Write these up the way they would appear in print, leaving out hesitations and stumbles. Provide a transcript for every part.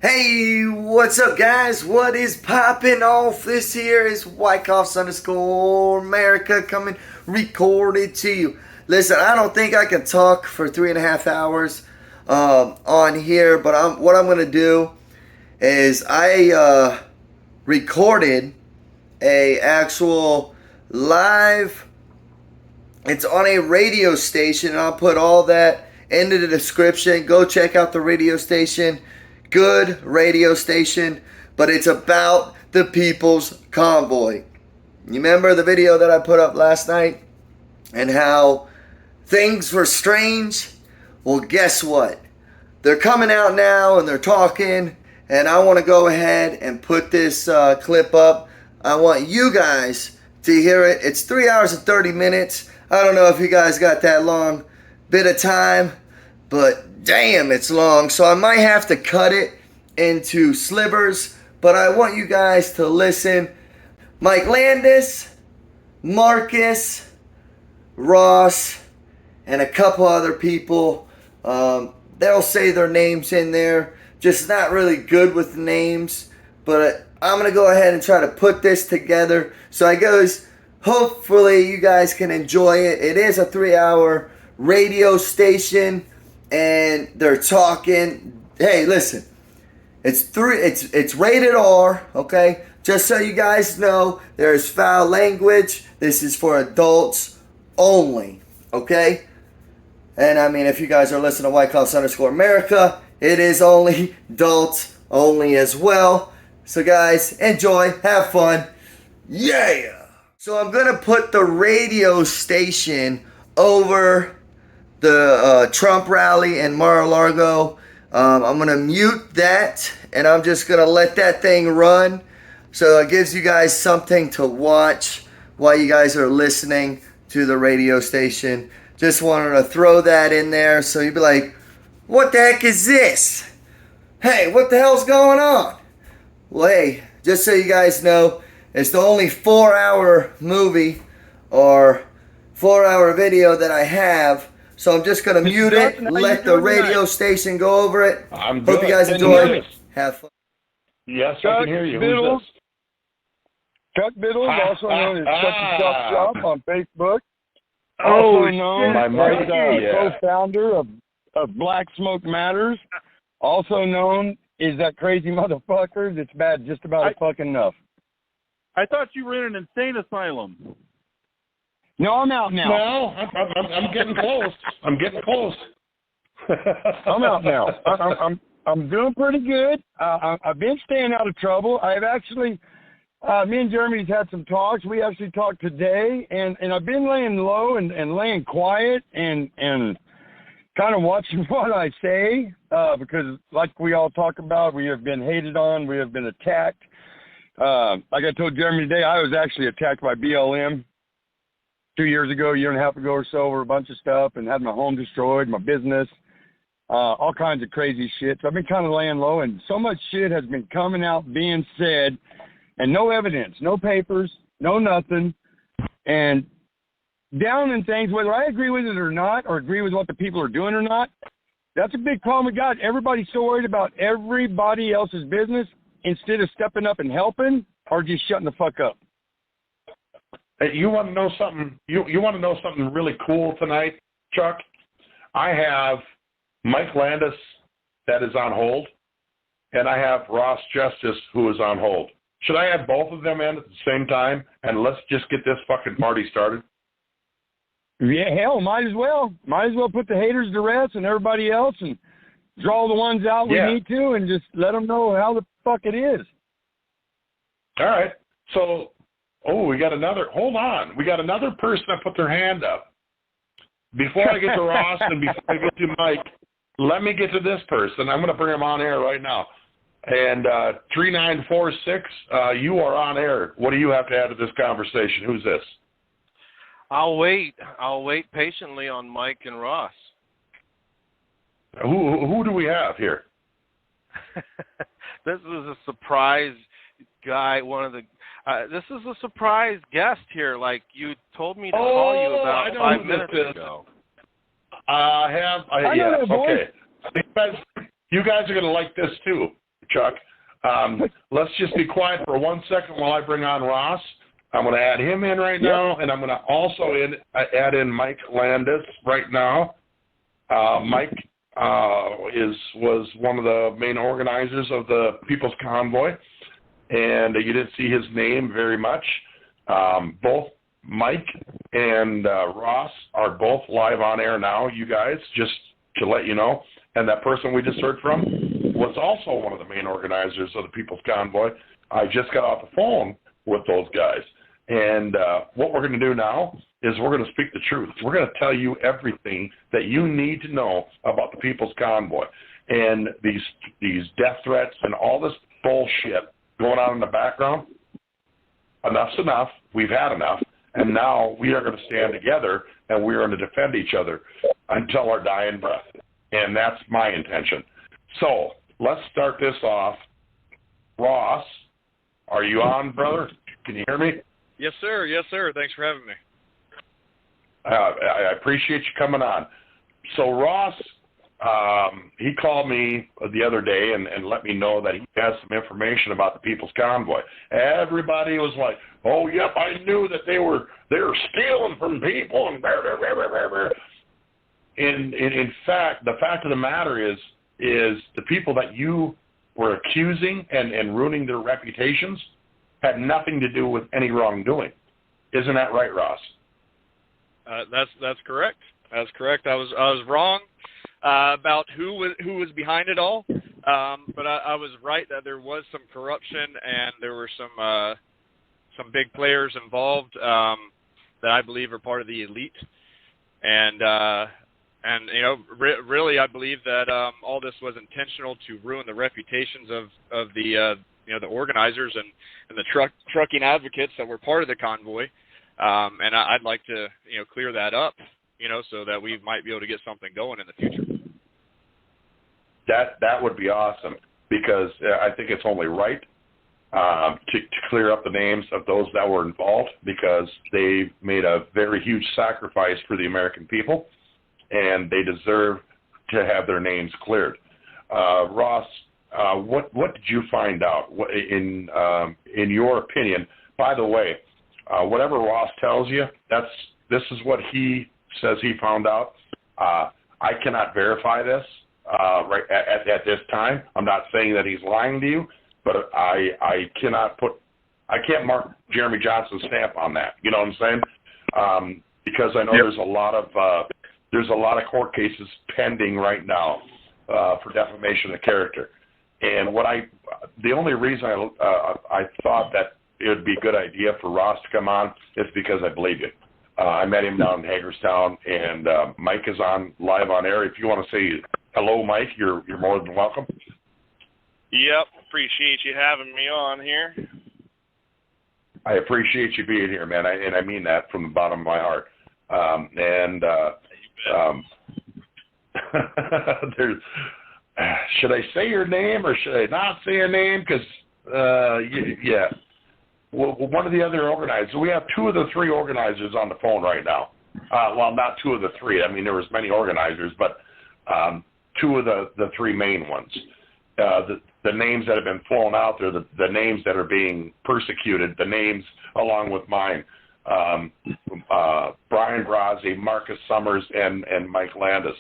Hey, what's up, guys? What is popping off? This here is Whitecross_America coming recorded to you. Listen, I don't think I can talk for 3.5 hours on here, but what I'm gonna do is I recorded a actual live. It's on a radio station, and I'll put all that into the description. Go check out the radio station. Good radio station, but it's about the People's Convoy. You remember the video that I put up last night and how things were strange? Well, guess what? They're coming out now and they're talking, and I want to go ahead and put this clip up. I want you guys to hear it. It's 3 hours and 30 minutes. I don't know if you guys got that long bit of time, but damn, it's long. So I might have to cut it into slivers, but I want you guys to listen. Mike Landis, Marcus, Ross, and a couple other people. They'll say their names in there. Just not really good with names, but I'm going to go ahead and try to put this together. So I goes, hopefully you guys can enjoy it. It is a 3-hour radio station, and they're talking. Hey, listen, it's rated R, okay? Just so you guys know, there's foul language. This is for adults only, okay? And I mean, if you guys are listening to Whitecross_America, it is only adults only as well. So guys, enjoy, have fun, yeah! So I'm gonna put the radio station over the Trump rally in Mar-a-Lago. I'm going to mute that, and I'm just going to let that thing run so it gives you guys something to watch while you guys are listening to the radio station. Just wanted to throw that in there so you'd be like, what the heck is this? Hey, what the hell's going on? Well, hey, just so you guys know, it's the only 4-hour movie or 4-hour video that I have. So I'm just going to mute it, let the radio station go over it. Hope you guys enjoy. Have fun. Yes, I can hear you. Who's this? Chuck Biddles, also known as Chucky Chop Shop on Facebook. Also known as co-founder of Black Smoke Matters. Also known as that crazy motherfucker that's bad just about fucking enough. I thought you were in an insane asylum. No, I'm out now. No, I'm getting close. I'm getting close. I'm out now. I'm doing pretty good. I've been staying out of trouble. I've actually, me and Jeremy's had some talks. We actually talked today, and I've been laying low and laying quiet and kind of watching what I say because, like we all talk about, we have been hated on. We have been attacked. Like I told Jeremy today, I was actually attacked by BLM. 2 years ago, a year and a half ago or so, over a bunch of stuff and had my home destroyed, my business, all kinds of crazy shit. So I've been kind of laying low, and so much shit has been coming out, being said, and no evidence, no papers, no nothing, and down in things, whether I agree with it or not, or agree with what the people are doing or not, that's a big problem we got. Everybody's so worried about everybody else's business instead of stepping up and helping or just shutting the fuck up. Hey, you want to know something? You want to know something really cool tonight, Chuck? I have Mike Landis that is on hold, and I have Ross Justice who is on hold. Should I have both of them in at the same time, and let's just get this fucking party started? Yeah, hell, might as well. Might as well put the haters to rest and everybody else and draw the ones out we need to and just let them know how the fuck it is. All right. So... we got another. Hold on. We got another person that put their hand up. Before I get to Ross and before I get to Mike, let me get to this person. I'm going to bring him on air right now. And 3946, you are on air. What do you have to add to this conversation? Who's this? I'll wait. I'll wait patiently on Mike and Ross. Who do we have here? This was a surprise guy. This is a surprise guest here. Like you told me to call you about 5 minutes ago. Yes. Okay. You guys are going to like this too. Chuck. Let's just be quiet for 1 second while I bring on Ross. I'm going to add him in right now, and I'm going to also add in Mike Landis right now. Mike was one of the main organizers of the People's Convoy, and you didn't see his name very much. Both Mike and Ross are both live on air now, you guys, just to let you know. And that person we just heard from was also one of the main organizers of the People's Convoy. I just got off the phone with those guys. And what we're going to do now is we're going to speak the truth. We're going to tell you everything that you need to know about the People's Convoy. And these death threats and all this bullshit going on in the background, enough's enough. We've had enough. And now we are going to stand together and we are going to defend each other until our dying breath. And that's my intention. So let's start this off. Ross, are you on, brother? Can you hear me? Yes, sir. Yes, sir. Thanks for having me. I appreciate you coming on. So Ross, he called me the other day and let me know that he has some information about the People's Convoy. Everybody was like, "Oh, yep, I knew that they were stealing from people and blah, blah, blah, blah, blah." In fact, the fact of the matter is the people that you were accusing and ruining their reputations had nothing to do with any wrongdoing. Isn't that right, Ross? That's correct. That's correct. I was wrong about who was behind it all, but I was right that there was some corruption and there were some big players involved that I believe are part of the elite, and you know, really I believe that all this was intentional to ruin the reputations of the the organizers and the trucking advocates that were part of the convoy, and I'd like to clear that up, so that we might be able to get something going in the future. That would be awesome, because I think it's only right to clear up the names of those that were involved, because they made a very huge sacrifice for the American people, and they deserve to have their names cleared. Ross, what did you find out in your opinion? By the way, whatever Ross tells you, this is what he says he found out. I cannot verify this right at this time. I'm not saying that he's lying to you, but I can't mark Jeremy Johnson's stamp on that. You know what I'm saying? Because I know there's a lot of court cases pending right now for defamation of character. And the only reason I thought that it would be a good idea for Ross to come on is because I believe you. I met him down in Hagerstown, and Mike is live on air. If you want to say hello, Mike, you're more than welcome. Yep, appreciate you having me on here. I appreciate you being here, man, and I mean that from the bottom of my heart. Should I say your name or should I not say your name? Because, yeah. Well, one of the other organizers, we have two of the three organizers on the phone right now. Well, not two of the three. I mean, there was many organizers, but two of the three main ones. The names that have been flown out there, the names that are being persecuted, the names along with mine, Brian Brazzi, Marcus Summers, and Mike Landis.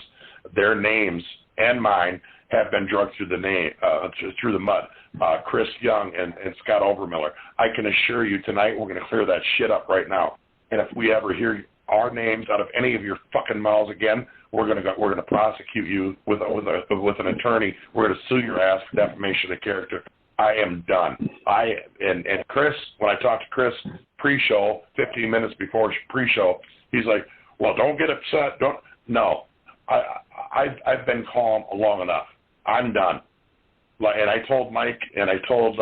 Their names and mine have been drugged through the mud. Chris Young and Scott Overmiller. I can assure you tonight we're going to clear that shit up right now. And if we ever hear our names out of any of your fucking mouths again, we're going to prosecute you with an attorney. We're going to sue your ass for defamation of character. I am done. And Chris, when I talked to Chris pre-show, 15 minutes before pre-show, he's like, "Well, don't get upset. No. I've been calm long enough. I'm done." And I told Mike and I told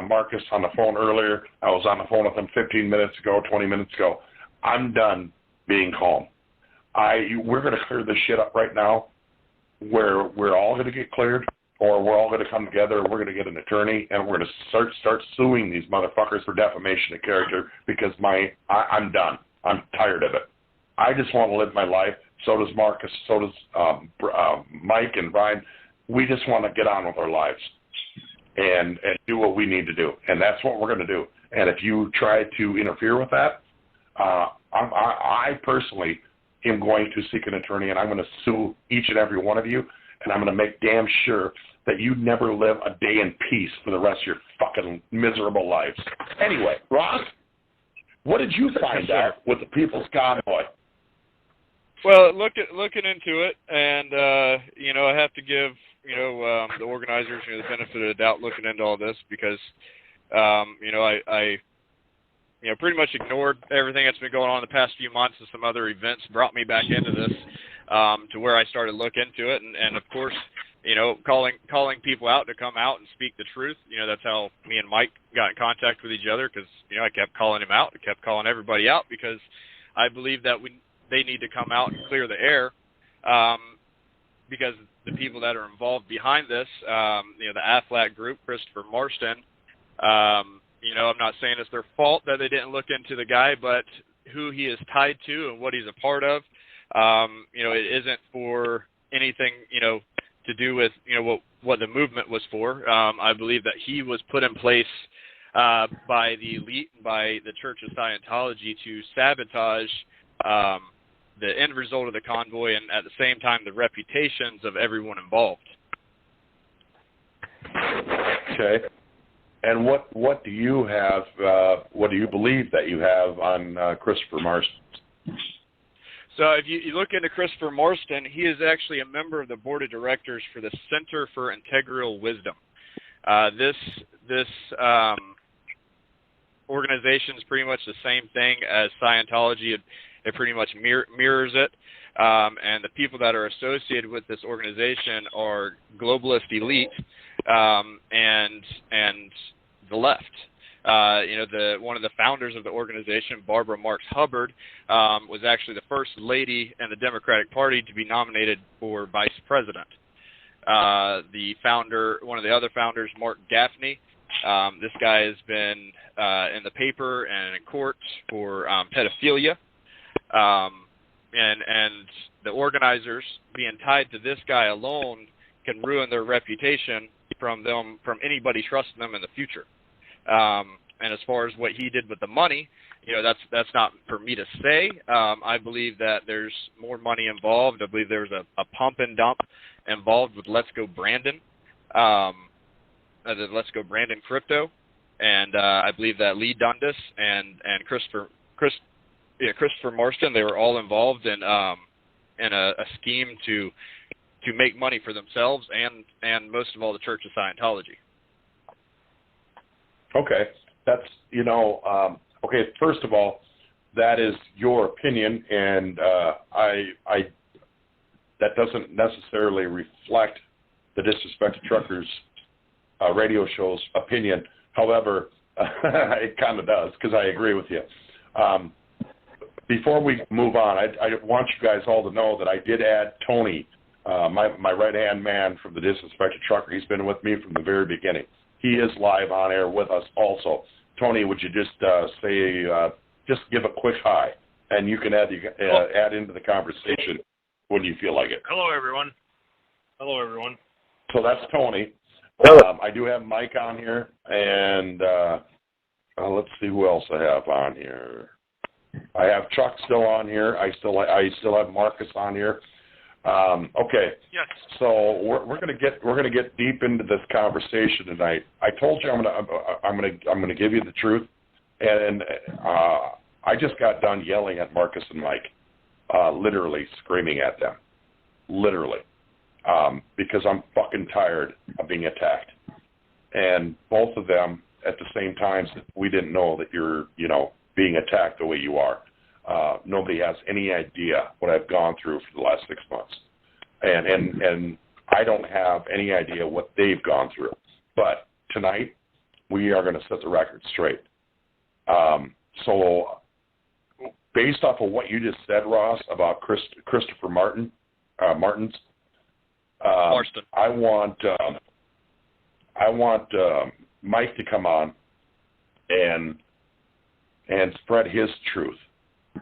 Marcus on the phone earlier. I was on the phone with him 15 minutes ago, 20 minutes ago. I'm done being calm. We're going to clear this shit up right now, where we're all going to get cleared, or we're all going to come together and we're going to get an attorney and we're going to start suing these motherfuckers for defamation of character, because I'm done. I'm tired of it. I just want to live my life. So does Marcus. So does Mike and Brian. We just want to get on with our lives. and do what we need to do. And that's what we're going to do. And if you try to interfere with that, I personally am going to seek an attorney, and I'm going to sue each and every one of you, and I'm going to make damn sure that you never live a day in peace for the rest of your fucking miserable lives. Anyway, Ross, what did you find out with the People's Convoy? Well, looking into it, and I have to give the organizers the benefit of the doubt looking into all this, because I pretty much ignored everything that's been going on in the past few months, and some other events brought me back into this, to where I started to look into it, and of course, calling people out to come out and speak the truth. That's how me and Mike got in contact with each other, because I kept calling him out, I kept calling everybody out, because I believe that they need to come out and clear the air, because the people that are involved behind this, the AFLAC group, Christopher Marston, I'm not saying it's their fault that they didn't look into the guy, but who he is tied to and what he's a part of, it isn't for anything, to do with, what the movement was for. I believe that he was put in place by the elite, by the Church of Scientology, to sabotage the end result of the convoy, and at the same time the reputations of everyone involved. Okay. And what do you have? What do you believe that you have on Christopher Marston? So if you look into Christopher Marston, he is actually a member of the board of directors for the Center for Integral Wisdom. This organization is pretty much the same thing as Scientology. It pretty much mirrors it. And the people that are associated with this organization are globalist elite and the left. One of the founders of the organization, Barbara Marx Hubbard, was actually the first lady in the Democratic Party to be nominated for vice president. One of the other founders, Mark Gaffney, this guy has been in the paper and in court for pedophilia. And the organizers being tied to this guy alone can ruin their reputation from anybody trusting them in the future. And as far as what he did with the money, that's not for me to say. I believe that there's more money involved. I believe there's a pump and dump involved with Let's Go Brandon, the Let's Go Brandon crypto, and I believe that Lee Dundas and Christopher Marston, they were all involved in a scheme to make money for themselves and most of all the Church of Scientology. Okay, that's okay. First of all, that is your opinion, and that doesn't necessarily reflect the Disrespected Truckers radio show's opinion. However, it kind of does, because I agree with you. Before we move on, I want you guys all to know that I did add Tony, my right-hand man from the Disrespected Trucker. He's been with me from the very beginning. He is live on air with us also. Tony, would you just just give a quick hi, and you can add into the conversation when you feel like it. Hello, everyone. Hello, everyone. So that's Tony. I do have Mike on here, and let's see who else I have on here. I have Chuck still on here. I still have Marcus on here. Okay. Yes. So we're gonna get deep into this conversation tonight. I told you I'm gonna give you the truth, and I just got done yelling at Marcus and Mike, literally screaming at them, literally, because I'm fucking tired of being attacked, and both of them at the same time said, we didn't know that you're being attacked the way you are. Nobody has any idea what I've gone through for the last 6 months. And I don't have any idea what they've gone through. But tonight, we are going to set the record straight. So based off of what you just said, Ross, about Christopher Marston, I want Mike to come on and spread his truth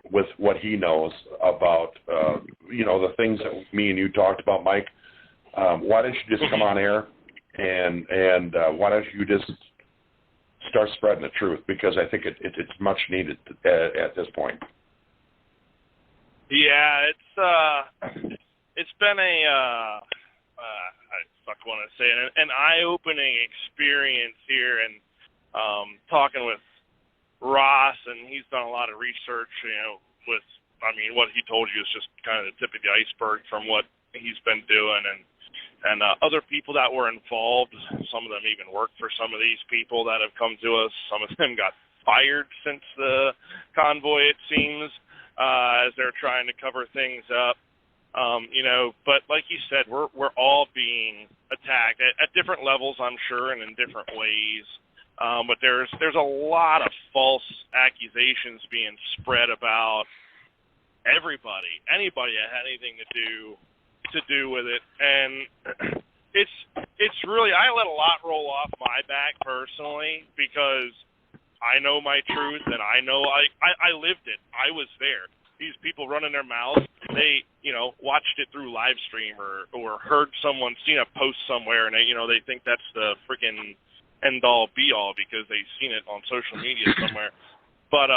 with what he knows about, the things that me and you talked about, Mike. Why don't you just come on air and why don't you just start spreading the truth, because I think it's much needed at this point. Yeah, it's been a I want to say an eye-opening experience here, and talking with Ross, and he's done a lot of research, with, what he told you is just kind of the tip of the iceberg from what he's been doing, and other people that were involved. Some of them even worked for some of these people that have come to us. Some of them got fired since the convoy, it seems, as they're trying to cover things up. But like you said, we're all being attacked at different levels, I'm sure, and in different ways. But there's a lot of false accusations being spread about anybody that had anything to do with it, and it's really, I let a lot roll off my back personally, because I know my truth, and I know I lived it. I was there. These people running their mouths, they watched it through live stream or heard someone, seen a post somewhere, and they think that's the freaking end all be all because they've seen it on social media somewhere. But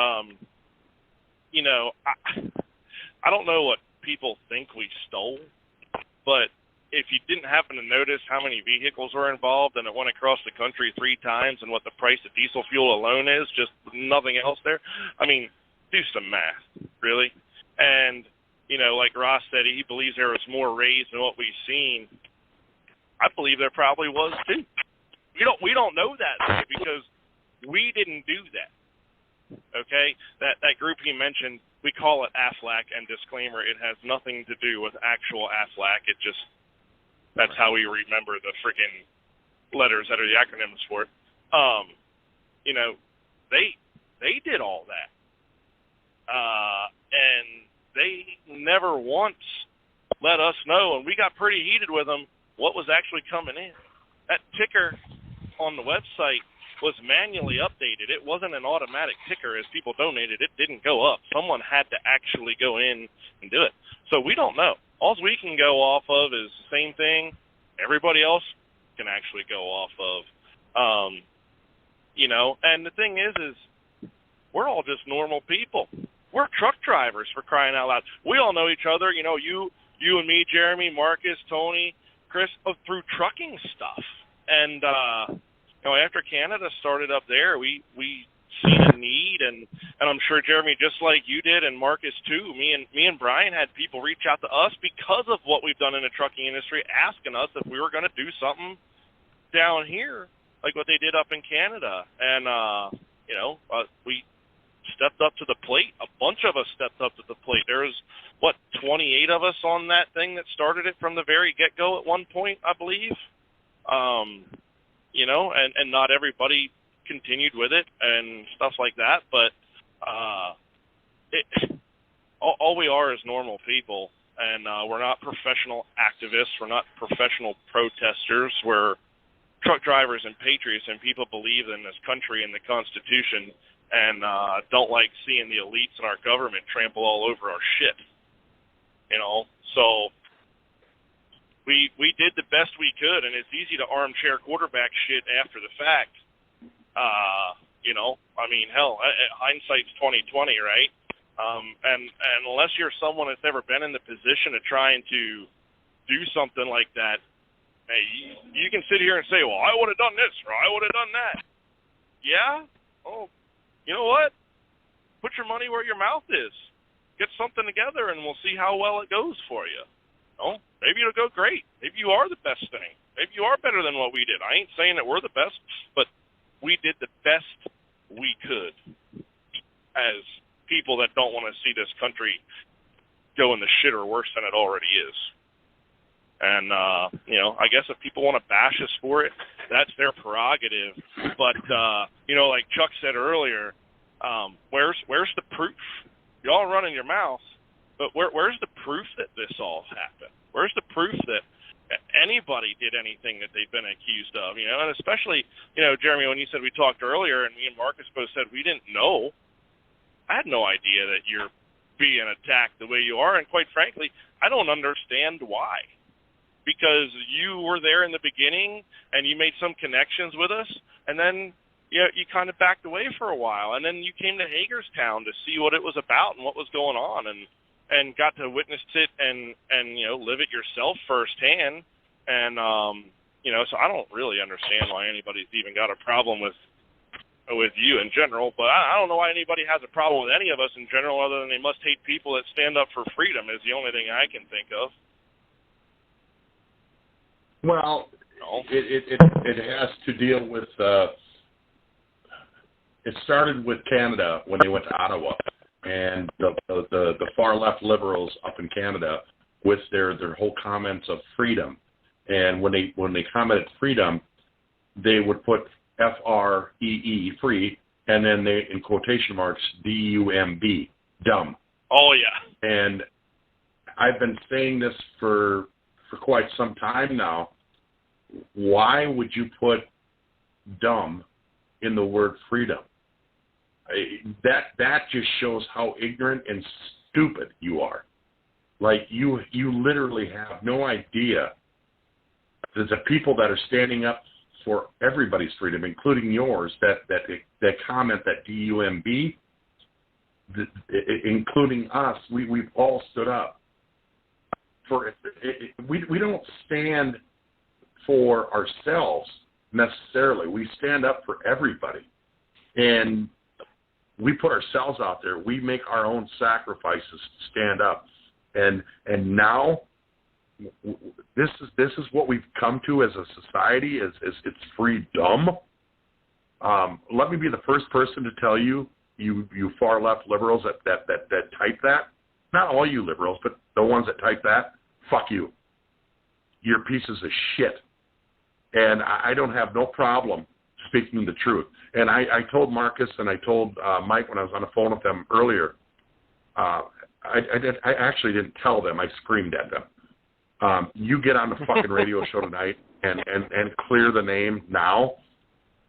I don't know what people think we stole, but if you didn't happen to notice how many vehicles were involved and it went across the country 3 times and what the price of diesel fuel alone is, just nothing else there, do some math, really. And, like Ross said, he believes there was more raised than what we've seen. I believe there probably was, too. We don't know that because we didn't do that. Okay? That group he mentioned, we call it AFLAC, and disclaimer, it has nothing to do with actual AFLAC. That's how we remember the freaking letters that are the acronyms for it. They did all that. And they never once let us know, and we got pretty heated with them, what was actually coming in. That ticker on the website was manually updated. It wasn't an automatic ticker. As people donated, it didn't go up. Someone had to actually go in and do it. So we don't know. All we can go off of is the same thing everybody else can actually go off of. And the thing is we're all just normal people. We're truck drivers, for crying out loud. We all know each other, you and me, Jeremy, Marcus, Tony, Chris, through trucking stuff. And, after Canada started up there, we seen a need, and I'm sure, Jeremy, just like you did, and Marcus too, me and Brian had people reach out to us because of what we've done in the trucking industry, asking us if we were going to do something down here, like what they did up in Canada. And, we stepped up to the plate. A bunch of us stepped up to the plate. There was, 28 of us on that thing that started it from the very get-go at one point, I believe. And not everybody continued with it and stuff like that. But all we are is normal people, and we're not professional activists. We're not professional protesters. We're truck drivers and patriots, and people believe in this country and the Constitution, and don't like seeing the elites in our government trample all over our shit. So we did the best we could, and it's easy to armchair quarterback shit after the fact. Hell, hindsight's 20/20, right? And unless you're someone that's never been in the position of trying to do something like that, hey, you can sit here and say, well, I would have done this, or I would have done that. Yeah? Oh, you know what? Put your money where your mouth is. Get something together, and we'll see how well it goes for you. Maybe it'll go great. Maybe you are the best thing. Maybe you are better than what we did. I ain't saying that we're the best, but we did the best we could as people that don't want to see this country go in the shit or worse than it already is. And, I guess if people want to bash us for it, that's their prerogative. But, like Chuck said earlier, where's the proof? Y'all running your mouth, but where's the proof that this all happened? Where's the proof that anybody did anything that they've been accused of? And especially, Jeremy, when you said we talked earlier, and me and Marcus both said we didn't know. I had no idea that you're being attacked the way you are, and quite frankly, I don't understand why. because you were there in the beginning and you made some connections with us, and then you kind of backed away for a while, and then you came to Hagerstown to see what it was about and what was going on, and got to witness it and live it yourself firsthand. And so I don't really understand why anybody's even got a problem with you in general, but I don't know why anybody has a problem with any of us in general, other than they must hate people that stand up for freedom is the only thing I can think of. Well, it has to deal with. It started with Canada when they went to Ottawa, and the far left liberals up in Canada with their whole comments of freedom, and when they commented freedom, they would put FREE, free, and then they in quotation marks DUMB, dumb. Oh yeah. And I've been saying this for quite some time now. Why would you put dumb in the word freedom? That just shows how ignorant and stupid you are. Like you literally have no idea that the people that are standing up for everybody's freedom, including yours, that comment that DUMB, including us, we've all stood up for it. We don't stand for ourselves necessarily. We stand up for everybody, and we put ourselves out there. We make our own sacrifices to stand up, and now this is what we've come to as a society. Is it's freedom. Let me be the first person to tell you far left liberals that type that. Not all you liberals, but the ones that type that. Fuck you. You're pieces of shit. And I don't have no problem speaking the truth. And I told Marcus and I told Mike when I was on the phone with them earlier. I actually didn't tell them. I screamed at them. You get on the fucking radio show tonight and clear the name now,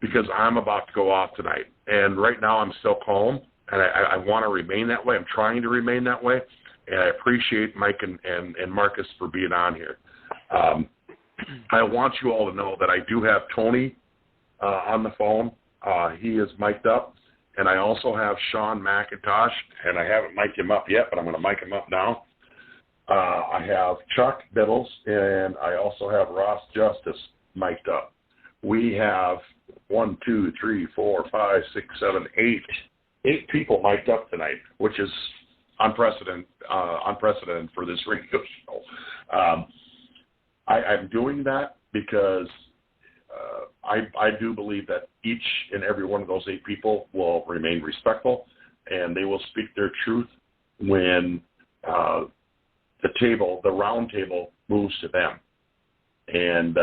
because I'm about to go off tonight. And right now I'm still calm, and I want to remain that way. I'm trying to remain that way. And I appreciate Mike and Marcus for being on here. I want you all to know that I do have Tony on the phone. He is mic'd up. And I also have Sean McIntosh, and I haven't mic'd him up yet, but I'm going to mic him up now. I have Chuck Biddles, and I also have Ross Justice mic'd up. We have 1, 2, 3, 4, 5, 6, 7, 8 people mic'd up tonight, which is unprecedented for this radio show. I'm doing that because I do believe that each and every one of those 8 people will remain respectful, and they will speak their truth when the round table moves to them. And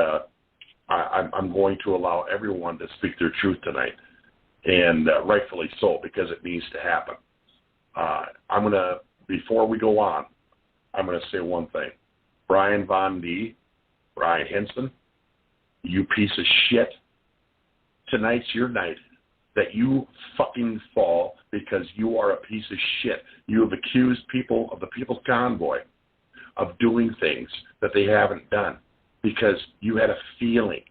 I'm going to allow everyone to speak their truth tonight, and rightfully so, because it needs to happen. Before we go on, I'm going to say one thing. Brian Von D, Brian Henson, you piece of shit, tonight's your night that you fucking fall, because you are a piece of shit. You have accused people of the People's Convoy of doing things that they haven't done because you had a feeling,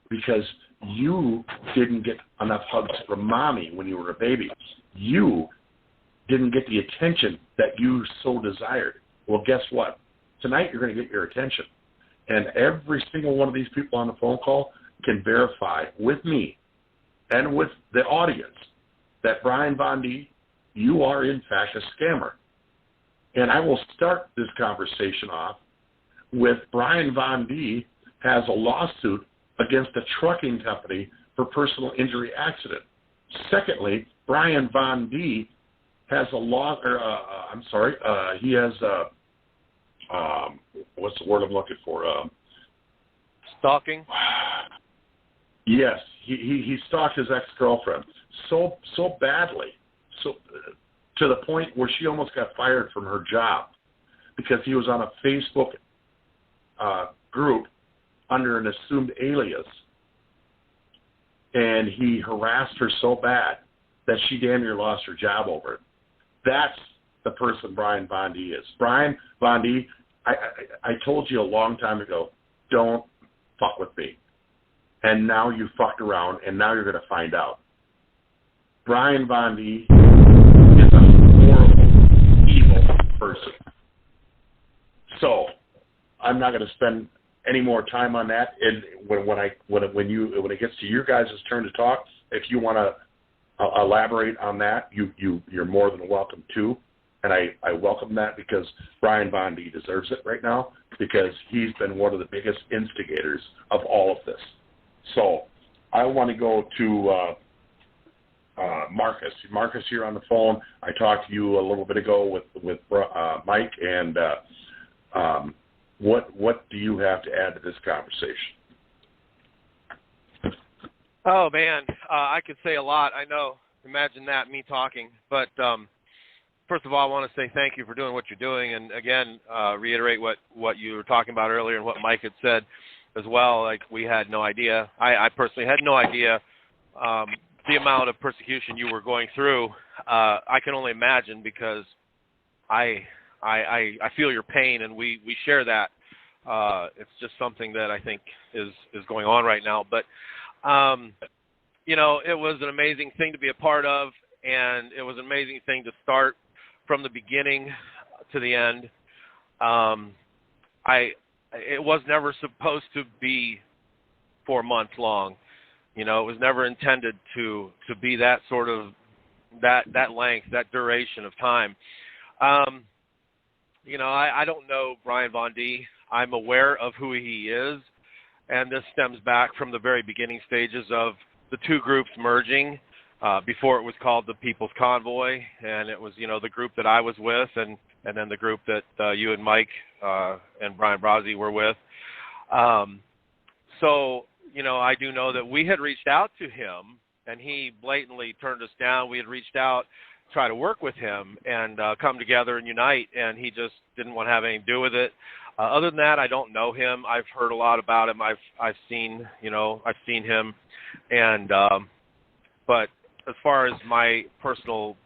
because you didn't get enough hugs from mommy when you were a baby. You didn't get the attention that you so desired. Well, guess what? Tonight you're going to get your attention. And every single one of these people on the phone call can verify with me and with the audience that Brian Von D, you are in fact a scammer. And I will start this conversation off with Brian Von D has a lawsuit against a trucking company for personal injury accident. Secondly, Brian Von D has he has what's the word I'm looking for? Stalking? Yes, he stalked his ex-girlfriend so badly, so to the point where she almost got fired from her job because he was on a Facebook group under an assumed alias, and he harassed her so bad that she damn near lost her job over it. That's the person Brian Von D is. Brian Von D, I told you a long time ago, don't fuck with me. And now you fucked around, and now you're going to find out. Brian Bondi is a horrible, evil person. So I'm not going to spend any more time on that. And when it gets to your guys' turn to talk, if you want to elaborate on that, you're more than welcome to. And I welcome that because Brian Bondi deserves it right now because he's been one of the biggest instigators of all of this. So I want to go to Marcus. Marcus, you're on the phone. I talked to you a little bit ago with Mike, and what do you have to add to this conversation? Oh man, I could say a lot. I know. Imagine that, me talking. But first of all, I want to say thank you for doing what you're doing, and again, reiterate what you were talking about earlier and what Mike had said as well. Like, we had no idea. I personally had no idea the amount of persecution you were going through. I can only imagine because I feel your pain, and we share that. It's just something that I think is going on right now. But you know, it was an amazing thing to be a part of, and it was an amazing thing to start from the beginning to the end. It was never supposed to be 4 months long. You know, it was never intended to be that sort of that length, that duration of time. You know, I don't know Brian Bondi. I'm aware of who he is, and this stems back from the very beginning stages of the two groups merging. Before it was called the People's Convoy, and it was, you know, the group that I was with, and then the group that you and Mike and Brian Brazzi were with. So, you know, I do know that we had reached out to him, and he blatantly turned us down. We had reached out, try to work with him and come together and unite, and he just didn't want to have anything to do with it. Other than that, I don't know him. I've heard a lot about him. I've seen him, and but as far as my personal,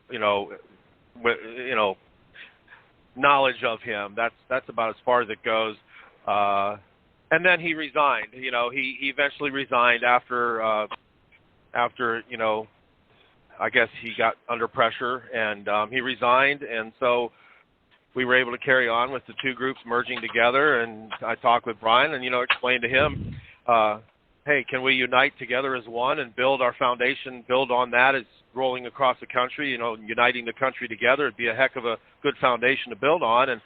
knowledge of him, that's about as far as it goes. And then he resigned. You know, he eventually resigned after I guess he got under pressure, and he resigned, and so we were able to carry on with the two groups merging together. And I talked with Brian and, explained to him, hey, can we unite together as one and build our foundation, build on that as rolling across the country, uniting the country together? It'd be a heck of a good foundation to build on. And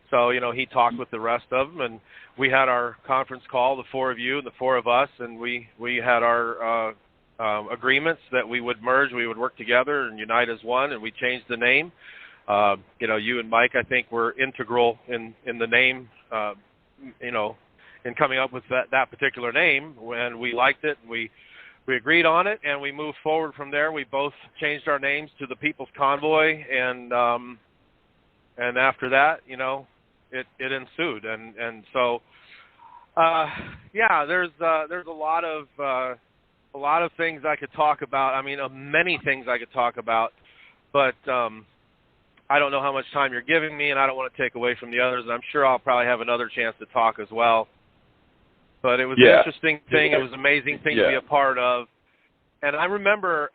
so, he talked with the rest of them, and we had our conference call, the four of you and the four of us, and we had our agreements that we would merge, we would work together and unite as one, and we changed the name. You and Mike, I think, were integral in the name, in coming up with that particular name, and we liked it, and we agreed on it, and we moved forward from there. We both changed our names to the People's Convoy, and after that, it ensued, and so there's a lot of things I could talk about. I mean, many things I could talk about, but I don't know how much time you're giving me, and I don't want to take away from the others. And I'm sure I'll probably have another chance to talk as well. But it was an interesting thing. It was an amazing thing to be a part of. And I remember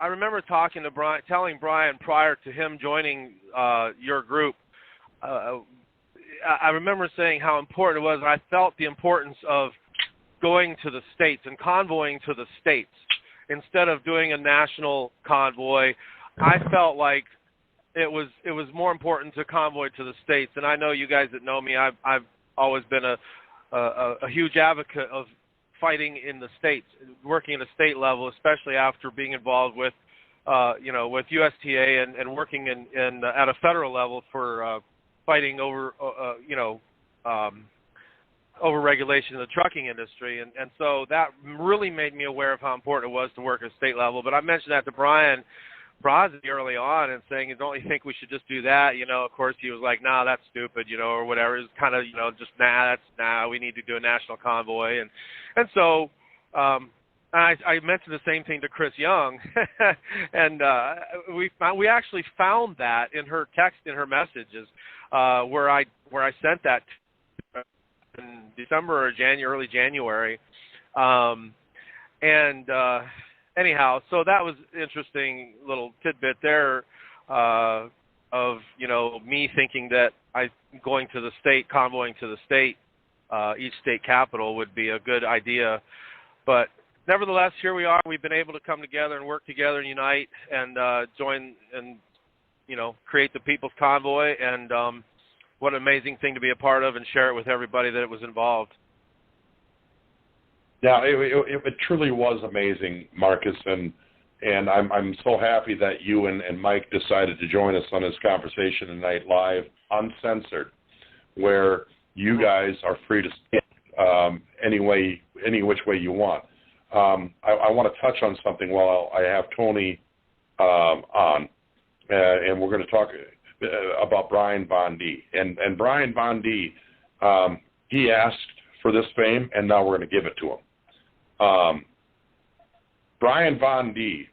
talking to Brian, telling Brian prior to him joining your group. I remember saying how important it was. And I felt the importance of going to the states and convoying to the states instead of doing a national convoy. I felt like it was more important to convoy to the states. And I know you guys that know me, I've always been a huge advocate of fighting in the states, working at a state level, especially after being involved with with USTA and working in at a federal level for fighting over over regulation in the trucking industry. And so that really made me aware of how important it was to work at a state level. But I mentioned that to Brian Brazzi early on, and saying, don't you think we should just do that? Of course, he was like, nah, that's stupid, or whatever. It was kind of, just, we need to do a national convoy. And so I mentioned the same thing to Chris Young, and we actually found that in her text, in her messages, where I sent that in December or early January. Anyhow, so that was interesting little tidbit there of, you know, me thinking that going to the state, convoying to the state, each state capital would be a good idea. But nevertheless, here we are. We've been able to come together and work together and unite and join and, you know, create the People's Convoy. And what an amazing thing to be a part of and share it with everybody that was involved. Yeah, it truly was amazing, Marcus, and I'm so happy that you and Mike decided to join us on this conversation tonight, live, uncensored, where you guys are free to speak any which way you want. I want to touch on something while I have Tony on, and we're going to talk about Brian Von D. And Brian Von D, he asked for this fame, and now we're going to give it to him. Brian Von D,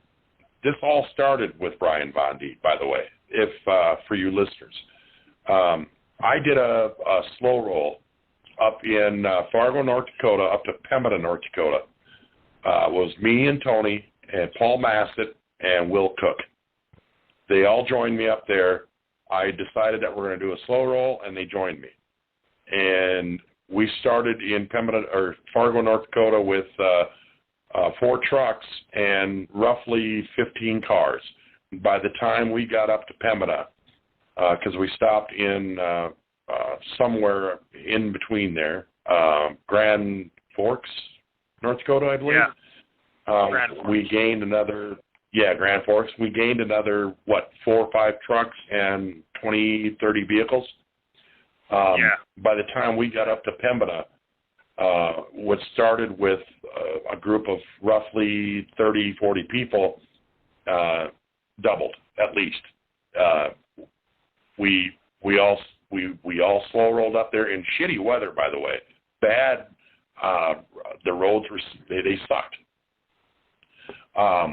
this all started with Brian Von D, by the way, if for you listeners. I did a slow roll up in Fargo, North Dakota, up to Pembina, North Dakota. It was me and Tony and Paul Massett and Will Cook. They all joined me up there. I decided that we're going to do a slow roll, and they joined me. And we started in Pembina, or Fargo, North Dakota, with 4 trucks and roughly 15 cars. By the time we got up to Pembina, because we stopped in somewhere in between there, Grand Forks, North Dakota, I believe. Yeah. Grand Forks. We gained another, Grand Forks. We gained another, 4 or 5 trucks and 20, 30 vehicles. By the time we got up to Pembina, what started with a group of roughly 30, 40 people doubled at least. We all slow rolled up there in shitty weather, by the way. Bad. The roads they sucked.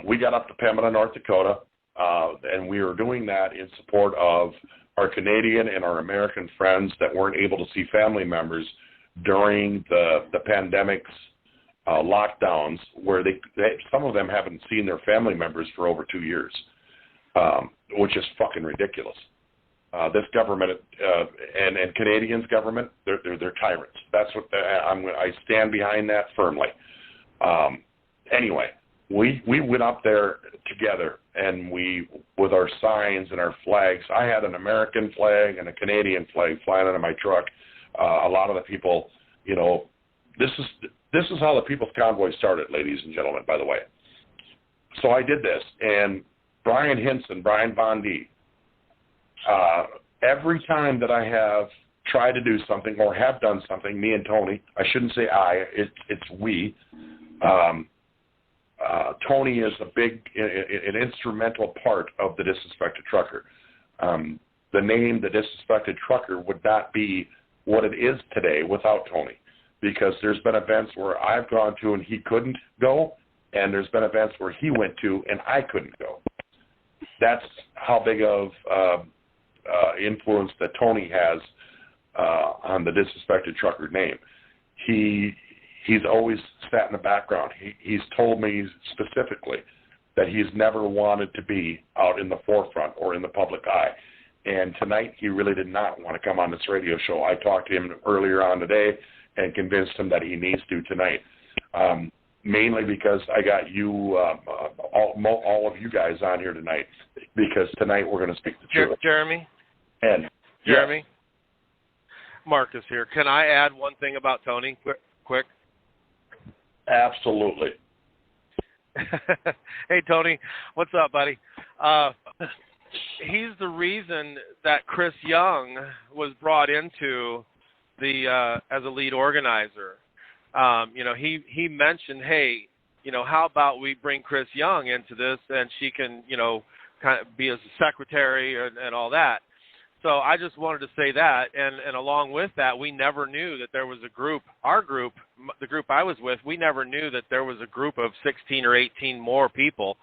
We got up to Pembina, North Dakota, and we were doing that in support of our Canadian and our American friends that weren't able to see family members during the pandemic's lockdowns, where some of them haven't seen their family members for over 2 years, which is fucking ridiculous. This government and Canadians' government, they're tyrants. That's what I stand behind that firmly. Anyway, we went up there together, and with our signs and our flags. I had an American flag and a Canadian flag flying under my truck. A lot of the people, you know, this is how the People's Convoy started, ladies and gentlemen, by the way. So I did this, and Brian Hinson, Brian Von D, every time that I have tried to do something or have done something, me and Tony, I shouldn't say it's we. Tony is an instrumental part of the Disrespected Trucker. The name, the Disrespected Trucker, would not be what it is today without Tony, because there's been events where I've gone to and he couldn't go, and there's been events where he went to and I couldn't go. That's how big of influence that Tony has on the Disrespected Trucker name. He's always sat in the background. He's told me specifically that he's never wanted to be out in the forefront or in the public eye. And tonight, he really did not want to come on this radio show. I talked to him earlier on today and convinced him that he needs to tonight, mainly because I got you, all of you guys on here tonight, because tonight we're going to speak the truth. Jeremy? And Jeremy? Yes. Marcus here. Can I add one thing about Tony quick? Absolutely. Hey, Tony. What's up, buddy? He's the reason that Chris Young was brought into the as a lead organizer. He mentioned, hey, how about we bring Chris Young into this, and she can, kind of be as a secretary and all that. So I just wanted to say that, and along with that, we never knew that there was a group, our group, the group I was with, we never knew that there was a group of 16 or 18 more people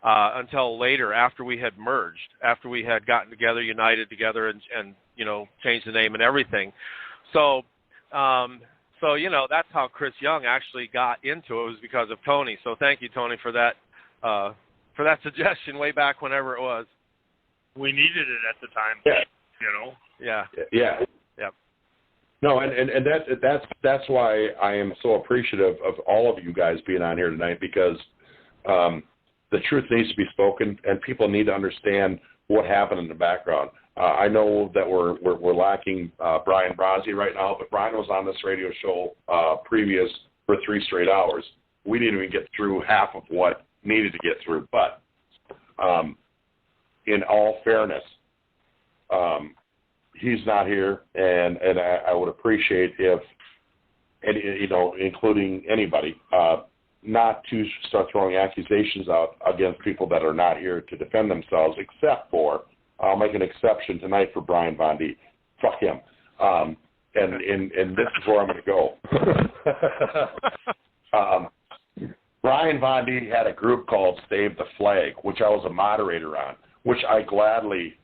until later, after we had merged, after we had gotten together, united together, and changed the name and everything. So So, that's how Chris Young actually got into it, was because of Tony. So thank you, Tony, for that suggestion way back whenever it was. We needed it at the time. Yeah. Yeah. Yeah. Yep. No, and that's why I am so appreciative of all of you guys being on here tonight, because the truth needs to be spoken, and people need to understand what happened in the background. I know that we're lacking Brian Brazzi right now, but Brian was on this radio show previous for 3 straight hours. We didn't even get through half of what needed to get through. But in all fairness, he's not here, and I would appreciate if, including anybody, not to start throwing accusations out against people that are not here to defend themselves, except for, I'll make an exception tonight for Brian Von D. Fuck him. And this is where I'm going to go. Brian Von D had a group called Save the Flag, which I was a moderator on, which I gladly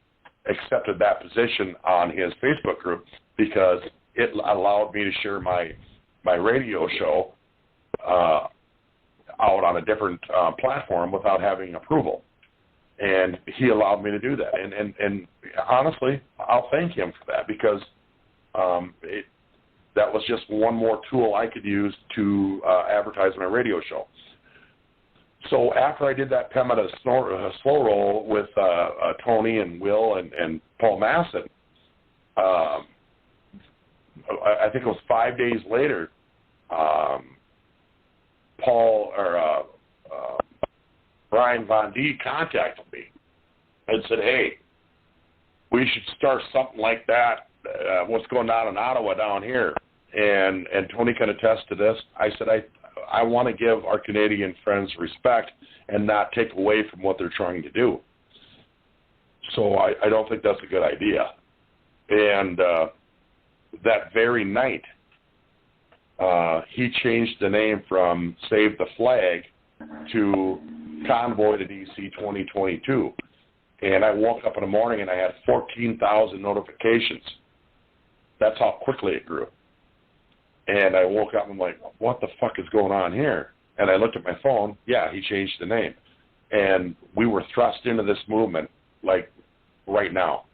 accepted that position on his Facebook group because it allowed me to share my radio show out on a different platform without having approval. And he allowed me to do that. And honestly, I'll thank him for that, because that was just one more tool I could use to advertise my radio show. So after I did that Pemmican slow roll with Tony and Will and Paul Masson, I think it was 5 days later, Brian Von D contacted me and said, "Hey, we should start something like that. What's going on in Ottawa down here?" And Tony can attest to this. I said, I want to give our Canadian friends respect and not take away from what they're trying to do. So I don't think that's a good idea. And that very night, he changed the name from Save the Flag to Convoy to DC 2022. And I woke up in the morning and I had 14,000 notifications. That's how quickly it grew. And I woke up and I'm like, what the fuck is going on here? And I looked at my phone. Yeah, he changed the name. And we were thrust into this movement, like, right now.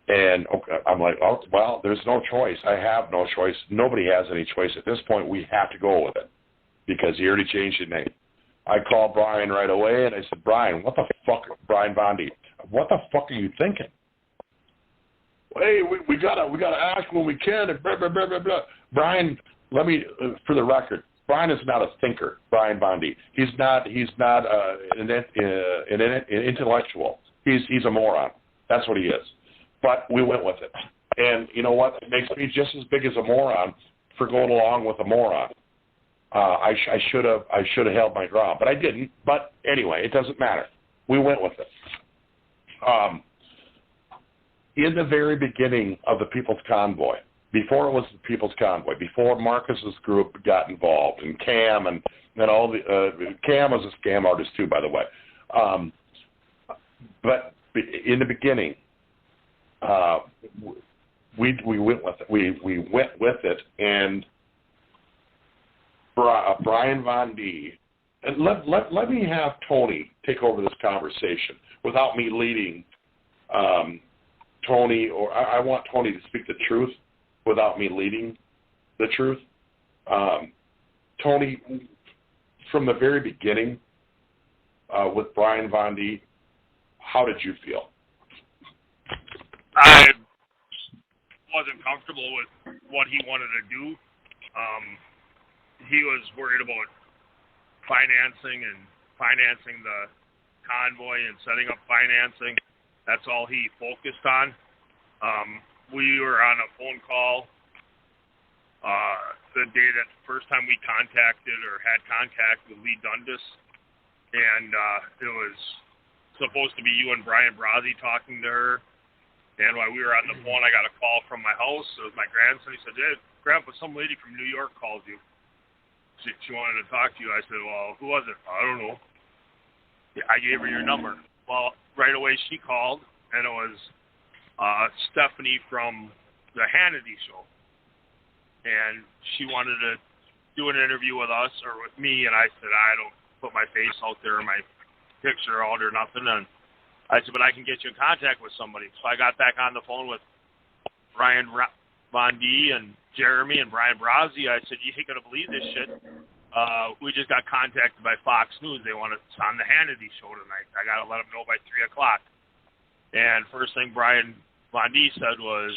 And I'm like, oh, well, there's no choice. I have no choice. Nobody has any choice. At this point, we have to go with it because he already changed his name. I called Brian right away, and I said, Brian, what the fuck, Brian Bondi, what the fuck are you thinking? Hey, we gotta act when we can, and blah, blah, blah, blah, blah. Brian, let me, for the record, Brian is not a thinker, Brian Bondi. He's not an intellectual. He's a moron. That's what he is. But we went with it. And you know what? It makes me just as big as a moron for going along with a moron. I should have held my ground, but I didn't. But anyway, it doesn't matter. We went with it. In the very beginning of the People's Convoy, before it was the People's Convoy, before Marcus's group got involved, and Cam and all the Cam was a scam artist too, by the way. But in the beginning, we went with it. We went with it, and Brian Von D. And let me have Tony take over this conversation without me leading Tony, or I want Tony to speak the truth without me leading the truth. Tony, from the very beginning with Brian Von D, how did you feel? I wasn't comfortable with what he wanted to do. He was worried about financing the convoy and setting up financing. That's all he focused on. We were on a phone call the day that the first time we contacted or had contact with Lee Dundas, and it was supposed to be you and Brian Brazzi talking to her. And while we were on the phone, I got a call from my house. It was my grandson. He said, "Hey, Grandpa, some lady from New York called you. She wanted to talk to you." I said, "Well, who was it?" "I don't know." I gave her your number. Well, right away she called, and it was Stephanie from the Hannity show. and she wanted to do an interview with us or with me, and I said I don't put my face out there, my picture out or nothing, and I said, but I can get you in contact with somebody. So I got back on the phone with Ryan Von D and Jeremy and Brian Brazzi. I said, you ain't going to believe this shit. We just got contacted by Fox News. They want us on the Hannity show tonight. I got to let them know by 3 o'clock. And first thing Brian Von D said was,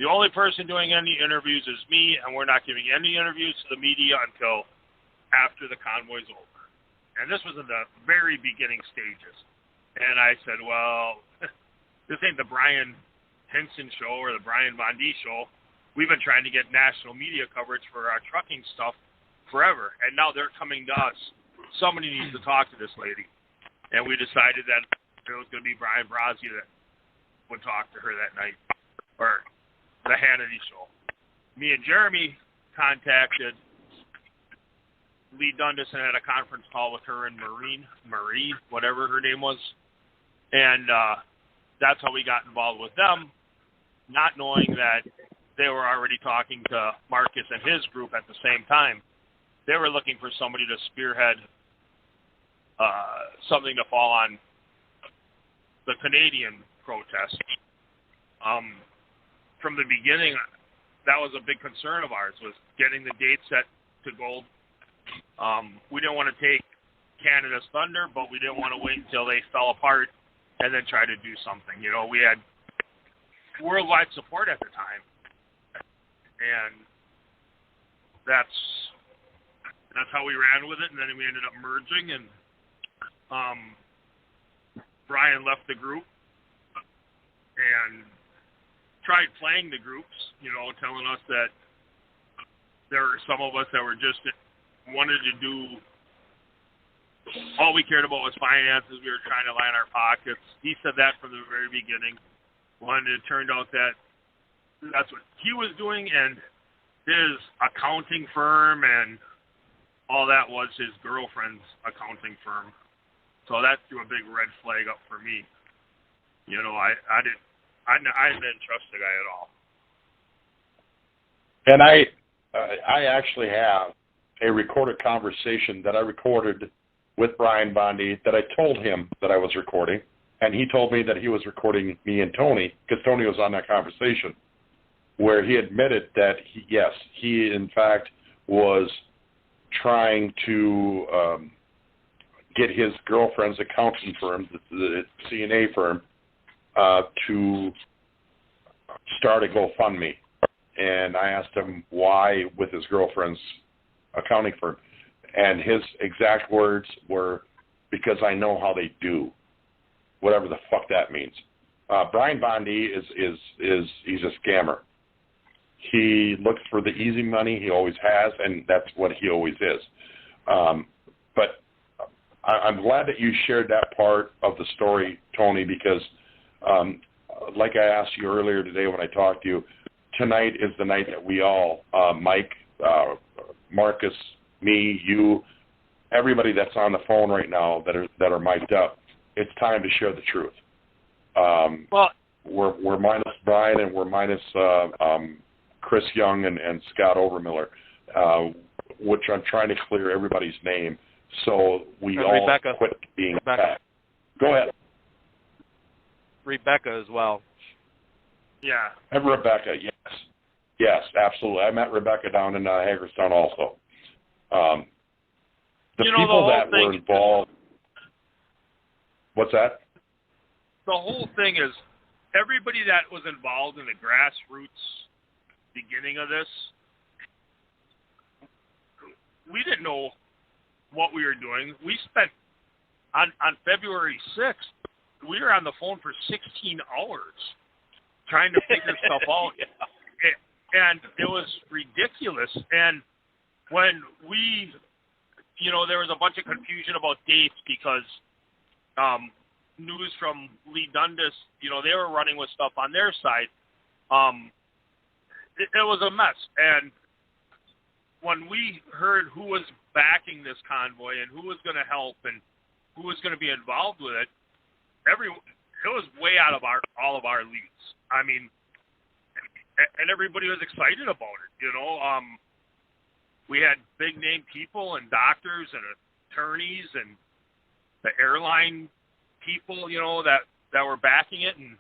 the only person doing any interviews is me, and we're not giving any interviews to the media until after the convoy's over. And this was in the very beginning stages. And I said, well, this ain't the Brian Henson show or the Brian Von D show. We've been trying to get national media coverage for our trucking stuff forever, and now they're coming to us. Somebody needs to talk to this lady. And we decided that it was going to be Brian Brazzi that would talk to her that night, or the Hannity show. Me and Jeremy contacted Lee Dundas and had a conference call with her and Marie, whatever her name was. And that's how we got involved with them, not knowing that they were already talking to Marcus and his group at the same time. They were looking for somebody to spearhead something to fall on the Canadian protest. From the beginning, that was a big concern of ours, was getting the date set to gold. We didn't want to take Canada's thunder, but we didn't want to wait until they fell apart and then try to do something. You know, we had worldwide support at the time, and that's how we ran with it. And then we ended up merging, and Brian left the group and tried playing the groups, you know, telling us that there were some of us that were just wanted to do, all we cared about was finances. We were trying to line our pockets. He said that from the very beginning. When it turned out that that's what he was doing, and his accounting firm and all that was his girlfriend's accounting firm. So that threw a big red flag up for me. You know, I didn't trust the guy at all. And I actually have a recorded conversation that I recorded with Brian Bondi that I told him that I was recording, and he told me that he was recording me and Tony, because Tony was on that conversation, where he admitted that he in fact was trying to get his girlfriend's accounting firm, the CNA firm, to start a GoFundMe. And I asked him why with his girlfriend's accounting firm. And his exact words were, because I know how they do, whatever the fuck that means. Brian Bondi he's a scammer. He looks for the easy money. He always has, and that's what he always is. But I'm glad that you shared that part of the story, Tony, because like I asked you earlier today when I talked to you, tonight is the night that we all, Mike, Marcus, me, you, everybody that's on the phone right now that are mic'd up, it's time to share the truth. Well, we're minus Brian and we're minus Chris Young and Scott Overmiller, which I'm trying to clear everybody's name so we and all Rebecca. quit being Rebecca. fat. Go ahead. Rebecca as well. yeah. And Rebecca, yes. Yes, absolutely. I met Rebecca down in Hagerstown also. The people that were involved. What's that? The whole thing is, everybody that was involved in the grassroots beginning of this, we didn't know what we were doing. We spent, on February 6th, we were on the phone for 16 hours trying to figure stuff out. Yeah. And it was ridiculous. And when we, you know, there was a bunch of confusion about dates because news from Lee Dundas, you know, they were running with stuff on their side. It was a mess. And when we heard who was backing this convoy and who was going to help and who was going to be involved with it, it was way out of all of our leagues. I mean, and everybody was excited about it. You know, we had big name people and doctors and attorneys and the airline people, you know, that were backing it, and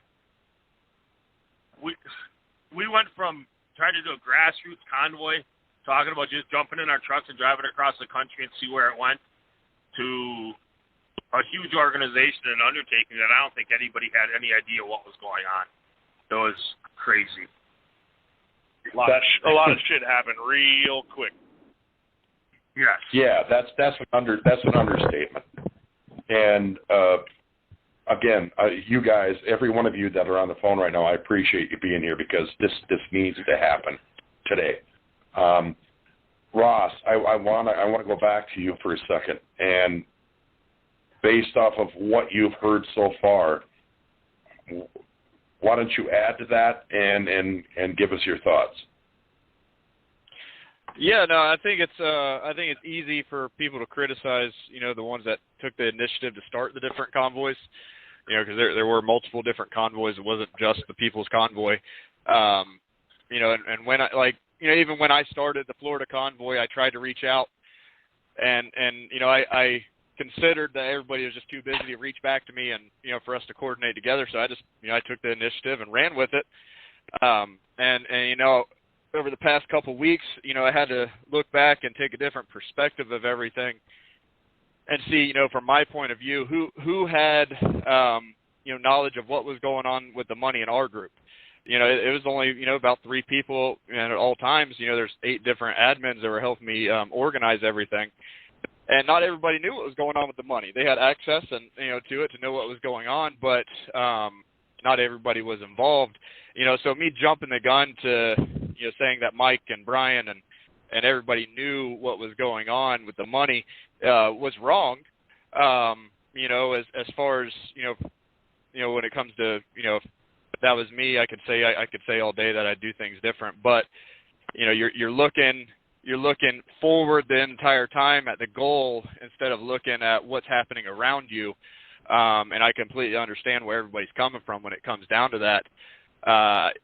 we went from trying to do a grassroots convoy, talking about just jumping in our trucks and driving across the country and see where it went, to a huge organization and undertaking that I don't think anybody had any idea what was going on. It was crazy. A lot of shit happened real quick. Yes. Yeah, that's an understatement. And again, you guys, every one of you that are on the phone right now, I appreciate you being here because this needs to happen today. Ross, I want to go back to you for a second, and based off of what you've heard so far, why don't you add to that and give us your thoughts? Yeah, no, I think it's easy for people to criticize, you know, the ones that took the initiative to start the different convoys, you know, because there were multiple different convoys. It wasn't just the People's Convoy, you know, and when even when I started the Florida convoy, I tried to reach out, and you know, I considered that everybody was just too busy to reach back to me and, you know, for us to coordinate together. So I just, you know, I took the initiative and ran with it, and you know, over the past couple of weeks, you know, I had to look back and take a different perspective of everything and see, you know, from my point of view, who had, you know, knowledge of what was going on with the money in our group. You know, it was only, you know, about 3 people, and at all times, you know, there's 8 different admins that were helping me organize everything. And not everybody knew what was going on with the money. They had access and, you know, to it to know what was going on, but not everybody was involved. You know, so me jumping the gun to, you know, saying that Mike and Brian and everybody knew what was going on with the money was wrong. You know, as far as, you know, when it comes to, you know, if that was me, I could say all day that I'd do things different. But, you know, you're looking forward the entire time at the goal instead of looking at what's happening around you. And I completely understand where everybody's coming from when it comes down to that.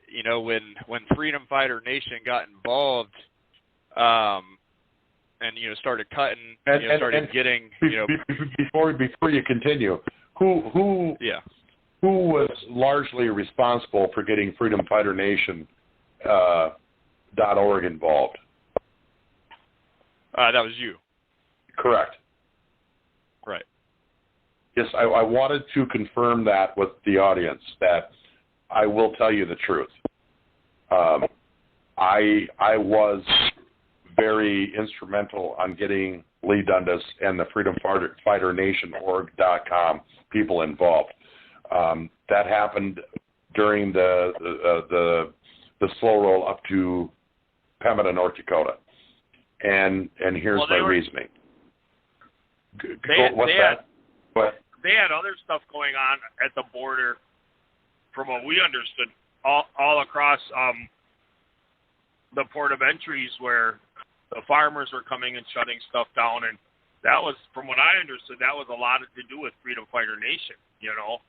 You know, when Freedom Fighter Nation got involved, and, you know, started cutting, getting, you know, before you continue, who was largely responsible for getting Freedom Fighter Nation .org involved? That was you. Correct. Right. Yes, I wanted to confirm that with the audience, that I will tell you the truth. I was very instrumental on getting Lee Dundas and the Freedom Fighter Nation .org.com people involved. That happened during the slow roll up to Pembina, North Dakota. And here's my reasoning. They had other stuff going on at the border, from what we understood, all across the port of entries, where the farmers were coming and shutting stuff down, and that was, from what I understood, that was a lot to do with Freedom Fighter Nation, you know.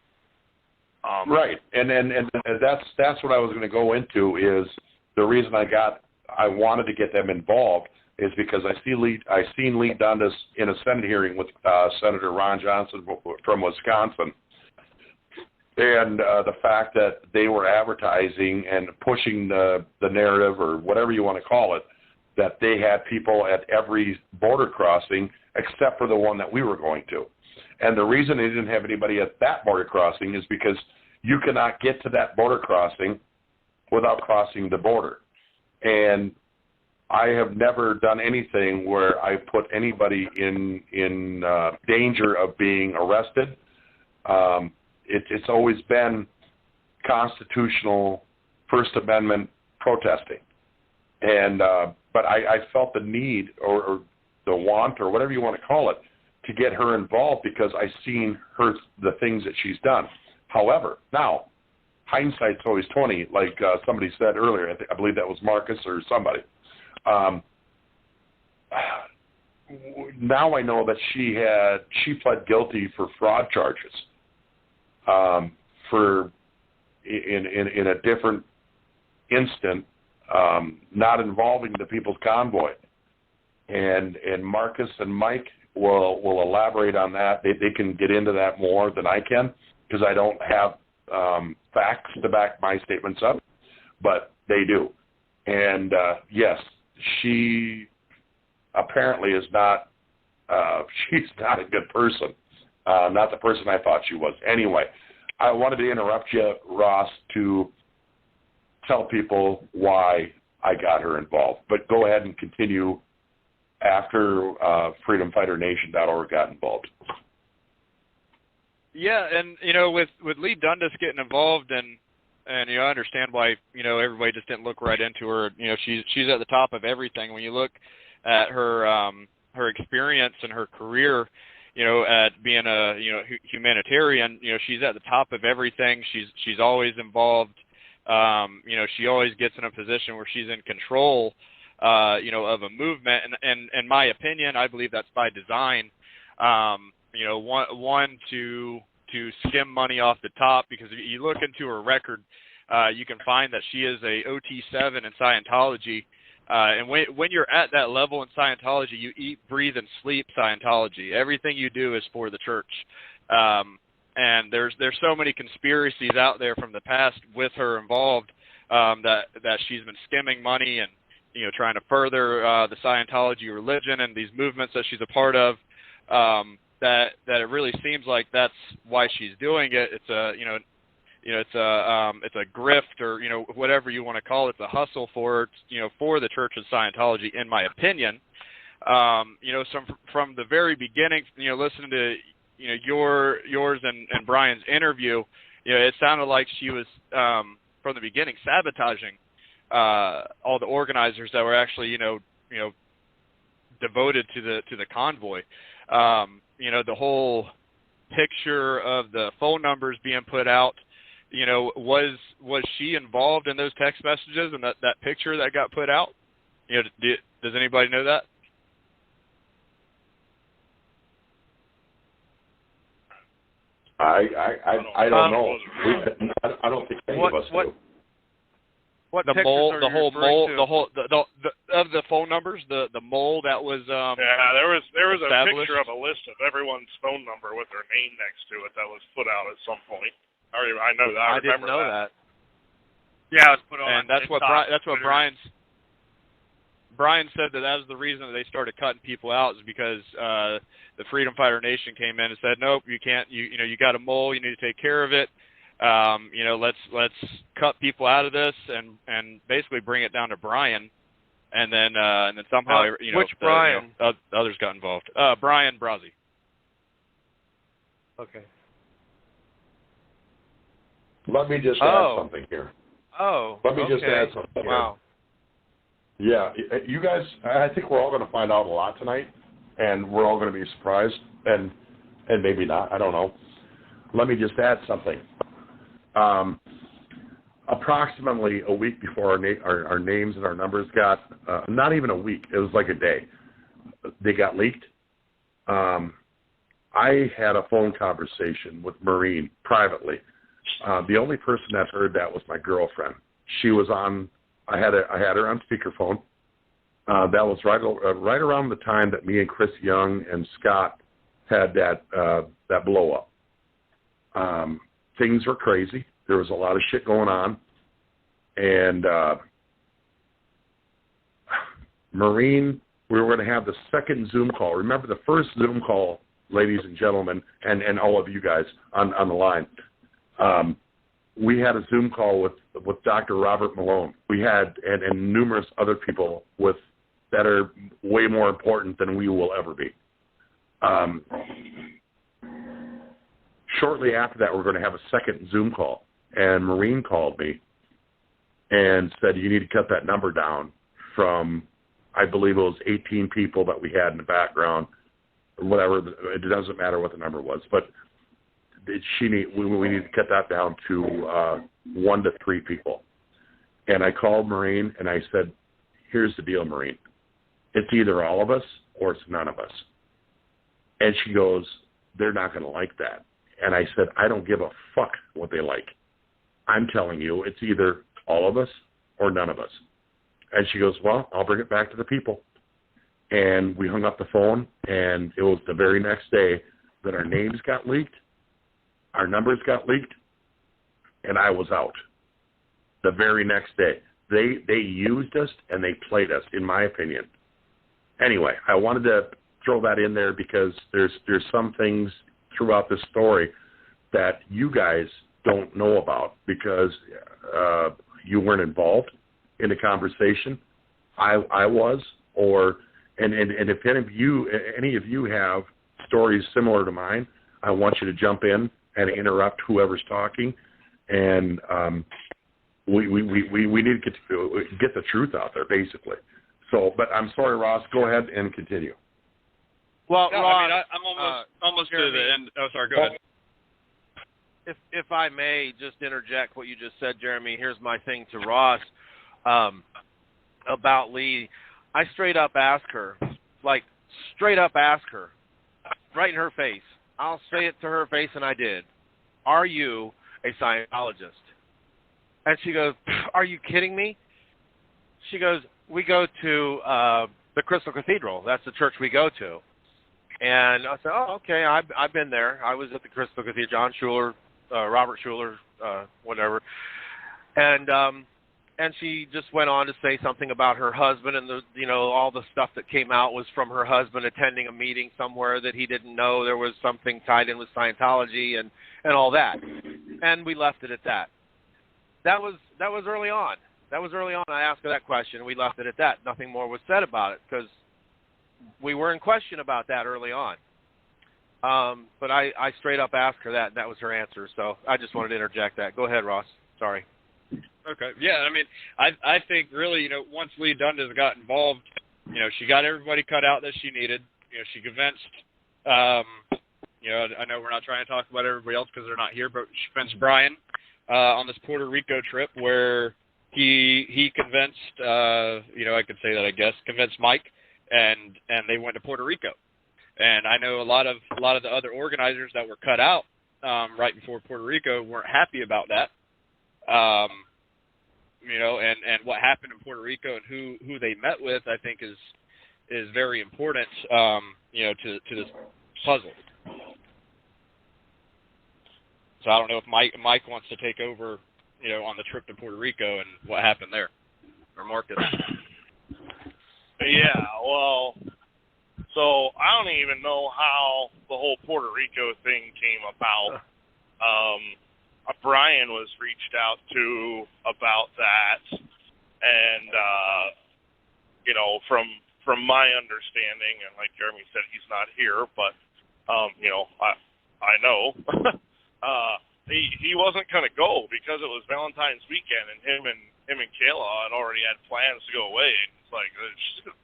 Right, and that's what I was going to go into. Is the reason I wanted to get them involved is because I seen Lee Dundas in a Senate hearing with Senator Ron Johnson from Wisconsin, and the fact that they were advertising and pushing the narrative, or whatever you want to call it, that they had people at every border crossing except for the one that we were going to. And the reason they didn't have anybody at that border crossing is because you cannot get to that border crossing without crossing the border. And I have never done anything where I put anybody in danger of being arrested. It's always been constitutional First Amendment protesting. And but I felt the need or the want, or whatever you want to call it, to get her involved because I seen the things that she's done. However, now, hindsight's always 20, like somebody said earlier. I believe that was Marcus or somebody. Now I know that she pled guilty for fraud charges, for in a different incident not involving the People's Convoy. And Marcus and Mike will elaborate on that. They can get into that more than I can because I don't have facts to back my statements up, but they do. And yes, she apparently is not. She's not a good person. Not the person I thought she was. Anyway, I wanted to interrupt you, Ross, to tell people why I got her involved. But go ahead and continue after freedomfighternation.org got involved. Yeah, and with Lee Dundas getting involved, and I understand why everybody just didn't look right into her. She's at the top of everything. When you look at her her experience and her career, at being a humanitarian, she's at the top of everything. She's always involved. She always gets in a position where she's in control, of a movement. And in my opinion, I believe that's by design. One to skim money off the top, because if you look into her record, you can find that she is a OT7 in Scientology. And when you're at that level in Scientology, you eat, breathe, and sleep Scientology. Everything you do is for the church. And there's so many conspiracies out there from the past with her involved, that she's been skimming money and trying to further the Scientology religion and these movements that she's a part of. That it really seems like that's why she's doing it. It's a it's a grift, or whatever you want to call it. It's a hustle for for the Church of Scientology, in my opinion. From the very beginning, listening to yours and Brian's interview, it sounded like she was from the beginning sabotaging all the organizers that were actually devoted to the convoy. The whole picture of the phone numbers being put out, was she involved in those text messages and that picture that got put out? Does anybody know that? I don't know. I don't think any of us do. What the of the phone numbers, the mole that was there was a established. picture of a list of everyone's phone number with their name next to it that was put out at some point. I know that. I didn't know that. Yeah, it was put on. And that's what Brian said that was the reason that they started cutting people out, is because the Freedom Fighter Nation came in and said, nope, you can't. You got a mole. You need to take care of it. Let's cut people out of this and basically bring it down to Brian, and then somehow which Brian? Others got involved. Brian Brazzi. Okay. Let me just add something here. Oh. Let me just add something here. Wow. Yeah, you guys, I think we're all going to find out a lot tonight, and we're all going to be surprised, and maybe not. I don't know. Let me just add something. Approximately a week before our names and our numbers got, not even a week, it was like a day, they got leaked. I had a phone conversation with Maureen privately. The only person that heard that was my girlfriend. She was on, I had her on speakerphone. That was right around the time that me and Chris Young and Scott had that blow up. Things were crazy. There was a lot of shit going on. And Maureen, we were going to have the second Zoom call. Remember the first Zoom call, ladies and gentlemen, and all of you guys on the line. We had a Zoom call with Dr. Robert Malone. We had and numerous other people that are way more important than we will ever be. Shortly after that, we're going to have a second Zoom call, and Maureen called me and said, you need to cut that number down from, I believe it was 18 people that we had in the background, whatever. It doesn't matter what the number was, but we need to cut that down to 1 to 3 people. And I called Maureen and I said, here's the deal, Maureen. It's either all of us or it's none of us. And she goes, they're not going to like that. And I said, I don't give a fuck what they like. I'm telling you, it's either all of us or none of us. And she goes, well, I'll bring it back to the people. And we hung up the phone, and it was the very next day that our names got leaked, our numbers got leaked, and I was out. The very next day. They used us, and they played us, in my opinion. Anyway, I wanted to throw that in there because there's some things throughout this story that you guys don't know about because you weren't involved in the conversation. I was, and if any of you have stories similar to mine, I want you to jump in and interrupt whoever's talking, and we need to get the truth out there, basically. So, but I'm sorry, Ross. Go ahead and continue. Well, no, Ross, I'm almost to the end. Oh, sorry. Go ahead. If I may just interject what you just said, Jeremy, here's my thing to Ross about Lee. I straight up ask her, right in her face. I'll say it to her face, and I did. Are you a Scientologist? And she goes, are you kidding me? She goes, we go to the Crystal Cathedral. That's the church we go to. And I said, oh, okay, I've been there. I was at the Crystal Cathedral, John Schuler, Robert Schuler, whatever. And she just went on to say something about her husband and all the stuff that came out was from her husband attending a meeting somewhere that he didn't know there was something tied in with Scientology and all that. And we left it at that. That was early on. That was early on. I asked her that question, and we left it at that. Nothing more was said about it because we were in question about that early on. But I straight up asked her that, and that was her answer. So I just wanted to interject that. Go ahead, Ross. Sorry. Okay. Yeah, I mean, I think really, once Lee Dundas got involved, she got everybody cut out that she needed. She convinced, I know we're not trying to talk about everybody else because they're not here, but she convinced Brian on this Puerto Rico trip where he convinced, I could say that, I guess, convinced Mike, and they went to Puerto Rico. And I know a lot of the other organizers that were cut out right before Puerto Rico weren't happy about that. And what happened in Puerto Rico and who they met with, I think is very important, to this puzzle. So I don't know if Mike wants to take over, on the trip to Puerto Rico and what happened there, or Marcus. Yeah, well, so I don't even know how the whole Puerto Rico thing came about. Brian was reached out to about that, and from my understanding, and like Jeremy said, he's not here, but I know he wasn't gonna go because it was Valentine's weekend, and him and Kayla had already had plans to go away. And it's like, she's gonna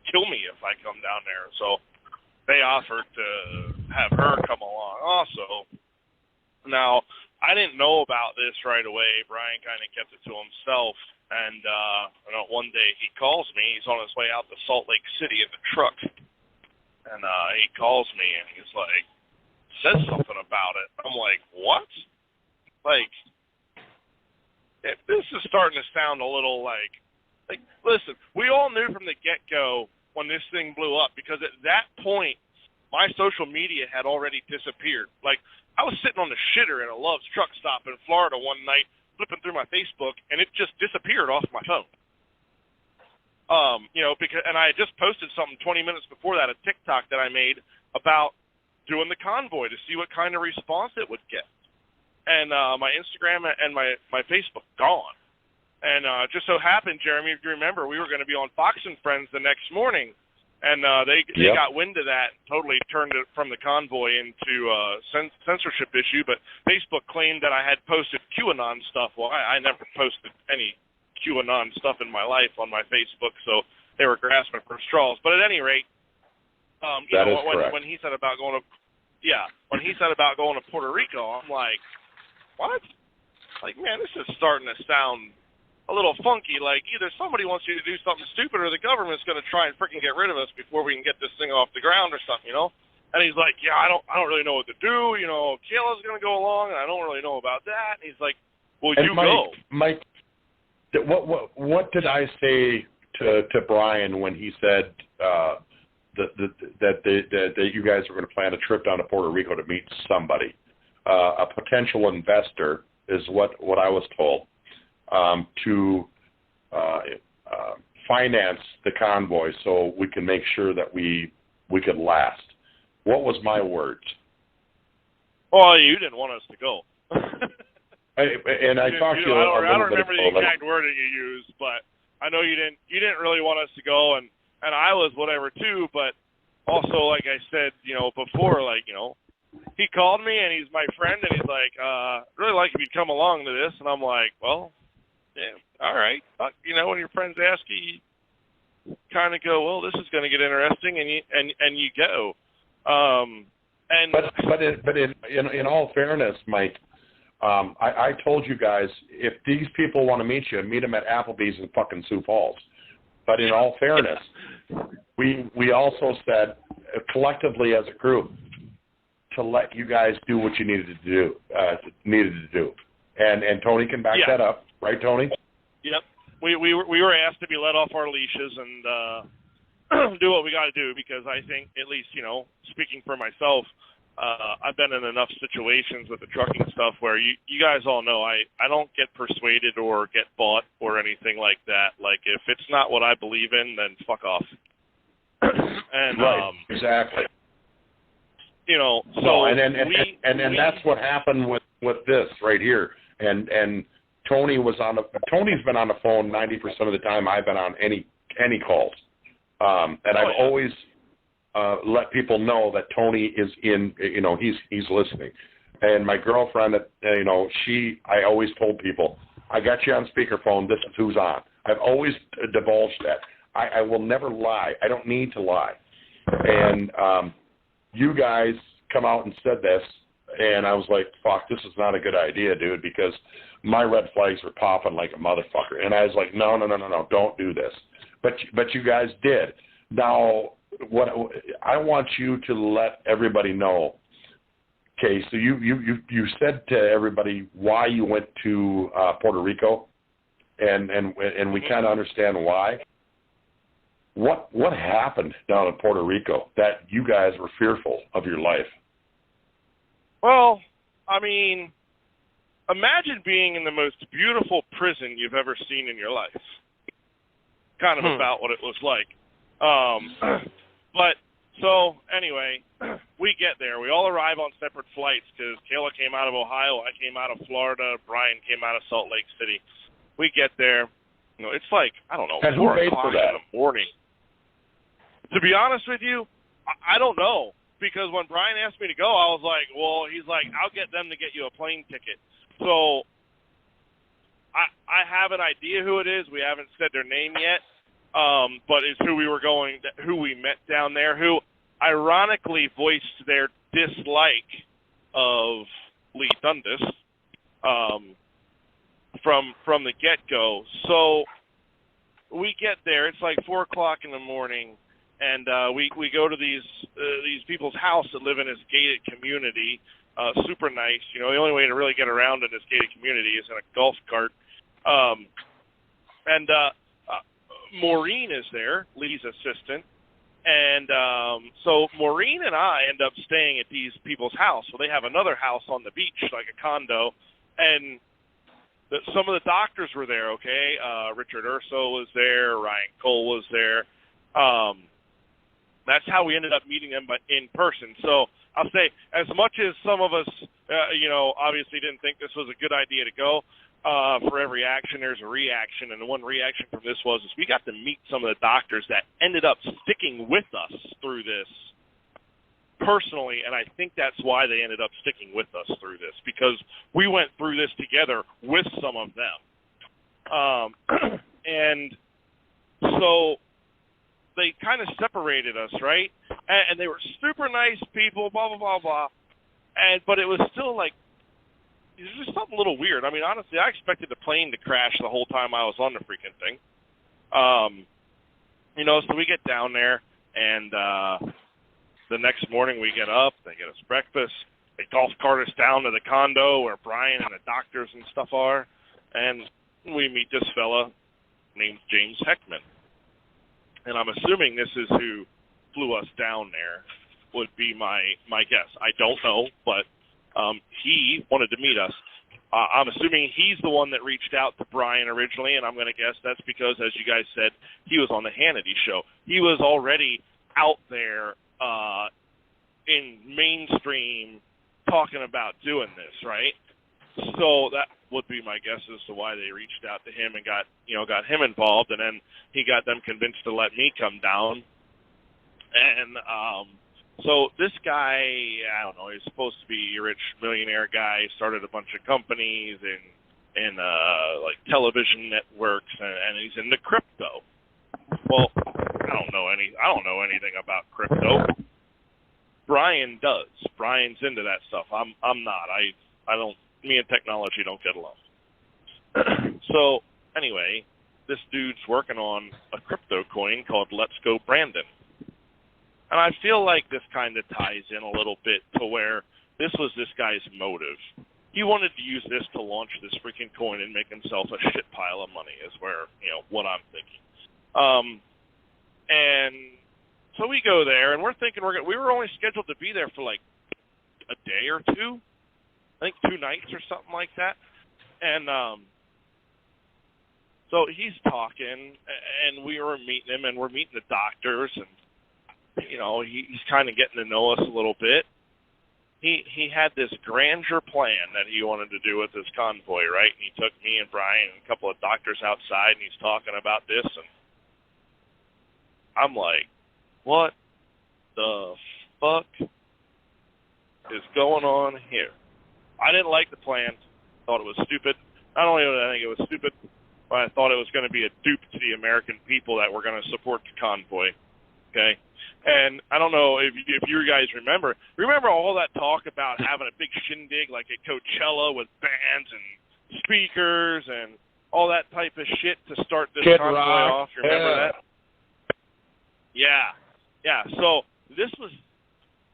kill me if I come down there. So they offered to have her come along also. Now, I didn't know about this right away. Brian kind of kept it to himself. And one day he calls me. He's on his way out to Salt Lake City in the truck. And he calls me and he's like, says something about it. I'm like, what? Like, if this is starting to sound a little like, listen, we all knew from the get-go when this thing blew up, because at that point, my social media had already disappeared. Like, I was sitting on the shitter at a Love's truck stop in Florida one night, flipping through my Facebook, and it just disappeared off my phone. And I had just posted something 20 minutes before that, a TikTok that I made about doing the convoy to see what kind of response it would get. And my Instagram and my Facebook gone. And just so happened, Jeremy, if you remember, we were going to be on Fox and Friends the next morning. And they got wind of that and totally turned it from the convoy into a censorship issue. But Facebook claimed that I had posted QAnon stuff. Well, I never posted any QAnon stuff in my life on my Facebook, so they were grasping for straws. But at any rate, when he said about going to Puerto Rico, I'm like, what? Like, man, this is starting to sound a little funky. Like, either somebody wants you to do something stupid or the government's going to try and freaking get rid of us before we can get this thing off the ground or something, And he's like, yeah, I don't really know what to do. Kayla's going to go along, and I don't really know about that. And he's like, well, and you go. Mike, What did I say to Brian when he said that you guys were going to plan a trip down to Puerto Rico to meet somebody? A potential investor is what I was told, to finance the convoy so we can make sure that we could last. What was my words? Well, you didn't want us to go. I talked to you. I don't remember the exact wording you used, but I know you didn't really want us to go, and I was whatever too. But also, like I said, before, he called me and he's my friend, and he's like, really like if you'd come along to this, and I'm like, well, yeah, all right. When your friends ask you, you kind of go, well, this is going to get interesting, and you go. But in all fairness, Mike, I told you guys, if these people want to meet you, meet them at Applebee's in fucking Sioux Falls. But in all fairness, we also said collectively as a group to let you guys do what you needed to do. And Tony can back that up, right, Tony? Yep. We were asked to be let off our leashes and do what we got to do, because I think, at least, speaking for myself, I've been in enough situations with the trucking stuff where you guys all know I don't get persuaded or get bought or anything like that. Like, if it's not what I believe in, then fuck off. And right, exactly. So and that's what happened with this right here. And Tony's been on the phone 90% of the time I've been on any calls. I've always let people know that Tony is in, he's listening. And my girlfriend, I always told people, I got you on speakerphone, this is who's on. I've always divulged that. I will never lie. I don't need to lie. And you guys come out and said this, and I was like, fuck, this is not a good idea, dude, because my red flags were popping like a motherfucker. And I was like, no, don't do this. But you guys did. Now, what I want you to let everybody know. Okay, so you said to everybody why you went to Puerto Rico, and we kind of understand why. What happened down in Puerto Rico that you guys were fearful of your life? Well, I mean, imagine being in the most beautiful prison you've ever seen in your life. Kind of about what it was like. But, so, anyway, we get there. We all arrive on separate flights because Kayla came out of Ohio, I came out of Florida, Brian came out of Salt Lake City. We get there. It's like, I don't know, 4 o'clock in the morning. To be honest with you, I don't know. Because when Brian asked me to go, I was like, well, he's like, I'll get them to get you a plane ticket. So I have an idea who it is. We haven't said their name yet. But it's who we met down there, who ironically voiced their dislike of Lee Dundas from the get-go. So we get there. It's like 4 o'clock in the morning, and we go to these people's house that live in this gated community. Super nice. The only way to really get around in this gated community is in a golf cart. Maureen is there, Lee's assistant, and so Maureen and I end up staying at these people's house. So they have another house on the beach, like a condo, and some of the doctors were there, okay? Richard Urso was there, Ryan Cole was there. That's how we ended up meeting them, but in person. So I'll say, as much as some of us, obviously didn't think this was a good idea to go, for every action, there's a reaction, and the one reaction from this was we got to meet some of the doctors that ended up sticking with us through this personally, and I think that's why they ended up sticking with us through this, because we went through this together with some of them. And so they kind of separated us, right? And they were super nice people, blah, blah, blah, blah. But it was still like, there's just something a little weird. I mean, honestly, I expected the plane to crash the whole time I was on the freaking thing. So we get down there, and the next morning we get up, they get us breakfast, they golf cart us down to the condo where Brian and the doctors and stuff are, and we meet this fella named James Heckman. And I'm assuming this is who flew us down there, would be my guess. I don't know, but he wanted to meet us. I'm assuming he's the one that reached out to Brian originally, and I'm going to guess that's because, as you guys said, he was on the Hannity show. He was already out there in mainstream talking about doing this, right? So that would be my guess as to why they reached out to him and got him involved, and then he got them convinced to let me come down. And so this guy, I don't know, he's supposed to be a rich millionaire guy, started a bunch of companies and like television networks, and he's into crypto. Well, I don't know anything about crypto. Brian does. Brian's into that stuff. I'm not. I don't. Me and technology don't get along. So anyway, this dude's working on a crypto coin called Let's Go Brandon. And I feel like this kind of ties in a little bit to where this was this guy's motive. He wanted to use this to launch this freaking coin and make himself a shit pile of money is where, what I'm thinking. And so we go there, and we're thinking we were only scheduled to be there for like a day or two. I think 2 nights or something like that. And so he's talking, and we were meeting him, and we're meeting the doctors, and he's kind of getting to know us a little bit. He had this grandeur plan that he wanted to do with his convoy, right? And he took me and Brian and a couple of doctors outside, and he's talking about this, and I'm like, what the fuck is going on here? I didn't like the plan. Thought it was stupid. Not only did I think it was stupid, but I thought it was going to be a dupe to the American people that were going to support the convoy. Okay? And I don't know if you guys remember all that talk about having a big shindig like at Coachella with bands and speakers and all that type of shit to start this Kid convoy Rock. off? You remember that? Yeah. So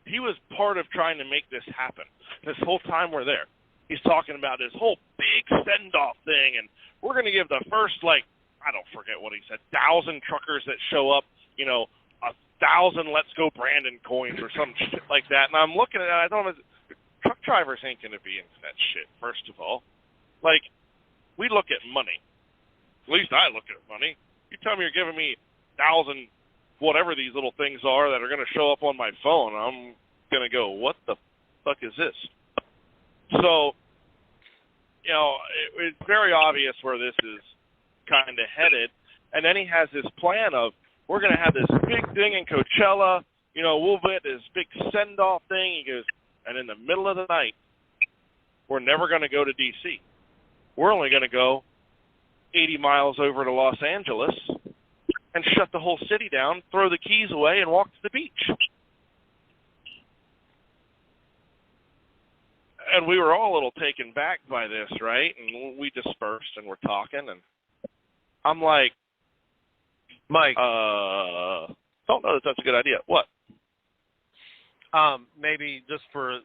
he was part of trying to make this happen. This whole time we're there, he's talking about this whole big send-off thing, and we're going to give the first, I don't forget what he said, 1,000 truckers that show up, 1,000 Let's Go Brandon coins or some shit like that. And I'm looking at it, I thought, truck drivers ain't going to be into that shit, first of all. We look at money. At least I look at money. You tell me you're giving me 1,000 whatever these little things are that are going to show up on my phone, I'm going to go, what the fuck is this? So, it's very obvious where this is kind of headed. And then he has this plan of, we're going to have this big thing in Coachella, we'll get this big send-off thing. He goes, and in the middle of the night, we're never going to go to D.C. We're only going to go 80 miles over to Los Angeles and shut the whole city down, throw the keys away, and walk to the beach. And we were all a little taken back by this, right? And we dispersed, and we're talking, and I'm like, Mike, don't know that that's a good idea. What? Maybe just for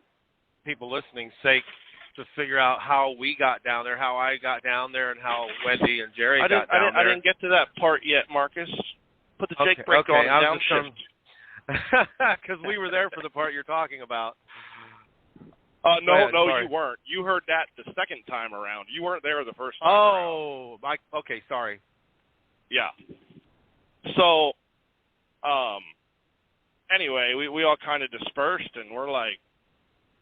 people listening's sake, to figure out how we got down there, how I got down there, and how Wendy and Jerry got down there. I didn't get to that part yet, Marcus. Put the Jake brake on and downshift. Because we were there for the part you're talking about. No, you weren't. You heard that the second time around. You weren't there the first time around. Mike. Okay, sorry. Yeah. So, anyway, we all kind of dispersed, and we're like,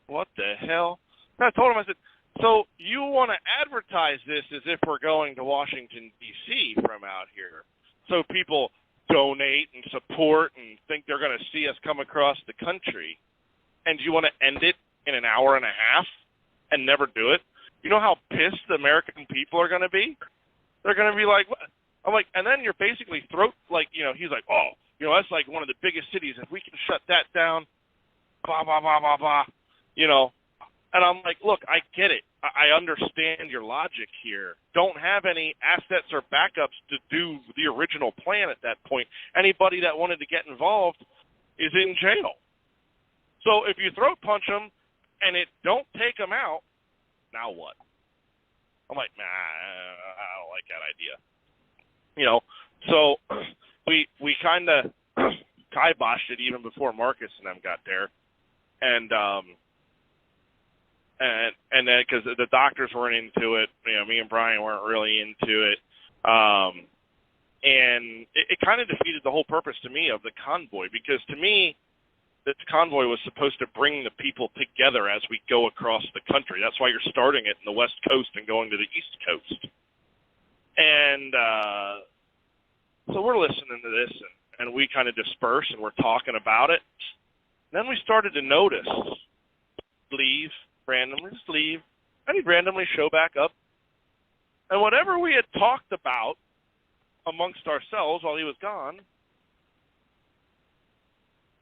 what the hell? And I told him, I said, so you want to advertise this as if we're going to Washington, D.C. from out here, so people donate and support and think they're going to see us come across the country, and you want to end it in an hour and a half and never do it? You know how pissed the American people are going to be? They're going to be like, what? I'm like, and then you're basically he's like, that's like one of the biggest cities. If we can shut that down, blah, blah, blah, blah, blah, And I'm like, look, I get it. I understand your logic here. Don't have any assets or backups to do the original plan at that point. Anybody that wanted to get involved is in jail. So if you throat punch them and it don't take them out, now what? I'm like, nah, I don't idea. So we kind of kiboshed it even before Marcus and them got there, and then because the doctors weren't into it, me and Brian weren't really into it, and it kind of defeated the whole purpose to me of the convoy, because to me, this convoy was supposed to bring the people together as we go across the country. That's why you're starting it in the West Coast and going to the East Coast. And so we're listening to this, and we kind of disperse, and we're talking about it. Then we started to notice, randomly leave, and he'd randomly show back up. And whatever we had talked about amongst ourselves while he was gone,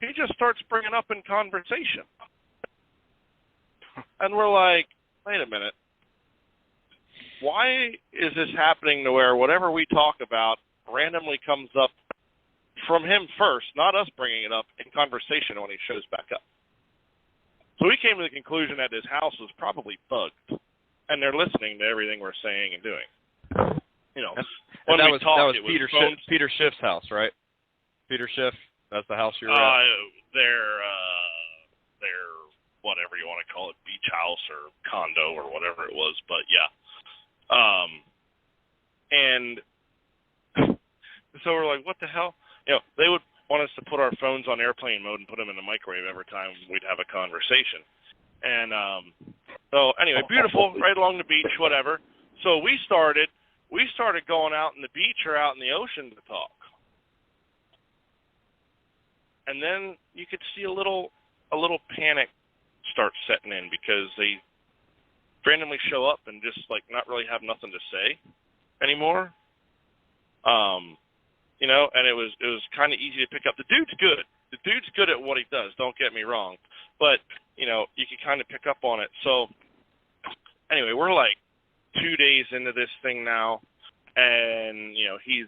he just starts bringing up in conversation. And we're like, wait a minute. Why is this happening to where whatever we talk about randomly comes up from him first, not us bringing it up in conversation when he shows back up? So we came to the conclusion that his house was probably bugged, and they're listening to everything we're saying and doing. And that was Peter Schiff's house, right? Peter Schiff. That's the house you're at? Their whatever you want to call it, beach house or condo or whatever it was, but yeah. And so we're like, what the hell? They would want us to put our phones on airplane mode and put them in the microwave every time we'd have a conversation. And so anyway, beautiful, right along the beach, whatever. So we started going out in the beach or out in the ocean to talk. And then you could see a little panic start setting in, because they randomly show up and just not really have nothing to say anymore. And it was kind of easy to pick up. The dude's good. The dude's good at what he does. Don't get me wrong, but you could kind of pick up on it. So anyway, we're 2 days into this thing now, and he's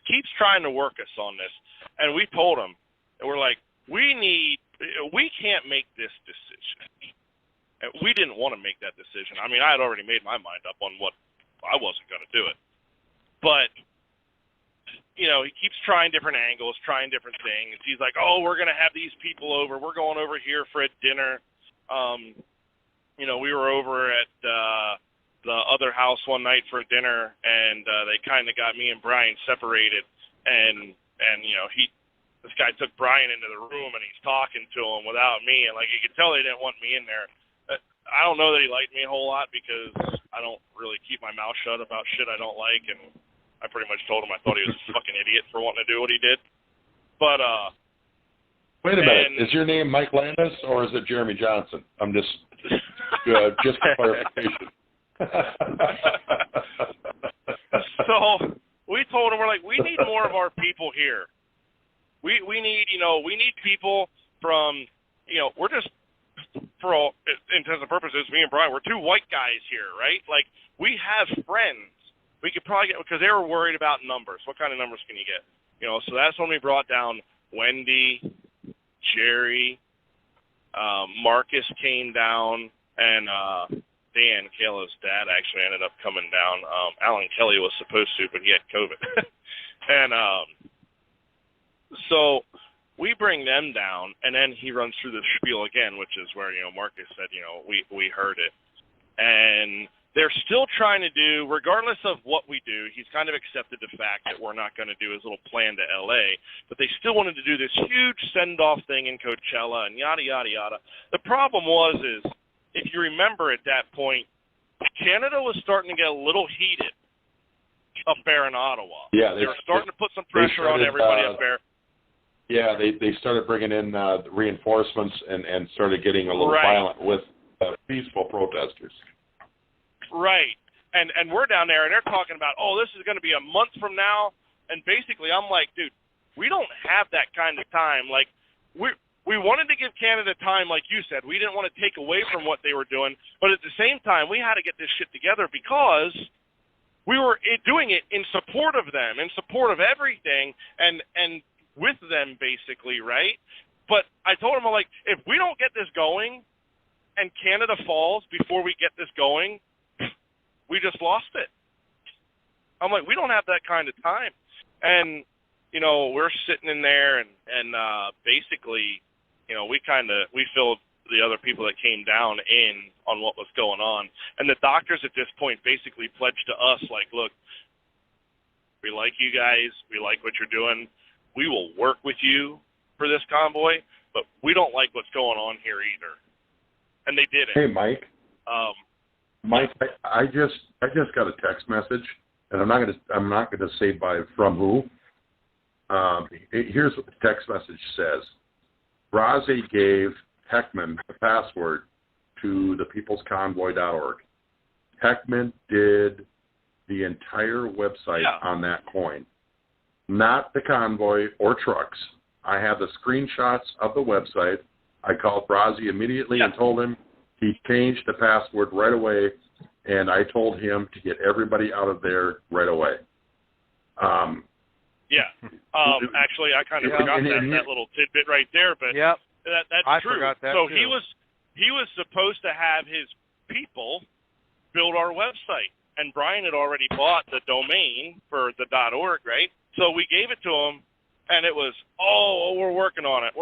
keeps trying to work us on this, and we told him. And we're like, we can't make this decision. And we didn't want to make that decision. I mean, I had already made my mind up on what I wasn't going to do it. But, he keeps trying different angles, trying different things. He's like, oh, we're going to have these people over. We're going over here for a dinner. We were over at the other house one night for dinner, and they kind of got me and Brian separated. And this guy took Brian into the room, and he's talking to him without me, and you could tell they didn't want me in there. I don't know that he liked me a whole lot, because I don't really keep my mouth shut about shit I don't like, and I pretty much told him I thought he was a fucking idiot for wanting to do what he did. But wait a minute, is your name Mike Landis or is it Jeremy Johnson? I'm just just for clarification. So we told him, we're like, we need more of our people here. We need people from, we're just, for all intents and purposes, me and Brian, we're two white guys here, right? We have friends. We could probably get, because they were worried about numbers. What kind of numbers can you get? So that's when we brought down Wendy, Jerry, Marcus came down, and Dan, Kayla's dad, actually ended up coming down. Alan Kelly was supposed to, but he had COVID. And so we bring them down, and then he runs through the spiel again, which is where, Marcus said, we heard it. And they're still trying to do, regardless of what we do, he's kind of accepted the fact that we're not going to do his little plan to L.A., but they still wanted to do this huge send-off thing in Coachella and yada, yada, yada. The problem is, if you remember at that point, Canada was starting to get a little heated up there in Ottawa. Yeah, they were starting to put some pressure on everybody up there. Yeah, they started bringing in reinforcements and started getting a little violent with peaceful protesters. Right. And we're down there, and they're talking about, oh, this is going to be a month from now. And basically, I'm like, dude, we don't have that kind of time. We wanted to give Canada time, like you said. We didn't want to take away from what they were doing. But at the same time, we had to get this shit together, because we were doing it in support of them, in support of everything, and with them, basically, right? But I told him, if we don't get this going and Canada falls before we get this going, we just lost it. I'm like, we don't have that kind of time. And, you know, we're sitting in there and basically, you know, we filled the other people that came down in on what was going on. And the doctors at this point basically pledged to us, like, look, we like you guys. We like what you're doing. We will work with you for this convoy, but we don't like what's going on here either. And they didn't. Hey, Mike. Mike, I just got a text message, and I'm not gonna say from who. Here's what the text message says. Razi gave Heckman the password to thepeoplesconvoy.org. Heckman did the entire website on that coin, not the convoy or trucks. I have the screenshots of the website. I called Razi immediately and told him he changed the password right away, and I told him to get everybody out of there right away. Actually, I kind of forgot that little tidbit right there, but that's true. Forgot that so too. he was supposed to have his people build our website, and Brian had already bought the domain for the .org, right? So we gave it to him, and it was, we're working on it.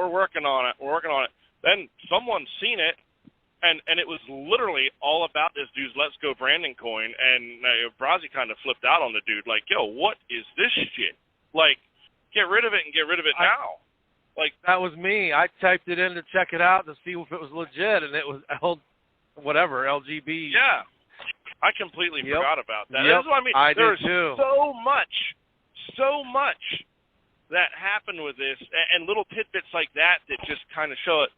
Then someone seen it, and it was literally all about this dude's Let's Go Brandon coin, and Brazi kind of flipped out on the dude, like, yo, what is this shit? Like, get rid of it and get rid of it now. Like, that was me. I typed it in to check it out to see if it was legit, and it was LGB. Yeah. I completely forgot about that. Yep. That's what I mean. There's so much that happened with this, and little tidbits like that just kind of show it.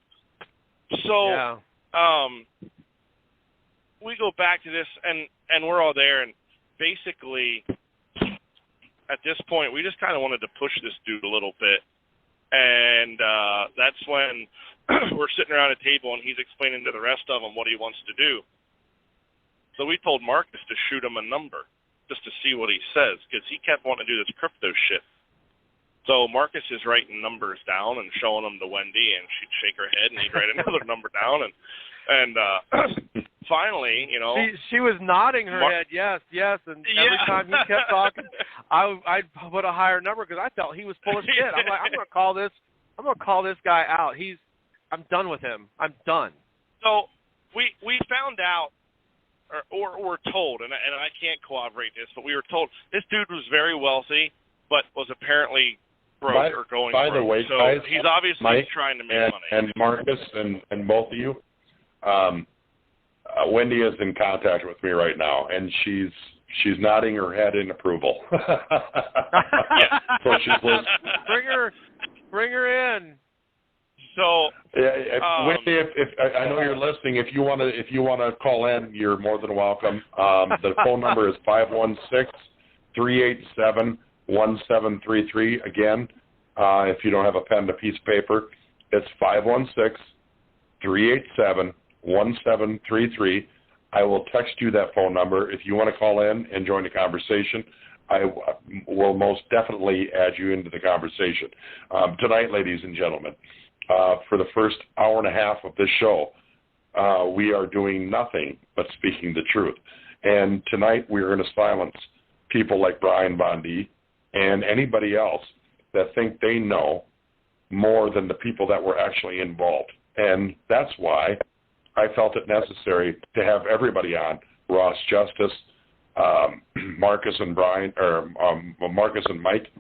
So, we go back to this, and we're all there, and basically, at this point, we just kind of wanted to push this dude a little bit, and that's when we're sitting around a table, and he's explaining to the rest of them what he wants to do. So we told Marcus to shoot him a number just to see what he says, because he kept wanting to do this crypto shit. So Marcus is writing numbers down and showing them to Wendy, and she'd shake her head, and he'd write another number down, and finally, you know, she was nodding her head, yes, and every time he kept talking, I'd put a higher number because I felt he was full of shit. I'm like, I'm gonna call this guy out. I'm done with him. I'm done. So we found out. Or we're told, and I can't corroborate this, but we were told this dude was very wealthy, but was apparently broke or going broke. By the way, so guys, he's obviously Mike trying to make money. And Marcus and both of you, Wendy is in contact with me right now, and she's nodding her head in approval. So she's listening. Bring her in. So, Wendy, if I know you're listening, if you want to call in, you're more than welcome. The phone number is 516-387-1733. Again, if you don't have a pen and a piece of paper, it's 516-387-1733. I will text you that phone number. If you want to call in and join the conversation, I will most definitely add you into the conversation. Tonight, ladies and gentlemen, for the first hour and a half of this show, we are doing nothing but speaking the truth. And tonight we're going to silence people like Brian Bondi and anybody else that think they know more than the people that were actually involved. And that's why I felt it necessary to have everybody on, Ross Justice, Marcus and Brian, or Marcus and Mike,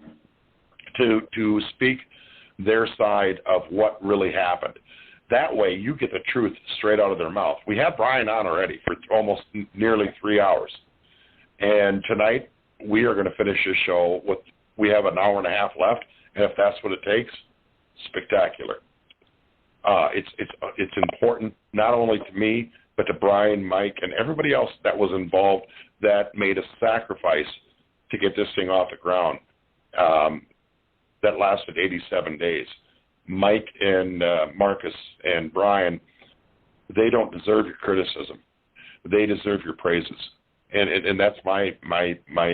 to speak their side of what really happened. That way you get the truth straight out of their mouth. We had Brian on already for almost nearly 3 hours. And tonight we are going to finish this show we have an hour and a half left, and if that's what it takes, spectacular. It's important not only to me, but to Brian, Mike, and everybody else that was involved that made a sacrifice to get this thing off the ground. That lasted 87 days. Mike and Marcus and Brian, they don't deserve your criticism. They deserve your praises. And that's my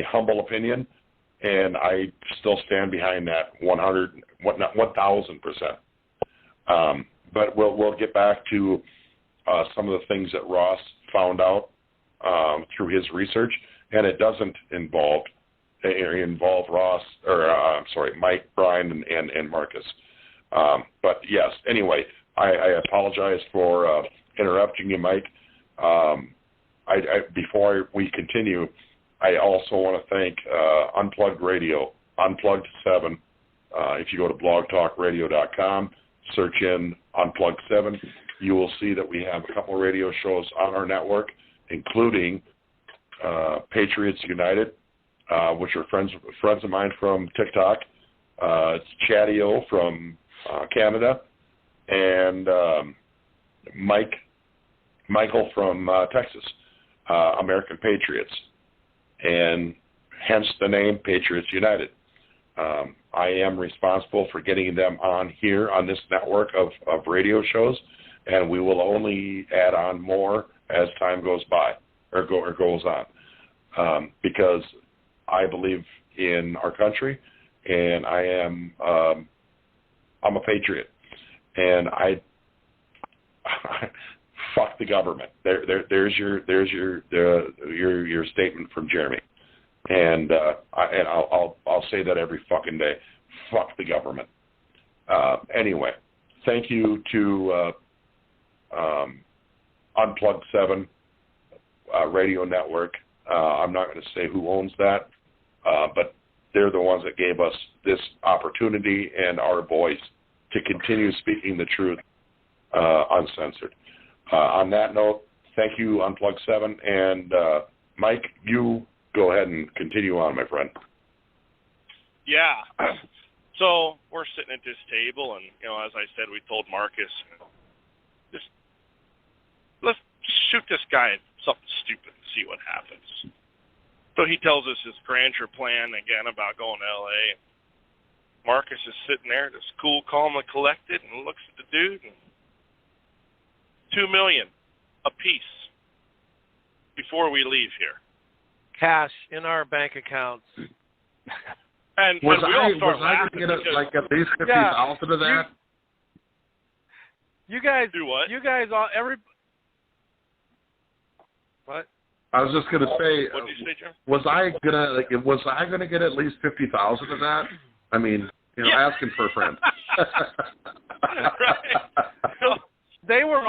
humble opinion, and I still stand behind that 1,000%. But we'll get back to some of the things that Ross found out through his research, and it doesn't involve involve Mike, Brian, and Marcus. But yes, anyway, I apologize for interrupting you, Mike. Before we continue, I also want to thank Unplugged Radio, Unplugged 7. If you go to blogtalkradio.com, search in Unplugged 7, you will see that we have a couple of radio shows on our network, including Patriots United, which are friends of mine from TikTok. It's Chatty-O from Canada, and Michael from Texas, American Patriots, and hence the name Patriots United. I am responsible for getting them on here on this network of radio shows, and we will only add on more as time goes by or goes on, because I believe in our country, and I'm a patriot, and fuck the government. There's your statement from Jeremy, and I'll say that every fucking day. Fuck the government. Anyway, thank you to Unplugged 7 Radio Network. I'm not going to say who owns that, but they're the ones that gave us this opportunity and our voice to continue speaking the truth uncensored. On that note, thank you, Unplugged 7. And Mike, you go ahead and continue on, my friend. Yeah. So we're sitting at this table, and, as I said, we told Marcus, let's shoot this guy something stupid and see what happens. So he tells us his grandeur plan again about going to L.A. Marcus is sitting there, just cool, calm, and collected, and looks at the dude, and $2 million apiece before we leave here. Cash in our bank accounts. And was we all start laughing. Was I going to get like at least 50,000 of that? You guys do what? You guys all What? I was just going to say, what did you say, John? was I gonna get at least 50,000 of that? I mean, asking for a friend. Right. They were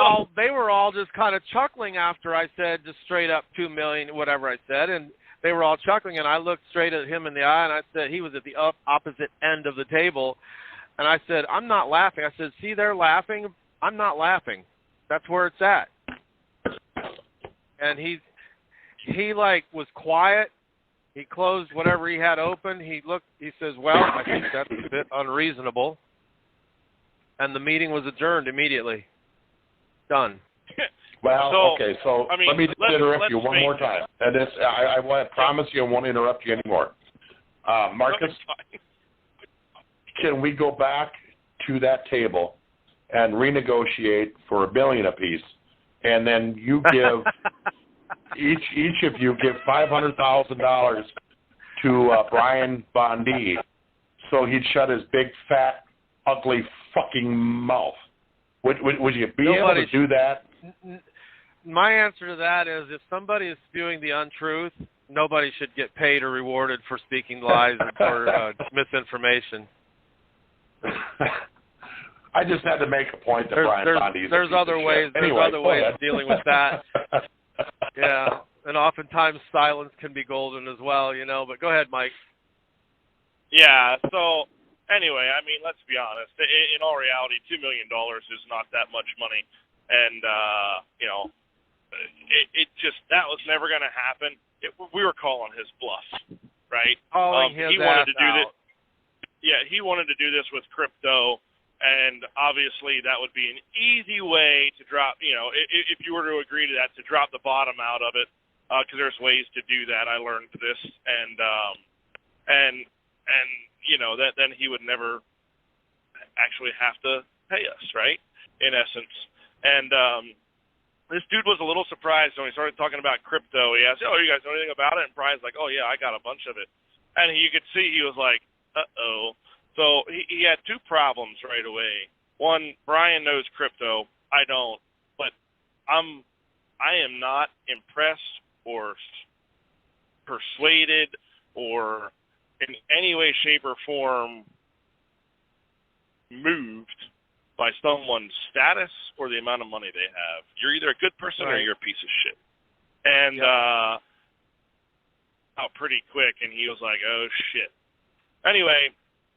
all just kind of chuckling after I said just straight up 2 million, whatever I said, and they were all chuckling, and I looked straight at him in the eye, and I said, he was at the opposite end of the table, and I said, I'm not laughing. I said, see, they're laughing. I'm not laughing. That's where it's at. And he was quiet. He closed whatever he had open. He says, well, I think that's a bit unreasonable. And the meeting was adjourned immediately. Done. Well, okay, so I mean, let me just interrupt you one more it. time. And this, I promise you I won't interrupt you anymore. Marcus, can we go back to that table and renegotiate for $1 million apiece, and then you give each of you give $500,000 to Brian Bondi, so he'd shut his big, fat, ugly fucking mouth. Would you be able to do that? My answer to that is, if somebody is spewing the untruth, nobody should get paid or rewarded for speaking lies or misinformation. I just had to make a point that Brian Bondi is there's other ways. Anyway, there's other ways of dealing with that. Yeah, and oftentimes silence can be golden as well, But go ahead, Mike. Yeah. So anyway, I mean, let's be honest. In all reality, $2 million is not that much money, and it just that was never going to happen. We were calling his bluff, right? He wanted to do this. Yeah, he wanted to do this with crypto. And obviously, that would be an easy way to drop, if you were to agree to that, to drop the bottom out of it, because there's ways to do that. I learned this, and then he would never actually have to pay us, right? In essence, and this dude was a little surprised when we started talking about crypto. He asked, "Oh, you guys know anything about it?" And Brian's like, "Oh yeah, I got a bunch of it," and you could see he was like, "Uh-oh." So he had two problems right away. One, Brian knows crypto. I don't. But I am not impressed or persuaded or in any way, shape, or form moved by someone's status or the amount of money they have. You're either a good person or you're a piece of shit. And out pretty quick, and he was like, oh, shit. Anyway,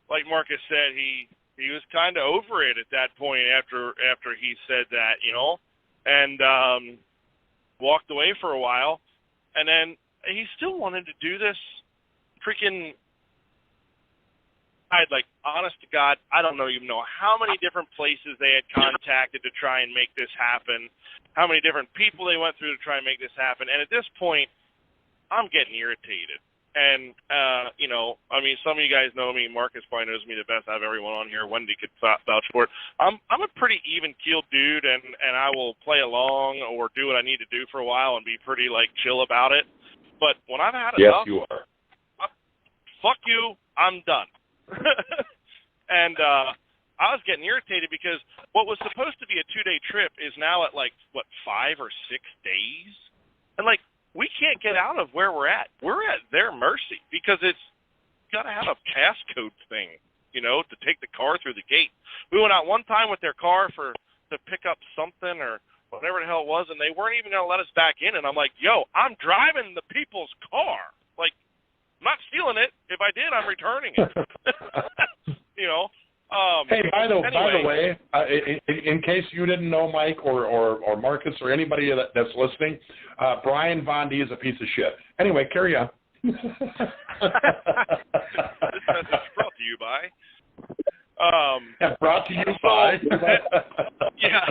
like Marcus said, he was kind of over it at that point after he said that, you know, and walked away for a while. And then he still wanted to do this freaking, honest to God, I don't even know how many different places they had contacted to try and make this happen, how many different people they went through to try and make this happen. And at this point, I'm getting irritated. And, you know, I mean, some of you guys know me. Marcus probably knows me the best out of everyone on here. Wendy could vouch for it. I'm a pretty even-keeled dude, and I will play along or do what I need to do for a while and be pretty, chill about it. But when I've had enough, yes, you are. Fuck you, I'm done. And I was getting irritated because what was supposed to be a 2-day trip is now at, 5 or 6 days? And, we can't get out of where we're at. We're at their mercy because it's got to have a passcode thing, you know, to take the car through the gate. We went out one time with their car to pick up something or whatever the hell it was, and they weren't even going to let us back in. And I'm like, yo, I'm driving the people's car. I'm not stealing it. If I did, I'm returning it. You know? Hey, by the anyway. way, in case you didn't know, Mike or Marcus or anybody that's listening, Brian Von D is a piece of shit. Anyway, carry on. This message is brought to you by. Brought to you by. Yeah.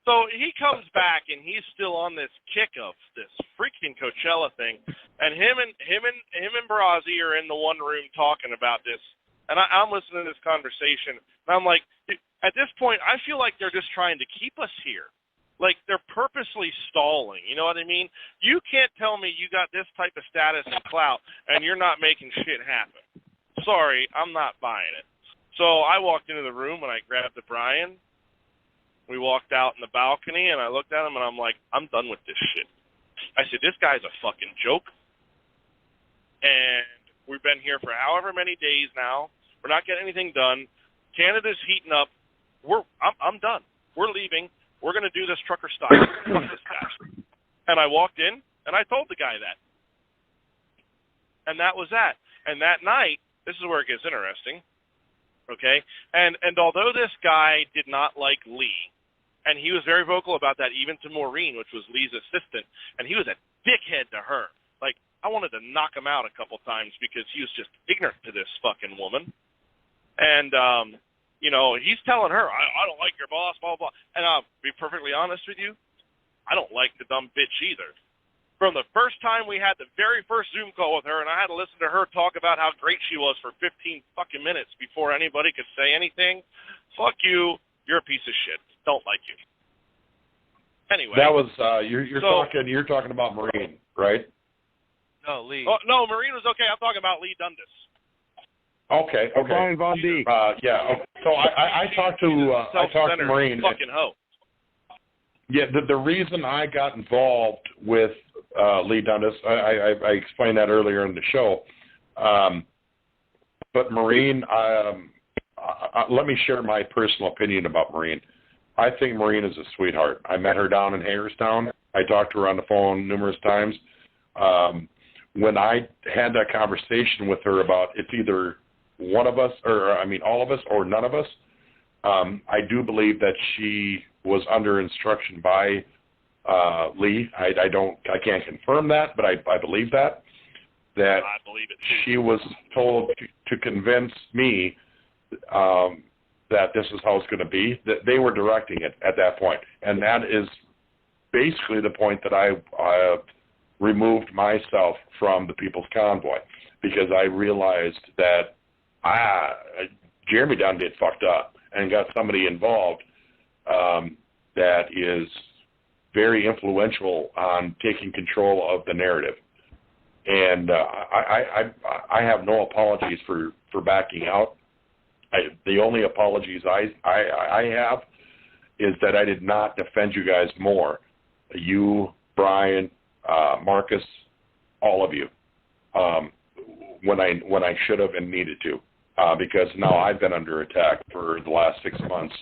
So he comes back and he's still on this kick of this freaking Coachella thing, and him and Brazzi are in the one room talking about this. And I'm listening to this conversation, and I'm like, at this point, I feel like they're just trying to keep us here. They're purposely stalling, you know what I mean? You can't tell me you got this type of status and clout, and you're not making shit happen. Sorry, I'm not buying it. So I walked into the room, and I grabbed the Brian. We walked out in the balcony, and I looked at him, and I'm like, I'm done with this shit. I said, this guy's a fucking joke, and we've been here for however many days now. We're not getting anything done. Canada's heating up. I'm done. We're leaving. We're going to do this trucker style. Fuck this guy. And I walked in, and I told the guy that. And that was that. And that night, this is where it gets interesting, okay? And although this guy did not like Lee, and he was very vocal about that even to Maureen, which was Lee's assistant, and he was a dickhead to her. I wanted to knock him out a couple times because he was just ignorant to this fucking woman. And, you know, he's telling her, I don't like your boss, blah, blah, blah. And I'll be perfectly honest with you, I don't like the dumb bitch either. From the first time we had the very first Zoom call with her, and I had to listen to her talk about how great she was for 15 fucking minutes before anybody could say anything, fuck you, you're a piece of shit. Don't like you. Anyway. That was, you're talking about Maureen, right? No, Lee. Oh, no, Maureen was okay. I'm talking about Lee Dundas. Okay. Brian Von D. Yeah. So I talked to Maureen. Fucking hoe. Yeah, the reason I got involved with Lee Dundas, I explained that earlier in the show. But Maureen, let me share my personal opinion about Maureen. I think Maureen is a sweetheart. I met her down in Hagerstown. I talked to her on the phone numerous times. When I had that conversation with her about it's either one of us, or all of us, or none of us, I do believe that she was under instruction by Lee. I can't confirm that, but I believe that I believe it too. She was told to convince me that this is how it's going to be. That they were directing it at that point, and that is basically the point that I removed myself from the People's Convoy, because I realized that Jeremy done did fucked up and got somebody involved that is very influential on taking control of the narrative. And I have no apologies for backing out. The only apologies I have is that I did not defend you guys more. You, Brian, Marcus, all of you. when I should have and needed to, because now I've been under attack for the last 6 months,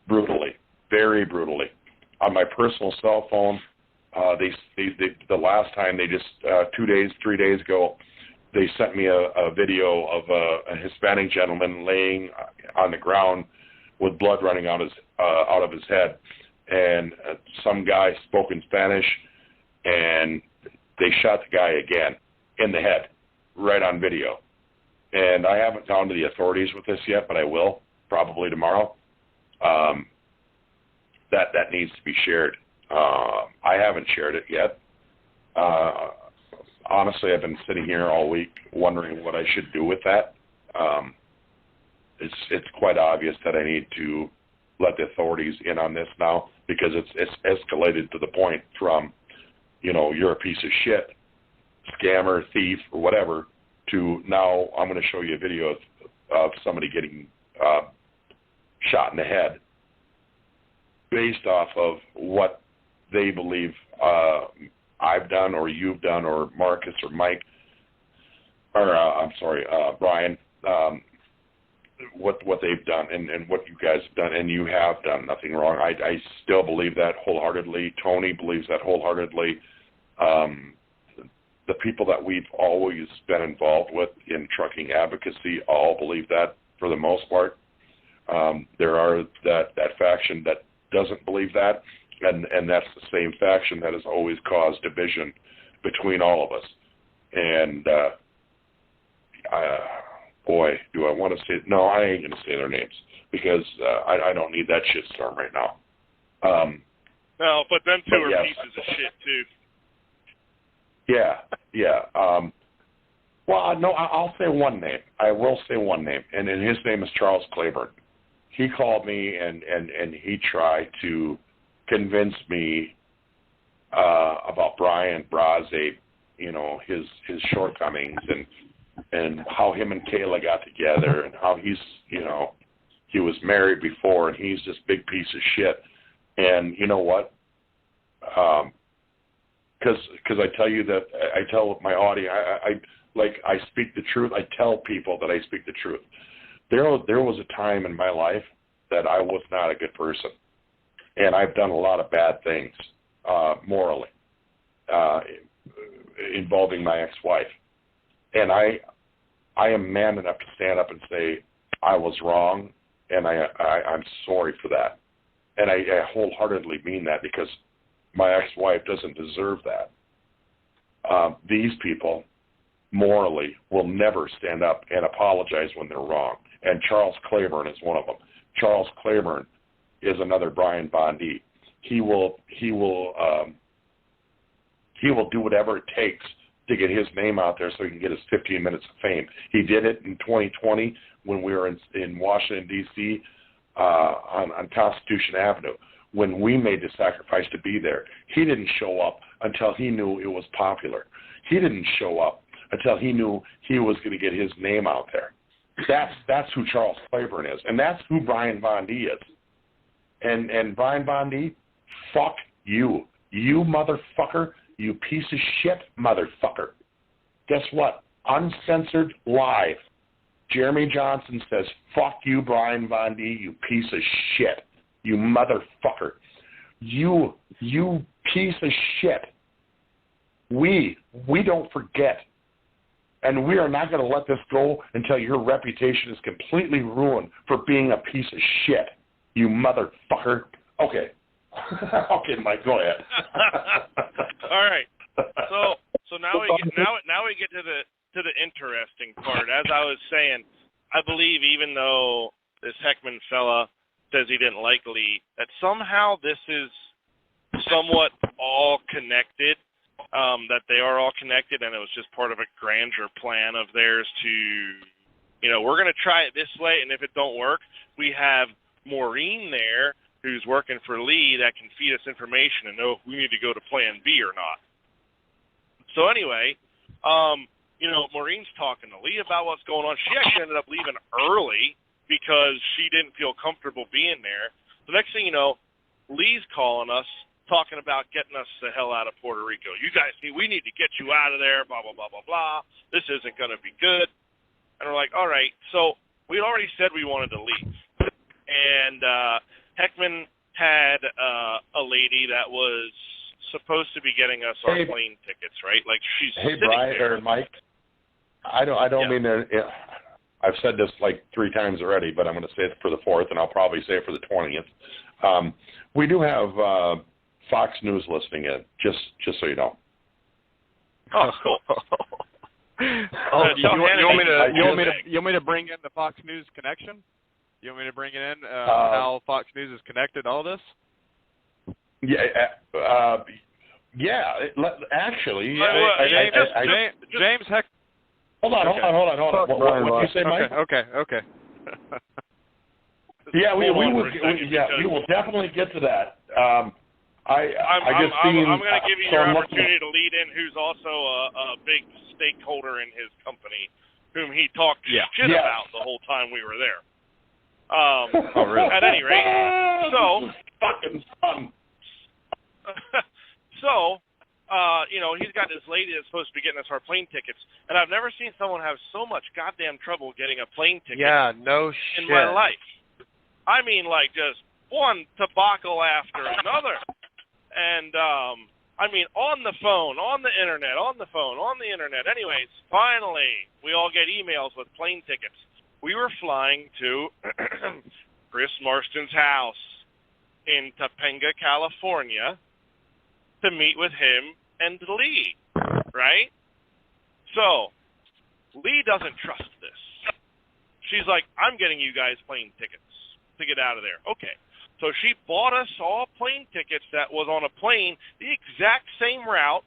brutally, very brutally, on my personal cell phone. They the last time they just 3 days ago, they sent me a video of a Hispanic gentleman laying on the ground with blood running out of his head, and some guy spoke in Spanish, and they shot the guy again in the head, right on video. And I haven't gone to the authorities with this yet, but I will probably tomorrow. That needs to be shared. I haven't shared it yet. Honestly, I've been sitting here all week wondering what I should do with that. It's quite obvious that I need to let the authorities in on this now, because it's escalated to the point from, you're a piece of shit, scammer, thief, or whatever, to now I'm going to show you a video of somebody getting shot in the head based off of what they believe I've done, or you've done, or Marcus, or Mike, or Brian, what they've done and what you guys have done, and you have done nothing wrong. I still believe that wholeheartedly. Tony believes that wholeheartedly. The people that we've always been involved with in trucking advocacy all believe that for the most part. There are that faction that doesn't believe that, and that's the same faction that has always caused division between all of us. And boy, do I want to say, no, I ain't going to say their names, because I don't need that shitstorm right now. No, but them two are yes. pieces of shit, too. Yeah. Well, no, I'll say one name. I will say one name, and his name is Charles Claiborne. He called me, and he tried to convince me about Brian Braze, his shortcomings, and how him and Kayla got together, and how he's, he was married before, and he's this big piece of shit. And you know what? Because I tell you that, I tell my audience, I speak the truth. I tell people that I speak the truth. There was a time in my life that I was not a good person, and I've done a lot of bad things morally, involving my ex-wife. And I am man enough to stand up and say I was wrong, and I'm sorry for that. And I wholeheartedly mean that, because my ex-wife doesn't deserve that. These people morally will never stand up and apologize when they're wrong. And Charles Claiborne is one of them. Charles Claiborne is another Brian Bondi. He will do whatever it takes to get his name out there so he can get his 15 minutes of fame. He did it in 2020 when we were in Washington, D.C., on Constitution Avenue, when we made the sacrifice to be there. He didn't show up until he knew it was popular. He didn't show up until he knew he was going to get his name out there. That's who Charles Claiborne is, and that's who Brian Bondi is. And Brian Bondi, fuck you. You motherfucker, you piece of shit motherfucker. Guess what? Uncensored live. Jeremy Johnson says, fuck you, Brian Bondi, you piece of shit. You motherfucker. You piece of shit. We don't forget. And we are not going to let this go until your reputation is completely ruined for being a piece of shit. You motherfucker. Okay. Okay, Mike, go ahead. All right. So now we get to the interesting part. As I was saying, I believe even though this Heckman fella says he didn't like Lee, that somehow this is somewhat all connected, that they are all connected, and it was just part of a grandeur plan of theirs to, we're going to try it this way, and if it don't work, we have Maureen there who's working for Lee that can feed us information and know if we need to go to plan B or not. So anyway, Maureen's talking to Lee about what's going on. She actually ended up leaving early because she didn't feel comfortable being there. The next thing you know, Lee's calling us, talking about getting us the hell out of Puerto Rico. You guys, we need to get you out of there, blah, blah, blah, blah, blah. This isn't going to be good. And we're like, all right. So we already said we wanted to leave. And Heckman had a lady that was supposed to be getting us our plane tickets, right? Like she's sitting Brian there. or Mike, I don't mean to. I've said this like 3 times already, but I'm going to say it for the 4th, and I'll probably say it for the 20th. We do have Fox News listening in, just so you know. Oh, cool. You want me to bring in the Fox News connection? You want me to bring it in how Fox News is connected? All this? Actually, James Heck. Hold on. What did you say, Mike? Okay. Yeah, we will definitely get to that. I'm going to give you your opportunity to lead in who's also a big stakeholder in his company, whom he talked shit about the whole time we were there. Really? At any rate, so fucking fun. He's got this lady that's supposed to be getting us our plane tickets, and I've never seen someone have so much goddamn trouble getting a plane ticket in my life. I mean, like, just one debacle after another. And, on the phone, on the internet, on the phone, on the internet. Anyways, finally, we all get emails with plane tickets. We were flying to Chris Marston's house in Topanga, California, to meet with him and Lee, right? So, Lee doesn't trust this. She's like, I'm getting you guys plane tickets to get out of there. Okay. So she bought us all plane tickets that was on a plane, the exact same route,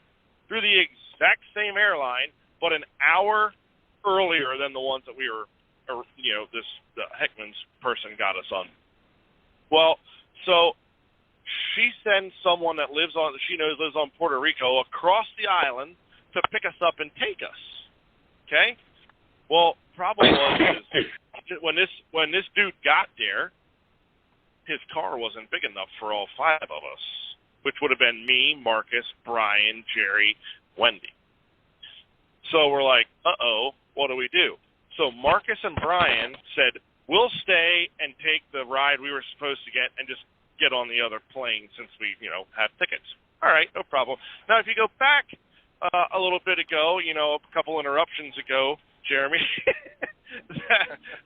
through the exact same airline, but an hour earlier than the ones that we were, the Heckman's person got us on. Well, so she sends someone that lives on Puerto Rico across the island to pick us up and take us. Okay? Well, problem was when this dude got there, his car wasn't big enough for all 5 of us, which would have been me, Marcus, Brian, Jerry, Wendy. So we're like, what do we do? So Marcus and Brian said, we'll stay and take the ride we were supposed to get and just get on the other plane since we, have tickets. All right, no problem. Now, if you go back a little bit ago, a couple interruptions ago, Jeremy,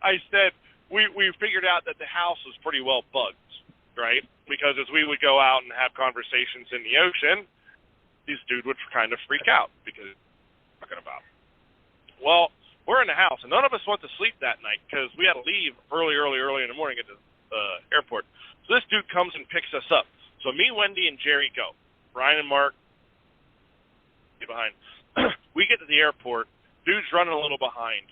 I said we figured out that the house was pretty well bugged, right? Because as we would go out and have conversations in the ocean, these dudes would kind of freak out because talking about. Well, we're in the house, and none of us went to sleep that night because we had to leave early in the morning at the airport. So this dude comes and picks us up. So me, Wendy, and Jerry go. Brian and Mark get behind. We get to the airport. Dude's running a little behind.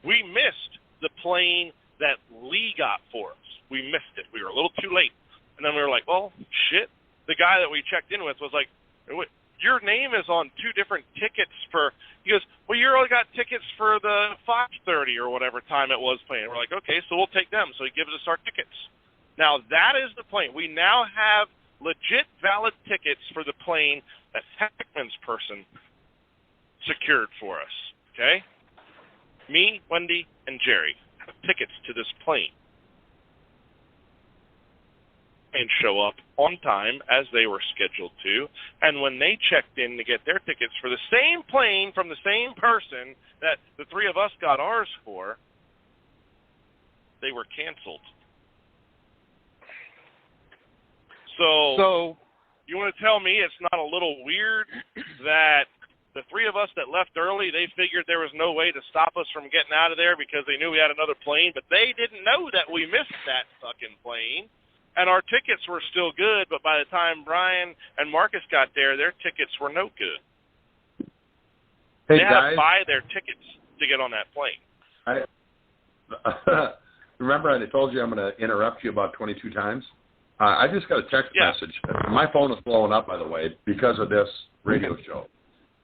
We missed the plane that Lee got for us. We missed it. We were a little too late. And then we were like, well, shit. The guy that we checked in with was like, your name is on 2 different tickets for, he goes, well, you only got tickets for the 5:30 or whatever time it was plane. We're like, okay, so we'll take them. So he gives us our tickets. Now, that is the plane. We now have legit valid tickets for the plane that Heckman's person secured for us, okay? Me, Wendy, and Jerry have tickets to this plane and show up on time as they were scheduled to. And when they checked in to get their tickets for the same plane from the same person that the 3 of us got ours for, they were canceled. So you want to tell me it's not a little weird that the 3 of us that left early, they figured there was no way to stop us from getting out of there because they knew we had another plane, but they didn't know that we missed that fucking plane. And our tickets were still good, but by the time Brian and Marcus got there, their tickets were no good. Hey, they had guys, to buy their tickets to get on that plane. Remember I told you I'm going to interrupt you about 22 times? I just got a text message. My phone is blowing up, by the way, because of this radio show.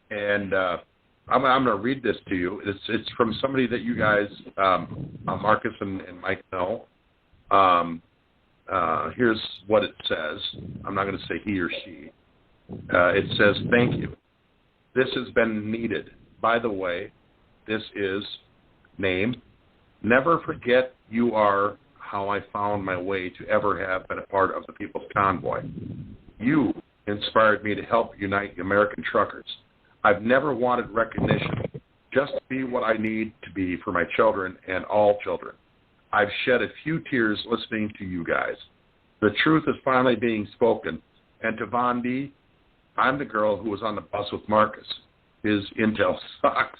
And I'm going to read this to you. It's from somebody that you guys, Marcus and Mike, know. here's what it says. I'm not going to say he or she. It says, thank you. This has been needed. By the way, this is name. Never forget you are how I found my way to ever have been a part of the People's Convoy. You inspired me to help unite the American truckers. I've never wanted recognition, just to be what I need to be for my children and all children. I've shed a few tears listening to you guys. The truth is finally being spoken. And to Von D, I'm the girl who was on the bus with Marcus. His intel sucks.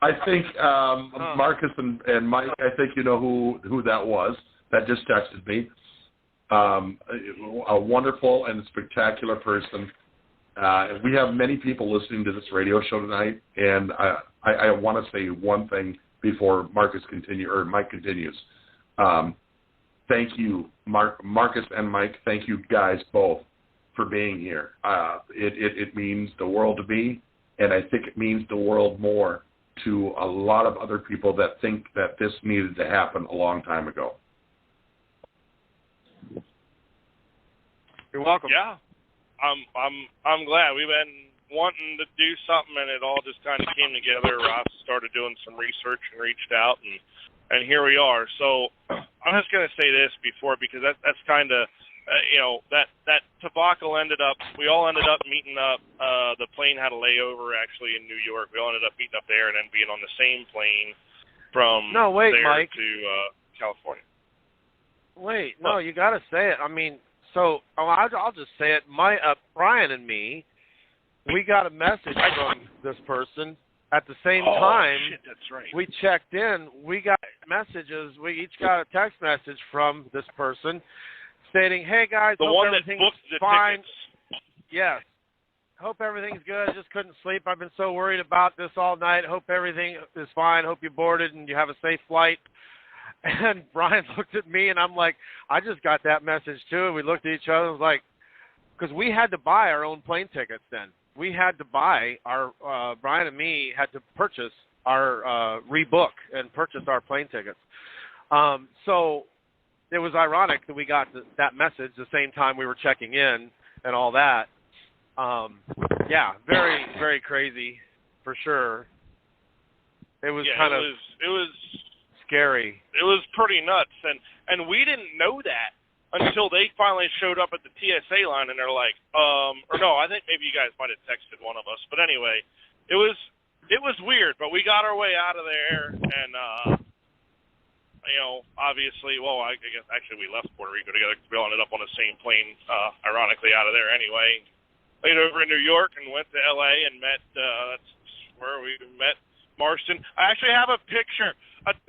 I think Marcus and Mike, I think you know who that was. That just texted me. A wonderful and spectacular person. We have many people listening to this radio show tonight, and I want to say one thing before Mike continues. Thank you, Marcus and Mike. Thank you guys both for being here. It means the world to me, and I think it means the world more to a lot of other people that think that this needed to happen a long time ago. You're welcome. Yeah, I'm glad. We've been wanting to do something, and it all just kind of came together. Ross started doing some research and reached out, and here we are. So I'm just going to say this because that's kind of, that debacle we all ended up meeting up. The plane had a layover actually in New York. We all ended up meeting up there and then being on the same plane from Mike. to California. Wait, no, you got to say it. I mean, I'll just say it. Brian and me, we got a message from this person. At the same time, that's right. We checked in. We got messages. We each got a text message from this person stating, "Hey guys, the hope one that everything's booked the fine. tickets." Yes, hope everything's good. I just couldn't sleep. I've been so worried about this all night. Hope everything is fine. Hope you boarded and you have a safe flight." And Brian looked at me, and I'm like, I just got that message too. And we looked at each other and was like, because we had to buy our own plane tickets then. We had to buy our, Brian and me had to purchase our, rebook and purchase our plane tickets. So it was ironic that we got that message the same time we were checking in and all that. Yeah, very, very crazy for sure. It was it was scary. It was pretty nuts, and we didn't know that until they finally showed up at the TSA line, and they're like, or no, I think maybe you guys might have texted one of us, but anyway, it was weird, but we got our way out of there, and obviously, I guess actually we left Puerto Rico together because we all ended up on the same plane, ironically out of there anyway. Laid over in New York and went to LA and met. That's where we met Marston. I actually have a picture.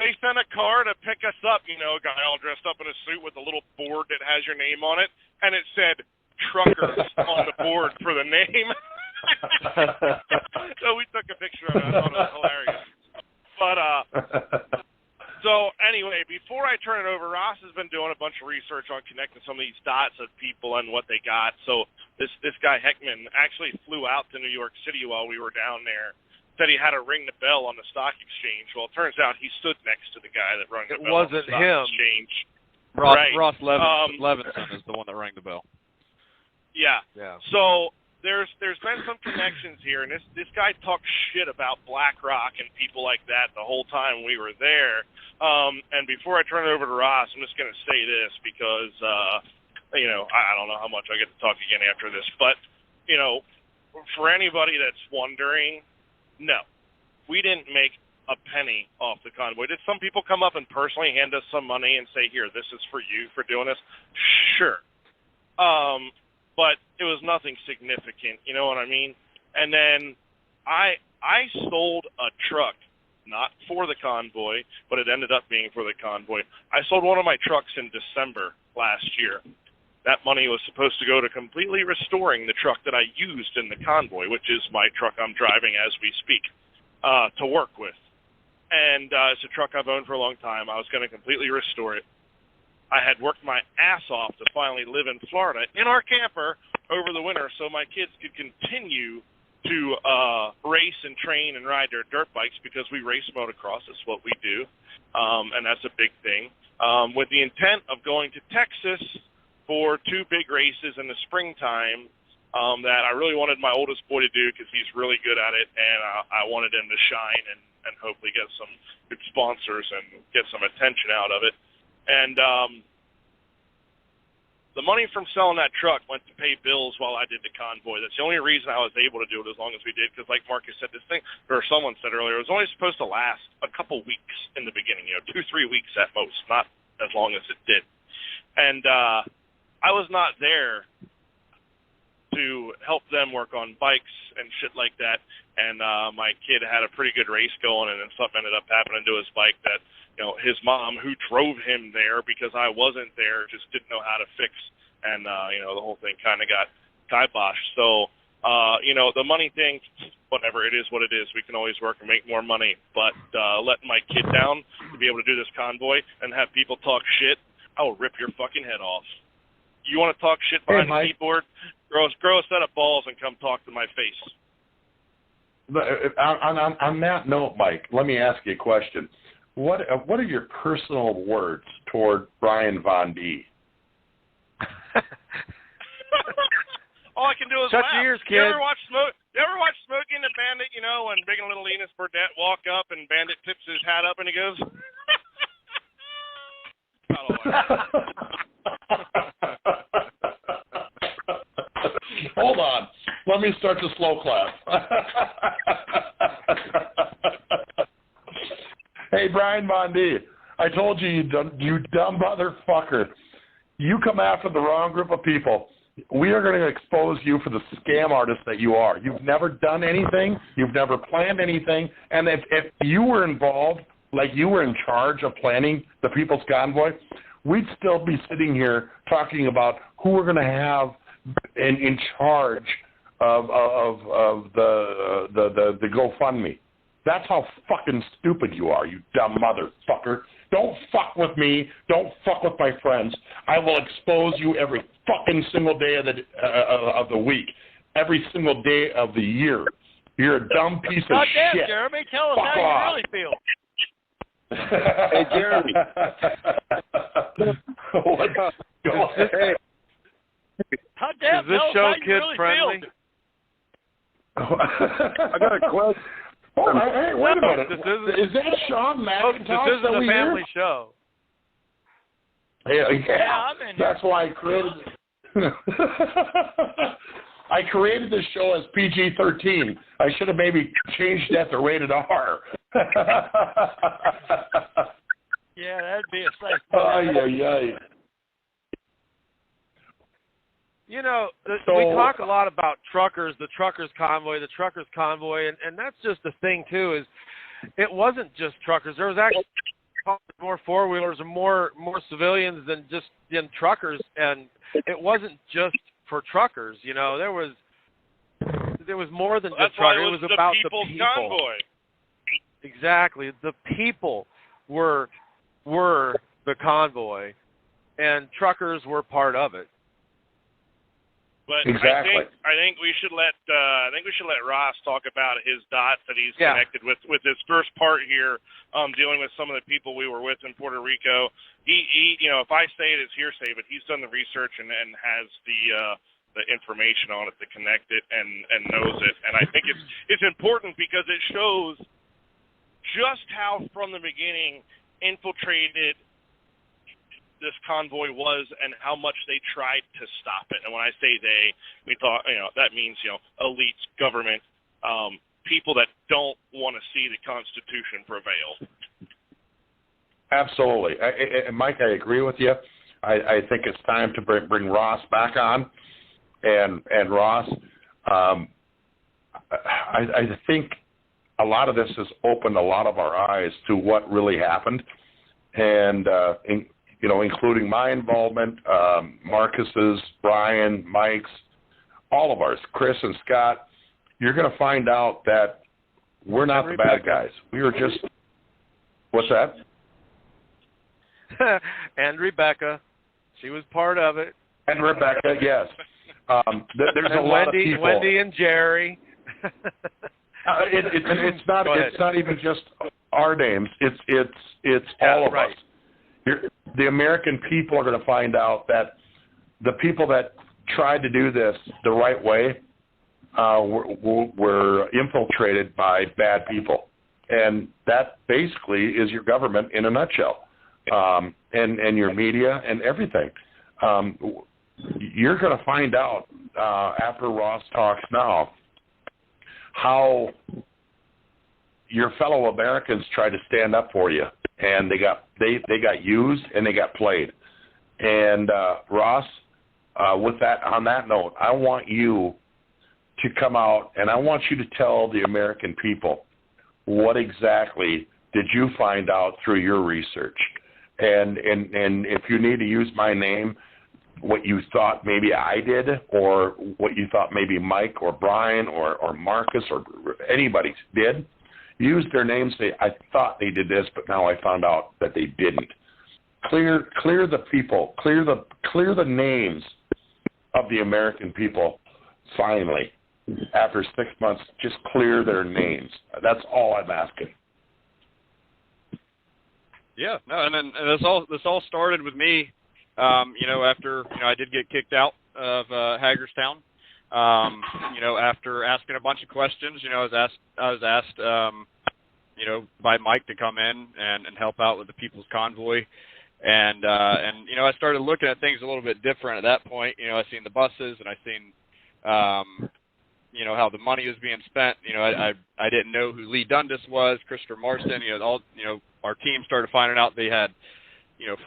They sent a car to pick us up, a guy all dressed up in a suit with a little board that has your name on it, and it said truckers on the board for the name. So we took a picture of it. I thought it was hilarious. But, so anyway, before I turn it over, Ross has been doing a bunch of research on connecting some of these dots of people and what they got. So this guy Heckman actually flew out to New York City while we were down there. Said he had to ring the bell on the stock exchange. Well, it turns out he stood next to the guy that rang the bell on the stock exchange. Ross Levinson is the one that rang the bell. Yeah. So there's been some connections here, and this guy talked shit about BlackRock and people like that the whole time we were there. And before I turn it over to Ross, I'm just going to say this because, I don't know how much I get to talk again after this, but, for anybody that's wondering, no, we didn't make a penny off the convoy. Did some people come up and personally hand us some money and say, here, this is for you for doing this? Sure. But it was nothing significant, you know what I mean? And then I sold a truck, not for the convoy, but it ended up being for the convoy. I sold one of my trucks in December last year. That money was supposed to go to completely restoring the truck that I used in the convoy, which is my truck I'm driving as we speak, to work with. And it's a truck I've owned for a long time. I was going to completely restore it. I had worked my ass off to finally live in Florida in our camper over the winter so my kids could continue to race and train and ride their dirt bikes because we race motocross. That's what we do, and that's a big thing. With the intent of going to Texas for 2 big races in the springtime that I really wanted my oldest boy to do because he's really good at it, and I wanted him to shine and hopefully get some good sponsors and get some attention out of it. And the money from selling that truck went to pay bills while I did the convoy. That's the only reason I was able to do it as long as we did, because like Marcus said, this thing, or someone said earlier, it was only supposed to last a couple weeks in the beginning, 2-3 weeks at most, not as long as it did. And I was not there to help them work on bikes and shit like that. And my kid had a pretty good race going, and then something ended up happening to his bike that, his mom, who drove him there because I wasn't there, just didn't know how to fix. And, the whole thing kind of got kiboshed. So, the money thing, whatever, it is what it is. We can always work and make more money. But letting my kid down to be able to do this convoy and have people talk shit, I will rip your fucking head off. You want to talk shit behind the keyboard? Grow a set of balls and come talk to my face. On that note, Mike, let me ask you a question. What are your personal words toward Brian Von D? All I can do is Shut laugh. your ears, kid. You ever watch Smokey and the Bandit, when Big and Little Enos Burdette walk up and Bandit tips his hat up and he goes, Hold on. Let me start the slow clap. Hey, Brian Von D, I told you, you dumb motherfucker. You come after the wrong group of people. We are going to expose you for the scam artist that you are. You've never done anything. You've never planned anything. And if you were involved, like you were in charge of planning the People's Convoy, we'd still be sitting here talking about who we're going to have in charge of the GoFundMe. That's how fucking stupid you are, you dumb motherfucker. Don't fuck with me. Don't fuck with my friends. I will expose you every fucking single day of the week, every single day of the year. You're a dumb piece of Goddamn, shit. Jeremy, tell us fuck how off. you really feel. Hey, Jeremy. Go ahead. Goddamn, Is this tell us show how you kid really friendly? feel. I got a question. Oh, hey, wait a minute. Is that Sean Folks, this McIntosh isn't that we a family hear? show. Yeah, I'm in here. that's why I created. I created this show as PG-13. I should have maybe changed that to rated R. Yeah, that'd be a safe. Ay, ay, ay. You know, So- we talk a lot about truckers, the truckers convoy, and that's just the thing too. Is it wasn't just truckers. There was actually more four-wheelers and more civilians than just truckers, and it wasn't just for truckers. You know, there was more than just truckers. It was about the people. Convoy. Exactly, the people were the convoy, and truckers were part of it. But Exactly. I think we should let Ross talk about his dots that he's connected with this first part here, dealing with some of the people we were with in Puerto Rico. He if I say it, it's hearsay, but he's done the research and has the information on it to connect it and knows it. And I think it's important because it shows just how from the beginning infiltrated this convoy was and how much they tried to stop it. And when I say they, we thought, that means, elites, government, people that don't want to see the Constitution prevail. Absolutely. And Mike, I agree with you. I think it's time to bring Ross back on. And Ross, I think a lot of this has opened a lot of our eyes to what really happened. And, including my involvement, Marcus's, Brian, Mike's, all of ours, Chris and Scott, you're going to find out that we're not the bad guys. We were just, what's that? And Rebecca, she was part of it. And Rebecca, yes. There's and a lot of people. Wendy and Jerry. It's not even just our names. It's all of us. The American people are going to find out that the people that tried to do this the right way were infiltrated by bad people, and that basically is your government in a nutshell, and your media and everything. You're going to find out after Ross talks now how your fellow Americans tried to stand up for you, and they got used and they got played. And Ross, with that, on that note, I want you to come out and I want you to tell the American people what exactly did you find out through your research, and if you need to use my name, what you thought maybe I did, or what you thought maybe Mike or Brian or Marcus or anybody did, use their name. Say, I thought they did this, but now I found out that they didn't. Clear the people. Clear the names of the American people. Finally, after 6 months, just clear their names. That's all I'm asking. Yeah, no, and this all started with me. After I did get kicked out of Hagerstown. After asking a bunch of questions, I was asked, by Mike to come in and help out with the People's Convoy, and I started looking at things a little bit different at that point. I seen the buses, and I seen, how the money was being spent. I didn't know who Lee Dundas was, Christopher Marston. Our team started finding out they had,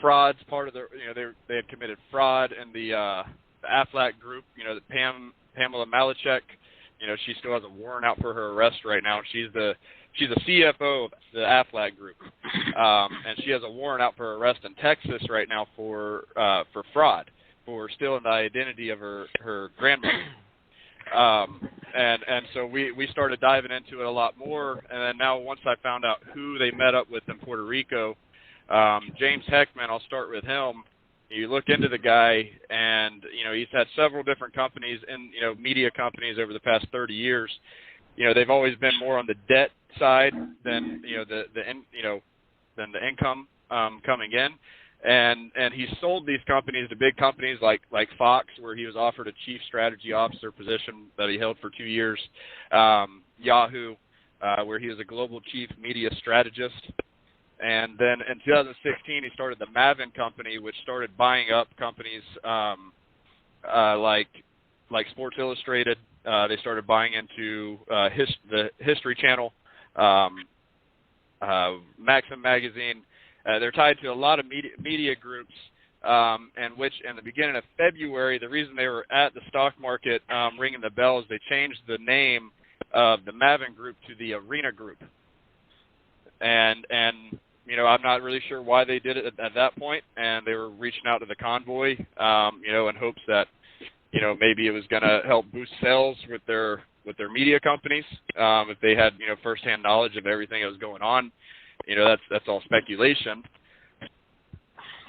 frauds. Part of they had committed fraud in the Aflac group. That Pamela Malachek, she still has a warrant out for her arrest right now. She's the CFO of the Aflac group, and she has a warrant out for her arrest in Texas right now for fraud, for stealing the identity of her grandmother. And so we started diving into it a lot more, and then now once I found out who they met up with in Puerto Rico, James Heckman, I'll start with him. You look into the guy, and he's had several different companies and media companies over the past 30 years. They've always been more on the debt side than than the income coming in, and he sold these companies to big companies like Fox, where he was offered a chief strategy officer position that he held for 2 years, Yahoo, where he was a global chief media strategist. And then in 2016, he started the Mavin Company, which started buying up companies like Sports Illustrated. They started buying into the History Channel, Maxim Magazine. They're tied to a lot of media groups, and which in the beginning of February, the reason they were at the stock market ringing the bell is they changed the name of the Mavin Group to the Arena Group. And I'm not really sure why they did it at that point, and they were reaching out to the convoy, in hopes that, maybe it was going to help boost sales with their media companies, if they had, firsthand knowledge of everything that was going on. That's all speculation.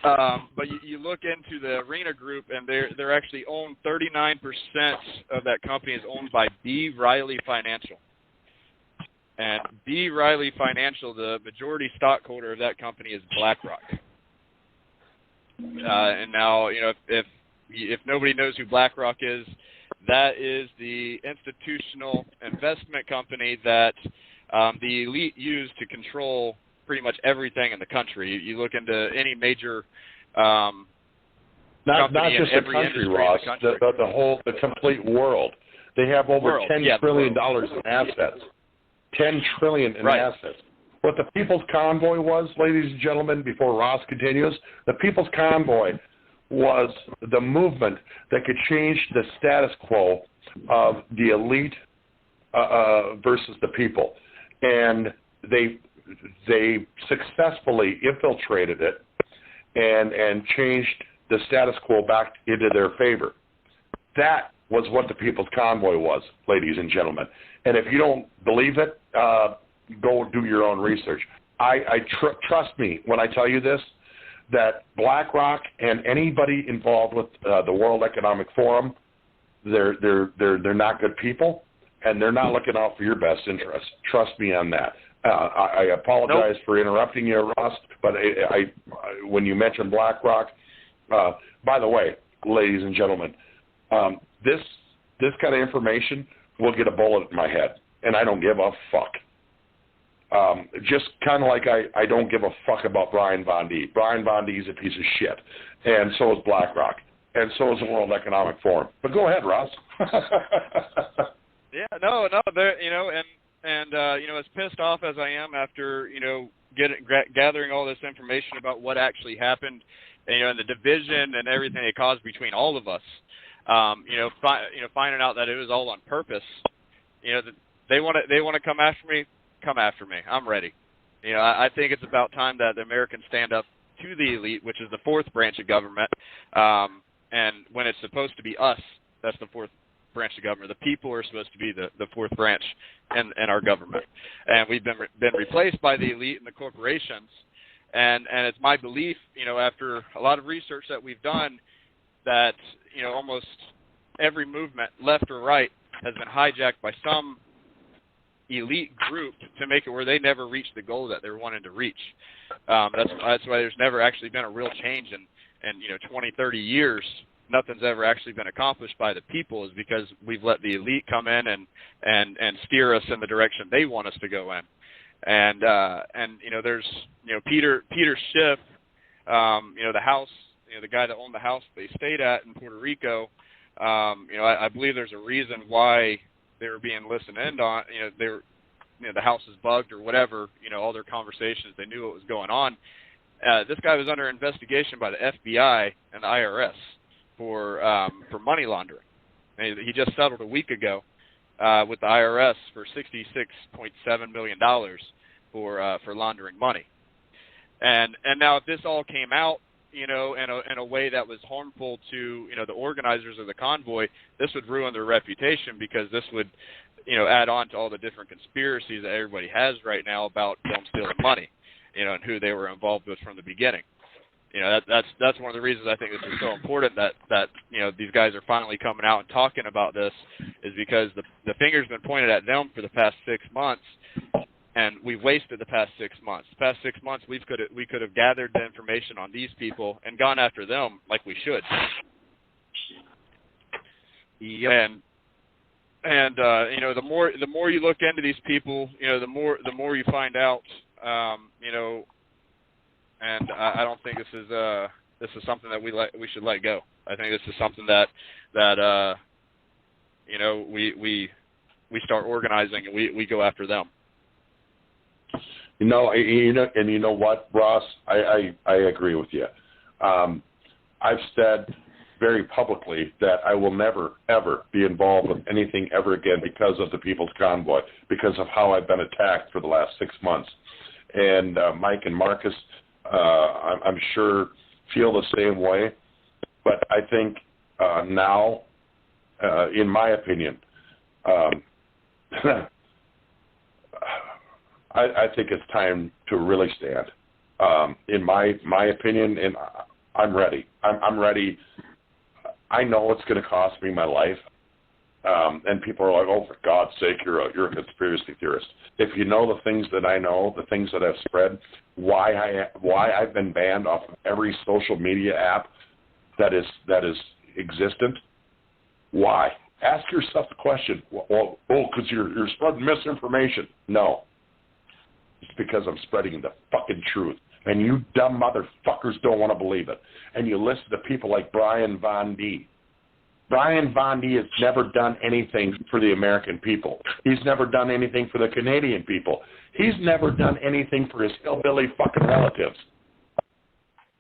But you look into the Arena Group, and they're actually owned 39% of that company is owned by B. Riley Financial. And B. Riley Financial, the majority stockholder of that company is BlackRock. And now, if nobody knows who BlackRock is, that is the institutional investment company that the elite use to control pretty much everything in the country. You look into any major not just the country, Ross, the complete world. They have over $10 trillion in assets. $10 trillion in assets. What the People's Convoy was, ladies and gentlemen, before Ross continues, the People's Convoy was the movement that could change the status quo of the elite versus the people. And they successfully infiltrated it and changed the status quo back into their favor. That was what the People's Convoy was, ladies and gentlemen. And if you don't believe it, go do your own research. Trust me when I tell you this, that BlackRock and anybody involved with the World Economic Forum, they're not good people, and they're not looking out for your best interest. Trust me on that. I apologize for interrupting you, Ross, but when you mentioned BlackRock, by the way, ladies and gentlemen, this kind of information will get a bullet in my head, and I don't give a fuck. Just kind of like I don't give a fuck about Brian Von D. Brian Von D is a piece of shit, and so is BlackRock, and so is the World Economic Forum. But go ahead, Ross. Yeah, no, there, and as pissed off as I am after gathering all this information about what actually happened, and the division and everything it caused between all of us, finding out that it was all on purpose. They want to come after me. Come after me. I'm ready. I think it's about time that the Americans stand up to the elite, which is the fourth branch of government. And when it's supposed to be us, that's the fourth branch of government. The people are supposed to be the fourth branch in our government. And we've been replaced by the elite and the corporations. And it's my belief, after a lot of research that we've done, that, almost every movement, left or right, has been hijacked by some elite group to make it where they never reach the goal that they're wanting to reach. That's why there's never actually been a real change in 20, 30 years. Nothing's ever actually been accomplished by the people, is because we've let the elite come in and steer us in the direction they want us to go in. And there's Peter Schiff, the house, the guy that owned the house they stayed at in Puerto Rico. I believe there's a reason why they were being listened in on. They were, the house is bugged or whatever. All their conversations, they knew what was going on. This guy was under investigation by the FBI and the IRS for money laundering. And he just settled a week ago with the IRS for $66.7 million for laundering money. And now, if this all came out, in a way that was harmful to, the organizers of the convoy, this would ruin their reputation, because this would, add on to all the different conspiracies that everybody has right now about them stealing money, and who they were involved with from the beginning. That's one of the reasons I think this is so important that these guys are finally coming out and talking about this, is because the finger's been pointed at them for the past 6 months. And we've wasted the past 6 months. The past 6 months, we could have gathered the information on these people and gone after them like we should. Yep. And the more you look into these people, the more you find out. And I don't think this is something that we should let go. I think this is something that we start organizing and we go after them. And you know what, Ross? I agree with you. I've said very publicly that I will never, ever be involved with anything ever again because of the People's Convoy, because of how I've been attacked for the last 6 months. And Mike and Marcus, I'm sure, feel the same way. But I think now, in my opinion, I think it's time to really stand. In my opinion, and I'm ready. I'm ready. I know it's going to cost me my life. And people are like, "Oh, for God's sake, you're a conspiracy theorist." If you know the things that I know, the things that I've spread, why I've been banned off of every social media app that is existent, why? Ask yourself the question. Well, because you're spreading misinformation. No. It's because I'm spreading the fucking truth. And you dumb motherfuckers don't want to believe it. And you listen to people like Brian Von D. Brian Von D has never done anything for the American people. He's never done anything for the Canadian people. He's never done anything for his hillbilly fucking relatives.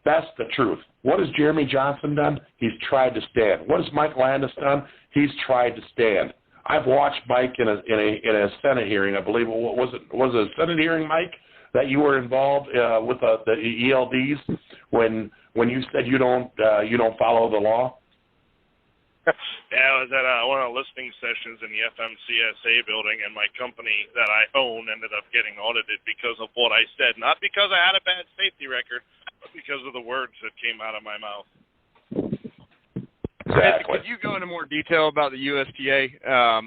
That's the truth. What has Jeremy Johnson done? He's tried to stand. What has Mike Landis done? He's tried to stand. I've watched Mike in a Senate hearing. I believe was it a Senate hearing, Mike, that you were involved with the ELDs when you said you don't follow the law. Yeah, I was at one of the listening sessions in the FMCSA building, and my company that I own ended up getting audited because of what I said. Not because I had a bad safety record, but because of the words that came out of my mouth. Exactly. Could you go into more detail about the USTA?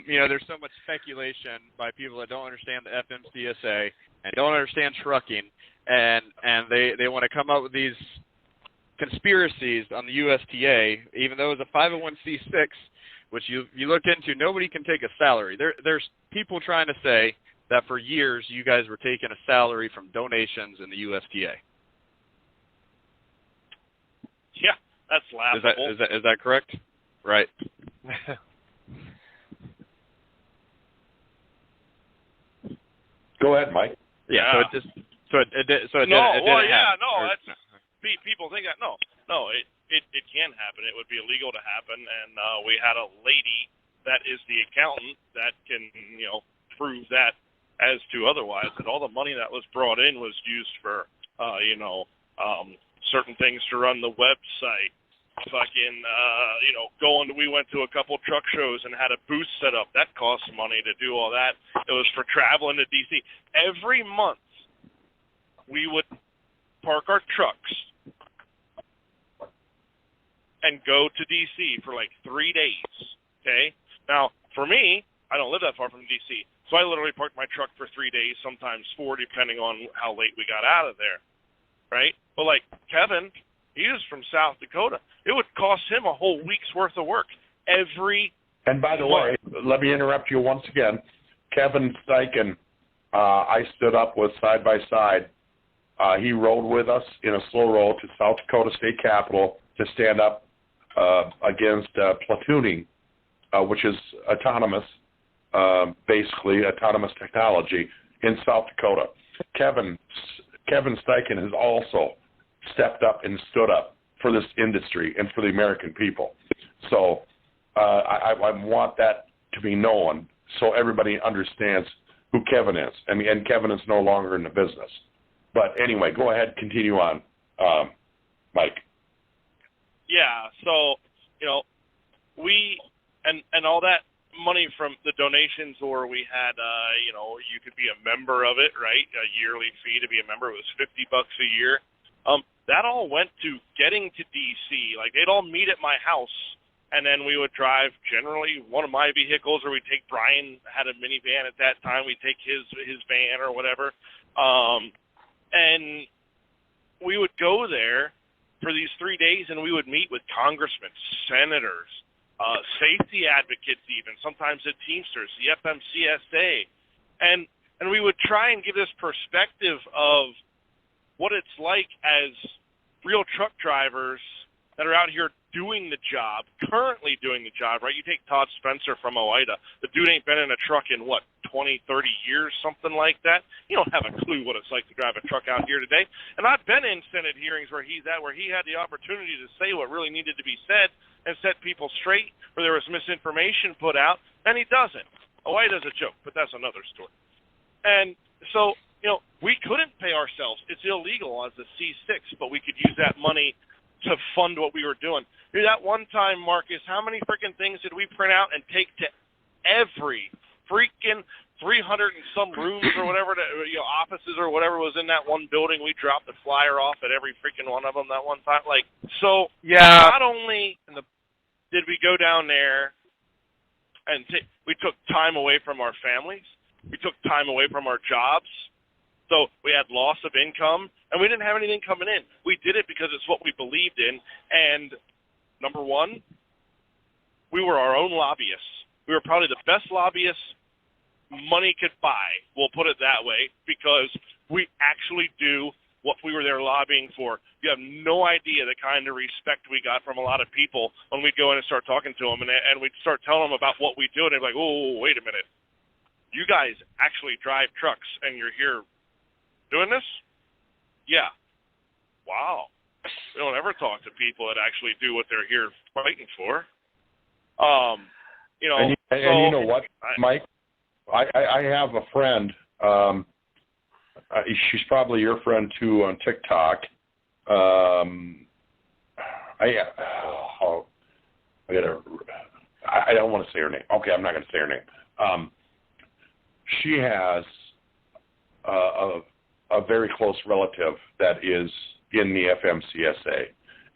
There's so much speculation by people that don't understand the FMCSA and don't understand trucking, and they want to come up with these conspiracies on the USTA, even though it's a 501c6, which you looked into. Nobody can take a salary. There's people trying to say that for years you guys were taking a salary from donations in the USTA. Yeah, that's laughable. Is that correct? Right. Go ahead, Mike. Yeah. Yeah. So it didn't happen. That's people think that. No, it can happen. It would be illegal to happen, and we had a lady that is the accountant that can prove that as to otherwise, that all the money that was brought in was used for certain things to run the website. We went to a couple truck shows and had a booth set up. That cost money to do all that. It was for traveling to DC. Every month we would park our trucks and go to DC for like 3 days. Okay? Now, for me, I don't live that far from DC. So I literally parked my truck for 3 days, sometimes 4, depending on how late we got out of there. Right? But like Kevin, he is from South Dakota. It would cost him a whole week's worth of work every And by the way, let me interrupt you once again. Kevin Steichen, I stood up with side by side. He rode with us in a slow roll to South Dakota State Capitol to stand up against platooning, which is autonomous, basically autonomous technology in South Dakota. Kevin Steichen has also stepped up and stood up for this industry and for the American people. So I want that to be known so everybody understands who Kevin is. And Kevin is no longer in the business. But anyway, go ahead, continue on, Mike. Yeah, so, we, and all that money from the donations, or we had, you could be a member of it, right? A yearly fee to be a member. It was $50 a year. That all went to getting to DC. Like, they'd all meet at my house, and then we would drive generally one of my vehicles, or we'd take Brian had a minivan at that time. We'd take his van or whatever. And we would go there for these 3 days, and we would meet with congressmen, senators, safety advocates even, sometimes the Teamsters, the FMCSA. And we would try and give this perspective of what it's like as real truck drivers that are out here doing the job, currently doing the job, right? You take Todd Spencer from OIDA. The dude ain't been in a truck in, 20, 30 years, something like that. You don't have a clue what it's like to drive a truck out here today. And I've been in Senate hearings where he's at, where he had the opportunity to say what really needed to be said and set people straight, where there was misinformation put out, and he doesn't. OIDA's a joke, but that's another story. And so, we couldn't pay ourselves. It's illegal as a C6, but we could use that money to fund what we were doing. That one time, Marcus, how many freaking things did we print out and take to every freaking 300 and some rooms or whatever, offices or whatever was in that one building? We dropped the flyer off at every freaking one of them that one time. Yeah. Not only did we go down there and we took time away from our families, we took time away from our jobs. So we had loss of income, and we didn't have anything coming in. We did it because it's what we believed in. And number one, we were our own lobbyists. We were probably the best lobbyists money could buy. We'll put it that way, because we actually do what we were there lobbying for. You have no idea the kind of respect we got from a lot of people when we'd go in and start talking to them, and we'd start telling them about what we do, and they'd be like, oh, wait a minute. You guys actually drive trucks, and you're here doing this? Yeah. Wow. We don't ever talk to people that actually do what they're here fighting for. And you know what, Mike? I have a friend. She's probably your friend too on TikTok. I don't want to say her name. Okay, I'm not going to say her name. She has a very close relative that is in the FMCSA,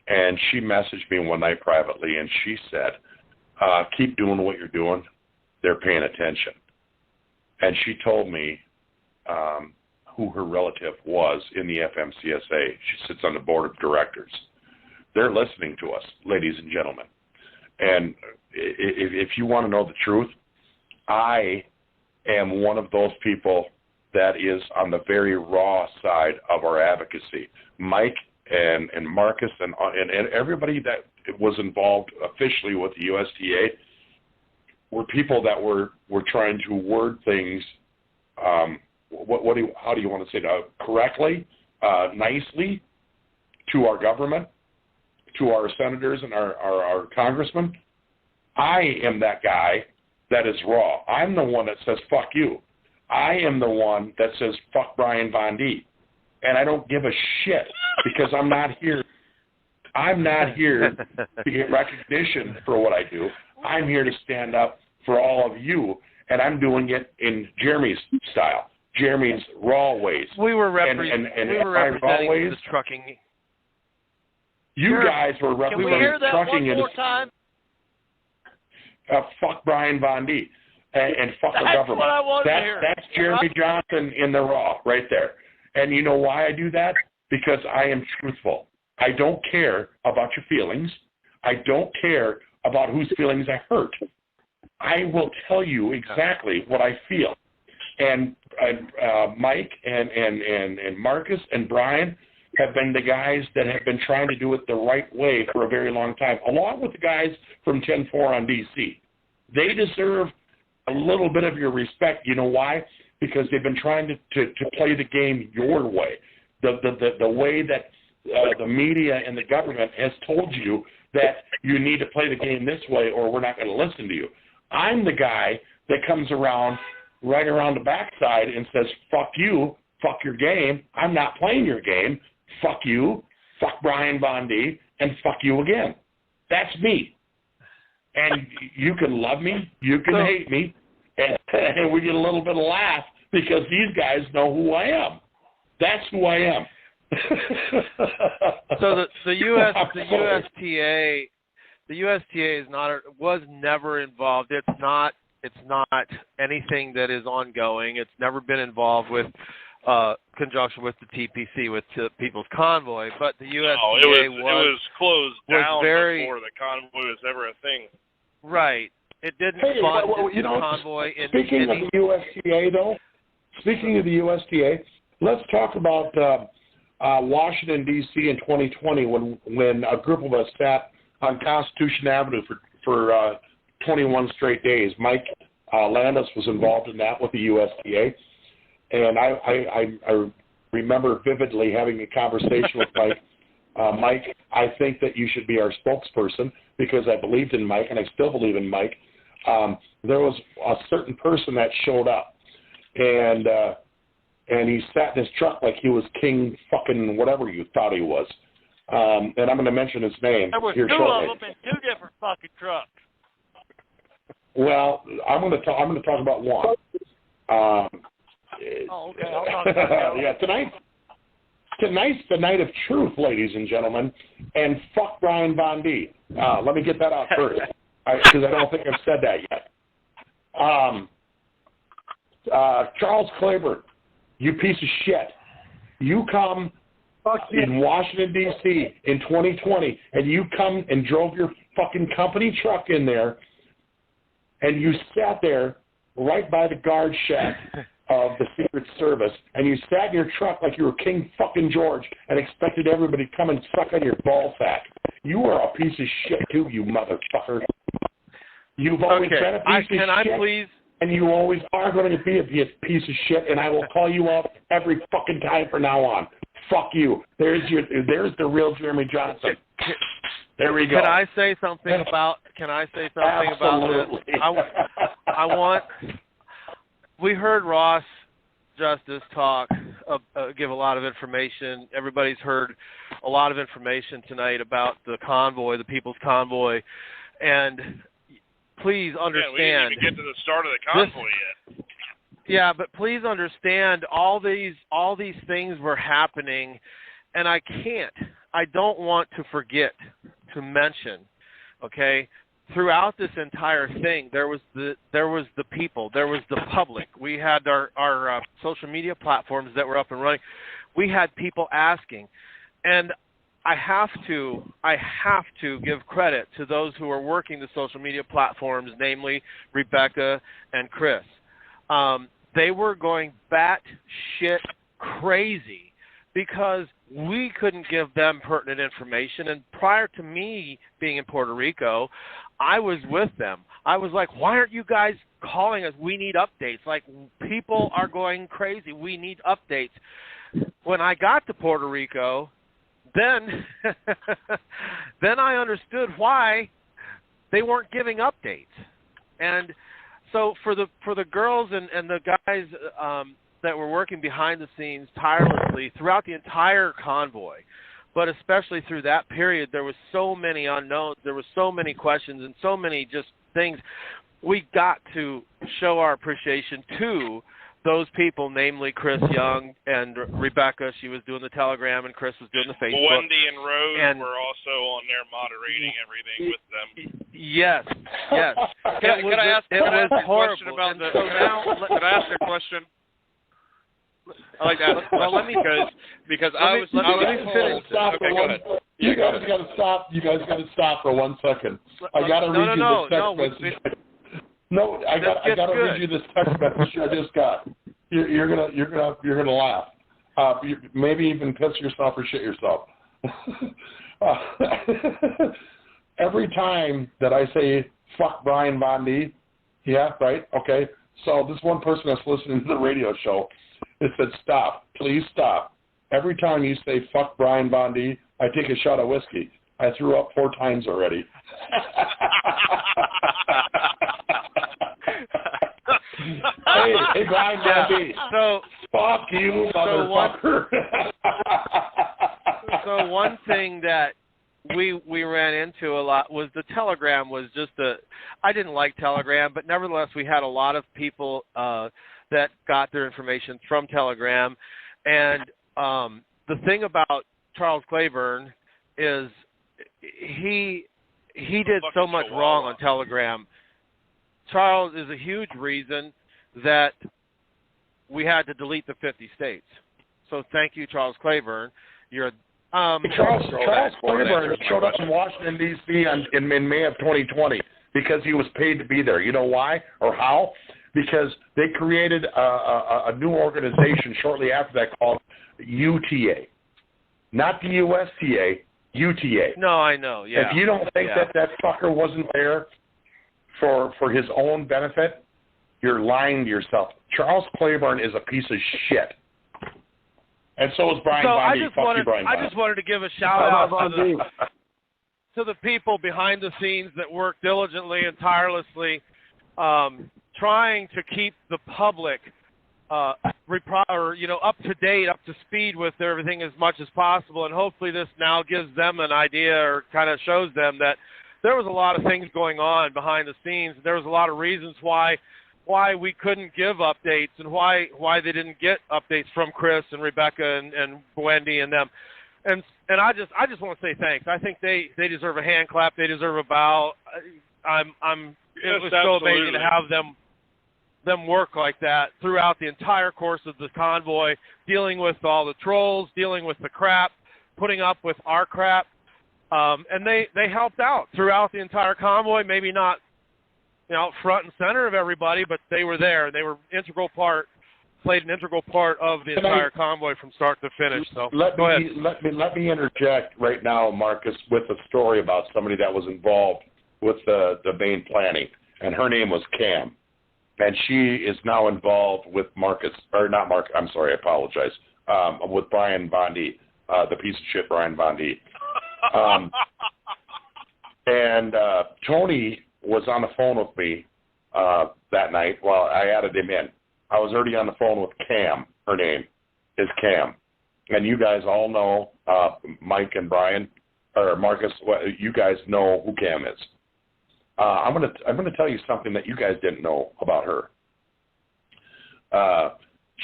And she messaged me one night privately, and she said, keep doing what you're doing. They're paying attention. And she told me who her relative was in the FMCSA. She sits on the board of directors. They're listening to us, ladies and gentlemen. And if you want to know the truth, I am one of those people that is on the very raw side of our advocacy. Mike and Marcus and everybody that was involved officially with the USTA were people that were trying to word things. How do you want to say that? Correctly, nicely, to our government, to our senators and our congressmen. I am that guy that is raw. I'm the one that says fuck you. I am the one that says fuck Brian Von D. And I don't give a shit because I'm not here. I'm not here to get recognition for what I do. I'm here to stand up for all of you, and I'm doing it in Jeremy's style, Jeremy's raw ways. We were representing the trucking. You guys were representing Can we hear that trucking one more time? Fuck Brian Von D. And fuck That's the government. what I wanted to hear. That's Jeremy Johnson in the raw right there. And you know why I do that? Because I am truthful. I don't care about your feelings. I don't care about whose feelings I hurt. I will tell you exactly what I feel. And Mike and Marcus and Brian have been the guys that have been trying to do it the right way for a very long time, along with the guys from 10-4 on DC. They deserve a little bit of your respect. You know why? Because they've been trying to play the game your way, the way that the media and the government has told you that you need to play the game this way or we're not going to listen to you. I'm the guy that comes around right around the backside and says, fuck you, fuck your game, I'm not playing your game, fuck you, fuck Brian Von D, and fuck you again. That's me. And you can love me, you can hate me, and we get a little bit of laugh because these guys know who I am. That's who I am. So the USTA is not, was never involved. It's not anything that is ongoing. It's never been involved with conjunction with the TPC, with the People's Convoy. But the USTA it was closed down before the convoy was ever a thing. Right. It didn't fund the convoy. Speaking of the USTA, though, let's talk about Washington, D.C. in 2020 when a group of us sat on Constitution Avenue for 21 straight days. Mike Landis was involved in that with the USTA. And I remember vividly having a conversation with Mike. Mike, I think that you should be our spokesperson because I believed in Mike, and I still believe in Mike. There was a certain person that showed up, and he sat in his truck like he was king fucking whatever you thought he was. And I'm going to mention his name here shortly. There were two of them in two different fucking trucks. Well, I'm going to talk about one. Okay. I'll talk about yeah, tonight's the night of truth, ladies and gentlemen, and fuck Brian Von D. Let me get that out first, because I don't think I've said that yet. Charles Claiborne, you piece of shit. You come in Washington, D.C. in 2020, and you come and drove your fucking company truck in there, and you sat there right by the guard shack of the Secret Service, and you sat in your truck like you were King fucking George and expected everybody to come and suck on your ball sack. You are a piece of shit too, you motherfucker. You've always been a piece of shit, and you always are going to be a piece of shit, and I will call you out every fucking time from now on. Fuck you. There's the real Jeremy Johnson. There we go. Can I say something about this? I want. We heard Ross Justice talk, give a lot of information. Everybody's heard a lot of information tonight about the convoy, the People's Convoy, and please understand. Yeah, we didn't even get to the start of the convoy yet. Yeah, but please understand all these things were happening, and I I don't want to forget to mention, okay, throughout this entire thing, there was the people, there was the public. We had our social media platforms that were up and running. We had people asking, and I have to give credit to those who are working the social media platforms, namely Rebecca and Chris. They were going batshit crazy because we couldn't give them pertinent information. And prior to me being in Puerto Rico, I was with them. I was like, why aren't you guys calling us? We need updates. Like, people are going crazy. We need updates. When I got to Puerto Rico, then I understood why they weren't giving updates. And so for the girls and the guys that were working behind the scenes tirelessly throughout the entire convoy, but especially through that period, there was so many unknowns, there were so many questions and so many just things. We got to show our appreciation to those people, namely Chris Young and Rebecca. She was doing the Telegram, and Chris was doing the Facebook. Wendy and Rose were also on there moderating everything with them. Yes. Can I ask a question about the? Can I ask a question? I like that. Well, let me because I was. Let me finish. Okay, go ahead. You guys got to stop. You guys got to stop for 1 second. I got to read you this text message. No, I got to read you this text message I just got. You're gonna laugh. Maybe even piss yourself or shit yourself. Every time that I say fuck Brian Bondi, yeah, right, okay. So this one person that's listening to the radio show, it said stop, please stop. Every time you say fuck Brian Bondi, I take a shot of whiskey. I threw up 4 times already. Hey, Brian Bondi. So fuck you, motherfucker. So one thing that we ran into a lot was the Telegram was just I didn't like Telegram, but nevertheless we had a lot of people that got their information from Telegram. And the thing about Charles Claiborne is he did so much wrong on Telegram. Charles is a huge reason that we had to delete the 50 states. So thank you, Charles Claiborne. You're Charles Claiborne showed up in Washington, D.C. in May of 2020 because he was paid to be there. You know why or how? Because they created a new organization shortly after that called UTA. Not the USTA, UTA. No, I know, yeah. If you don't think that fucker wasn't there for his own benefit, you're lying to yourself. Charles Claiborne is a piece of shit. And so is Brian Bondi. I just wanted to give a shout-out to the people behind the scenes that work diligently and tirelessly trying to keep the public up to date, up to speed with everything as much as possible. And hopefully this now gives them an idea or kind of shows them that there was a lot of things going on behind the scenes. There was a lot of reasons why we couldn't give updates and why they didn't get updates from Chris and Rebecca and Wendy and them. And I just want to say thanks. I think they deserve a hand clap. They deserve a bow. It was so amazing to have them work like that throughout the entire course of the convoy, dealing with all the trolls, dealing with the crap, putting up with our crap. And they helped out throughout the entire convoy, maybe not front and center of everybody, but they were there. They were played an integral part of the entire convoy from start to finish. So go ahead. Let me interject right now, Marcus, with a story about somebody that was involved with the main planning, and her name was Cam, and she is now involved with with Brian Bondi, the piece of shit Brian Bondi. And Tony was on the phone with me that night while I added him in. I was already on the phone with Cam. Her name is Cam. And you guys all know, Mike and Brian, or Marcus, you guys know who Cam is. I'm gonna tell you something that you guys didn't know about her.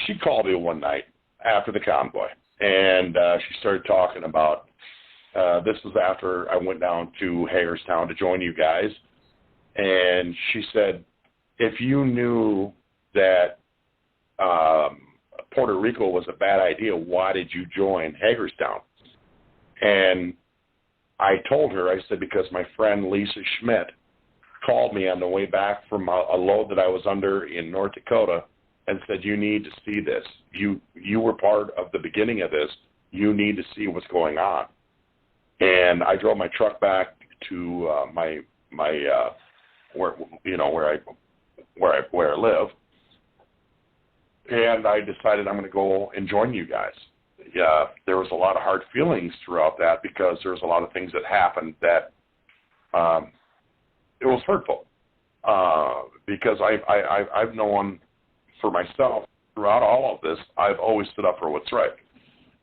She called me one night after the convoy, and she started talking about this was after I went down to Hagerstown to join you guys. And she said, if you knew that Puerto Rico was a bad idea, why did you join Hagerstown? And I told her, I said, because my friend Lisa Schmidt called me on the way back from a load that I was under in North Dakota and said, you need to see this. You were part of the beginning of this. You need to see what's going on. And I drove my truck back to where I live, and I decided I'm going to go and join you guys. Yeah, there was a lot of hard feelings throughout that because there was a lot of things that happened that it was hurtful. Because I've known for myself throughout all of this, I've always stood up for what's right.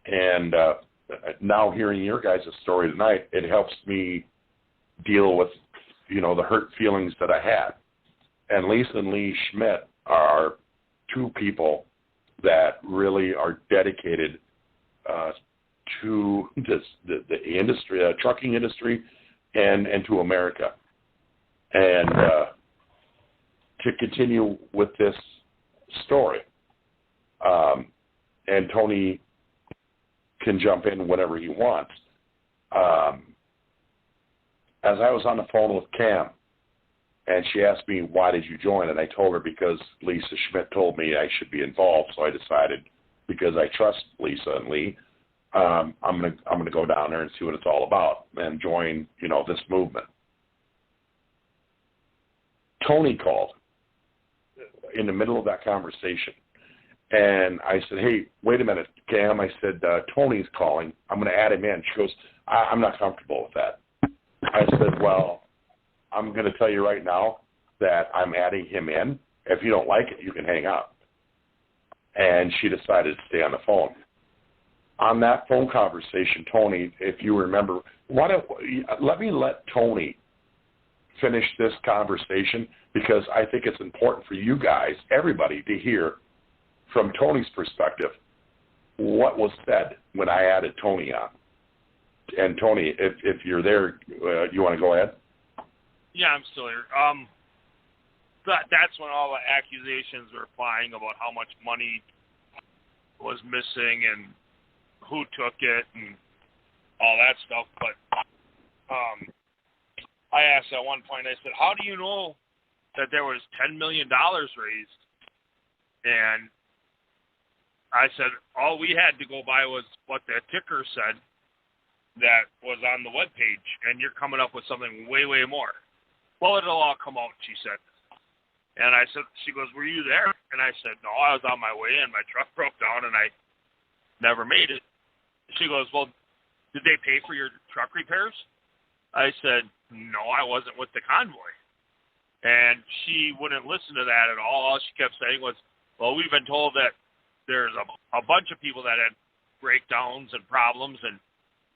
And now hearing your guys' story tonight, it helps me deal with, the hurt feelings that I had. And Lisa and Lee Schmidt are two people that really are dedicated to the industry, trucking industry, and to America. And to continue with this story, and Tony can jump in whenever he wants. As I was on the phone with Cam, and she asked me, why did you join? And I told her because Lisa Schmidt told me I should be involved. So I decided, because I trust Lisa and Lee, I'm gonna go down there and see what it's all about and join, this movement. Tony called in the middle of that conversation, and I said, hey, wait a minute, Cam. I said, Tony's calling. I'm going to add him in. She goes, I'm not comfortable with that. I said, well, I'm going to tell you right now that I'm adding him in. If you don't like it, you can hang up. And she decided to stay on the phone. On that phone conversation, Tony, if you remember, let Tony finish this conversation, because I think it's important for you guys, everybody, to hear from Tony's perspective what was said when I added Tony on. And Tony, if you're there, you want to go ahead? Yeah, I'm still here. That's when all the accusations were flying about how much money was missing and who took it and all that stuff. But I asked at one point, I said, how do you know that there was $10 million raised? And I said, all we had to go by was what the ticker said that was on the webpage, and you're coming up with something way, way more. Well, it'll all come out, she said. And I said, she goes, were you there? And I said, no, I was on my way in. My truck broke down, and I never made it. She goes, well, did they pay for your truck repairs? I said, no, I wasn't with the convoy. And she wouldn't listen to that at all. All she kept saying was, well, we've been told that there's a bunch of people that had breakdowns and problems, and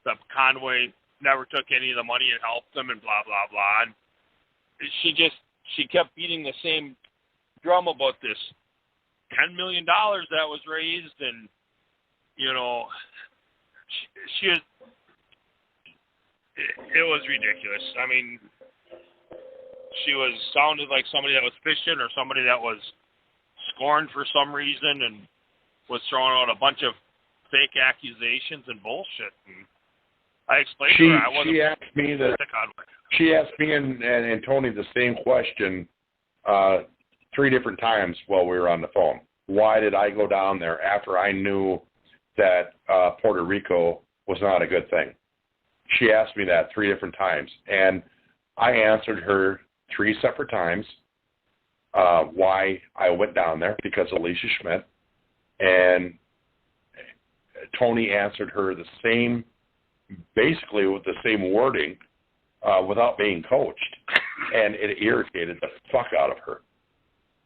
the convoy never took any of the money and helped them, and blah, blah, blah. And she kept beating the same drum about this $10 million that was raised, and, it was ridiculous. I mean, she sounded like somebody that was fishing or somebody that was scorned for some reason and was throwing out a bunch of fake accusations and bullshit. And I explained to her I wasn't. She asked me and Tony the same question 3 different times while we were on the phone. Why did I go down there after I knew that Puerto Rico was not a good thing? She asked me that 3 different times, and I answered her 3 separate times why I went down there, because of Lisa Schmidt, and Tony answered her basically with the same wording without being coached, and it irritated the fuck out of her.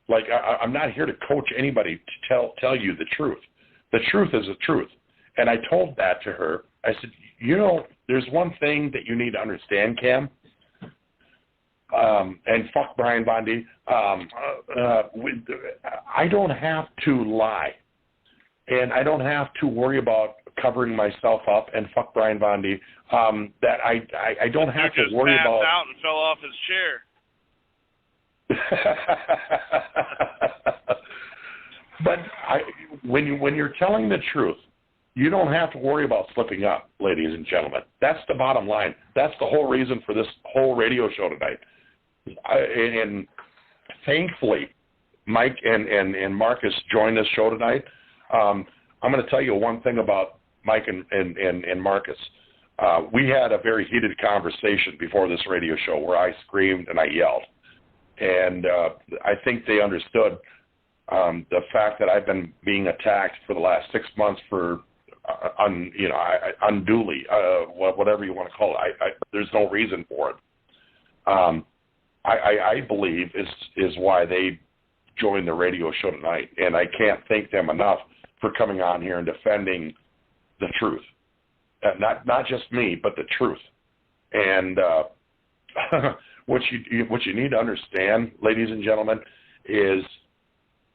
Like, I'm not here to coach anybody to tell you the truth. The truth is the truth. And I told that to her. I said, there's one thing that you need to understand, Cam, and fuck Brian Bondi. I don't have to lie, and I don't have to worry about covering myself up, and fuck Brian Bondi, that I don't have to worry passed about. out and fell off his chair. But when you're telling the truth, you don't have to worry about slipping up, ladies and gentlemen. That's the bottom line. That's the whole reason for this whole radio show tonight. And thankfully, Mike and Marcus joined this show tonight. I'm going to tell you one thing about Mike and Marcus. We had a very heated conversation before this radio show where I screamed and I yelled. And I think they understood the fact that I've been being attacked for the last 6 months for unduly, whatever you want to call it. There's no reason for it. I believe is why they joined the radio show tonight, and I can't thank them enough for coming on here and defending the truth, not just me, but the truth. And what you need to understand, ladies and gentlemen, is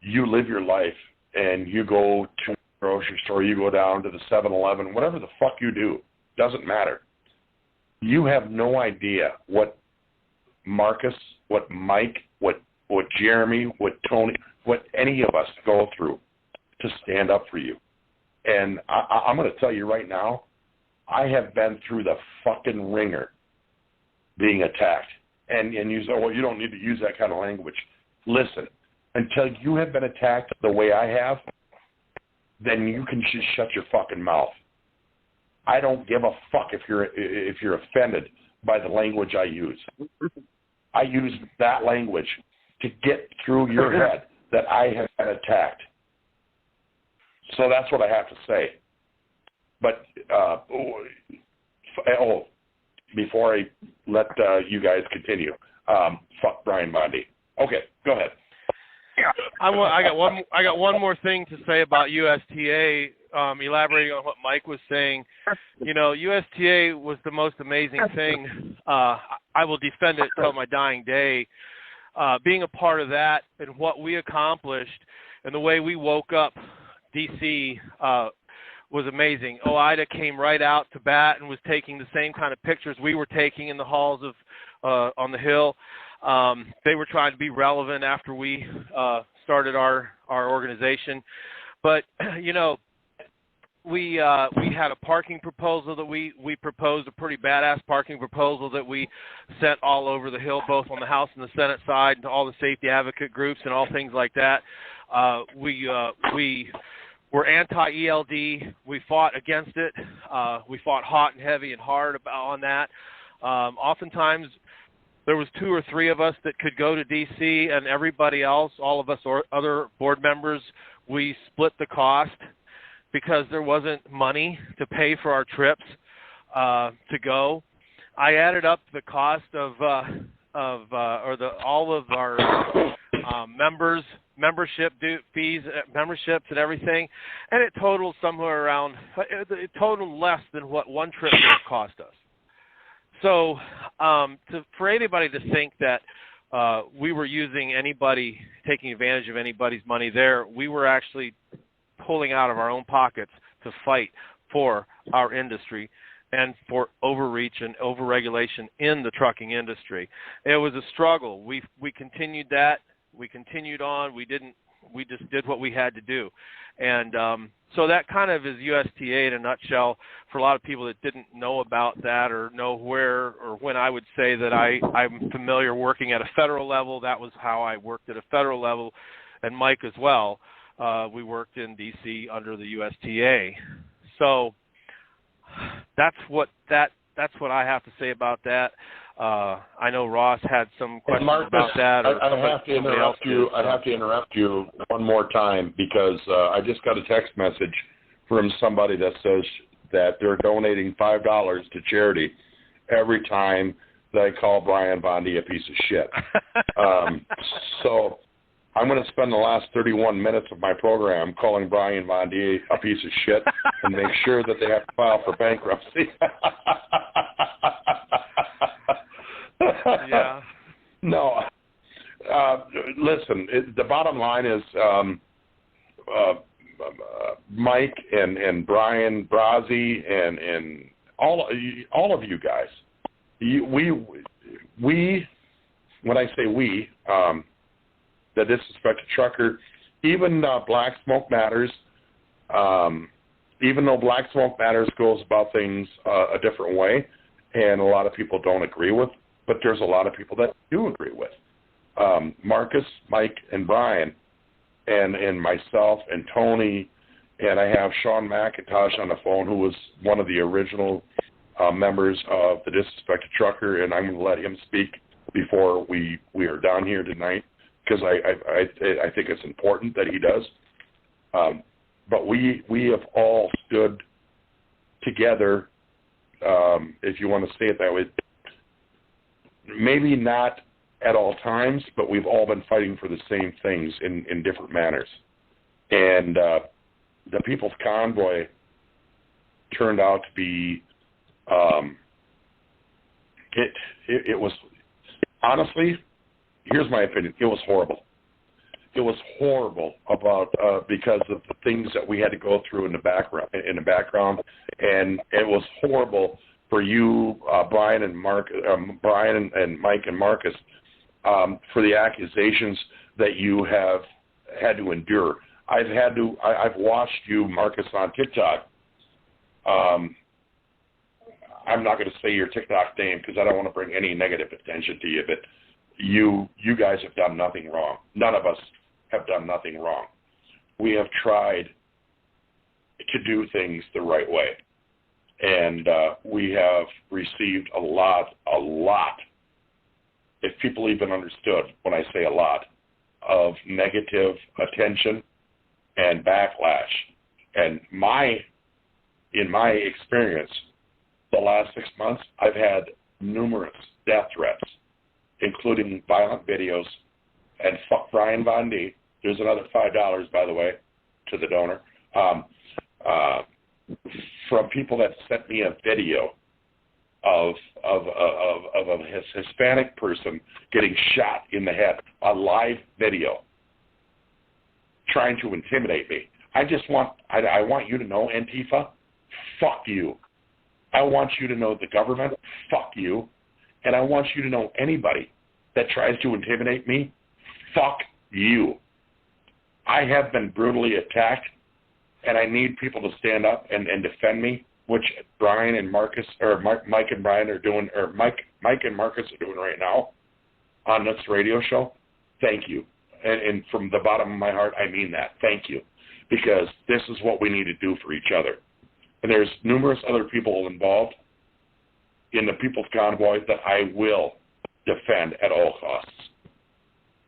you live your life and you go to a grocery store, you go down to the 7-Eleven, whatever the fuck you do, doesn't matter. You have no idea what Marcus, what Mike, what Jeremy, what Tony, what any of us go through to stand up for you. And I'm going to tell you right now, I have been through the fucking ringer being attacked. And you say, well, you don't need to use that kind of language. Listen, until you have been attacked the way I have, then you can just shut your fucking mouth. I don't give a fuck if you're offended by the language I use. I use that language to get through your head that I have been attacked. So that's what I have to say. But, before I let you guys continue, fuck Brian Bondi. Okay, go ahead. I got one more thing to say about USTA. Elaborating on what Mike was saying, USTA was the most amazing thing. I will defend it till my dying day. Being a part of that and what we accomplished and the way we woke up DC was amazing. OIDA came right out to bat and was taking the same kind of pictures we were taking in the halls of on the Hill. They were trying to be relevant after we started our organization. But, we had a parking proposal that we proposed, a pretty badass parking proposal that we sent all over the Hill, both on the House and the Senate side, to all the safety advocate groups and all things like that. We were anti-ELD. We fought against it. We fought hot and heavy and hard on that. Oftentimes, there was 2 or 3 of us that could go to D.C., and everybody else, all of us or other board members, we split the cost because there wasn't money to pay for our trips to go. I added up the cost of all of our membership fees, memberships, and everything, and it totaled somewhere around. It totaled less than what one trip would have cost us. So, for anybody to think that we were taking advantage of anybody's money there, we were actually pulling out of our own pockets to fight for our industry and for overreach and overregulation in the trucking industry. It was a struggle. We continued that. We continued on. We just did what we had to do. And so that kind of is USTA in a nutshell for a lot of people that didn't know about that or know where or when. I would say that I'm familiar working at a federal level. That was how I worked at a federal level, and Mike as well. We worked in D.C. under the USTA. So that's what I have to say about that. I know Ross had some questions about that. I have to interrupt you. I have to interrupt you one more time because I just got a text message from somebody that says that they're donating $5 to charity every time they call Brian Bondi a piece of shit. So I'm going to spend the last 31 minutes of my program calling Brian Bondi a piece of shit and make sure that they have to file for bankruptcy. Yeah. No. Listen, the bottom line is Mike and Brian Brazzi and all of you guys. We when I say we, the Disrespected Trucker, even Black Smoke Matters, even though Black Smoke Matters goes about things a different way, and a lot of people don't agree with, but there's a lot of people that do agree with. Marcus, Mike, and Brian, and myself, and Tony, and I have Sean McIntosh on the phone, who was one of the original members of the Disrespected Trucker, and I'm going to let him speak before we are down here tonight, because I think it's important that he does. But we have all stood together, if you want to say it that way, maybe not at all times, but we've all been fighting for the same things in different manners. And the People's Convoy turned out to be, it was, honestly, here's my opinion, it was horrible. It was horrible about because of the things that we had to go through in the background, and it was horrible for you, Brian and Mike and Marcus, for the accusations that you have had to endure. I've watched you, Marcus, on TikTok. I'm not going to say your TikTok name because I don't want to bring any negative attention to you, but you guys have done nothing wrong. None of us have done nothing wrong. We have tried to do things the right way, and we have received a lot, if people even understood when I say a lot, of negative attention and backlash. And in my experience, the last 6 months, I've had numerous death threats, including violent videos, and fuck Brian Von D. There's another $5, by the way, to the donor, from people that sent me a video of a Hispanic person getting shot in the head, a live video, trying to intimidate me. I want you to know, Antifa, fuck you. I want you to know the government, fuck you. And I want you to know anybody that tries to intimidate me, fuck you. I have been brutally attacked, and I need people to stand up and defend me, which Brian and Marcus, or Mike and Brian are doing, or Mike and Marcus are doing right now on this radio show. Thank you. And from the bottom of my heart, I mean that. Thank you. Because this is what we need to do for each other. And there's numerous other people involved in the People's Convoy that I will defend at all costs.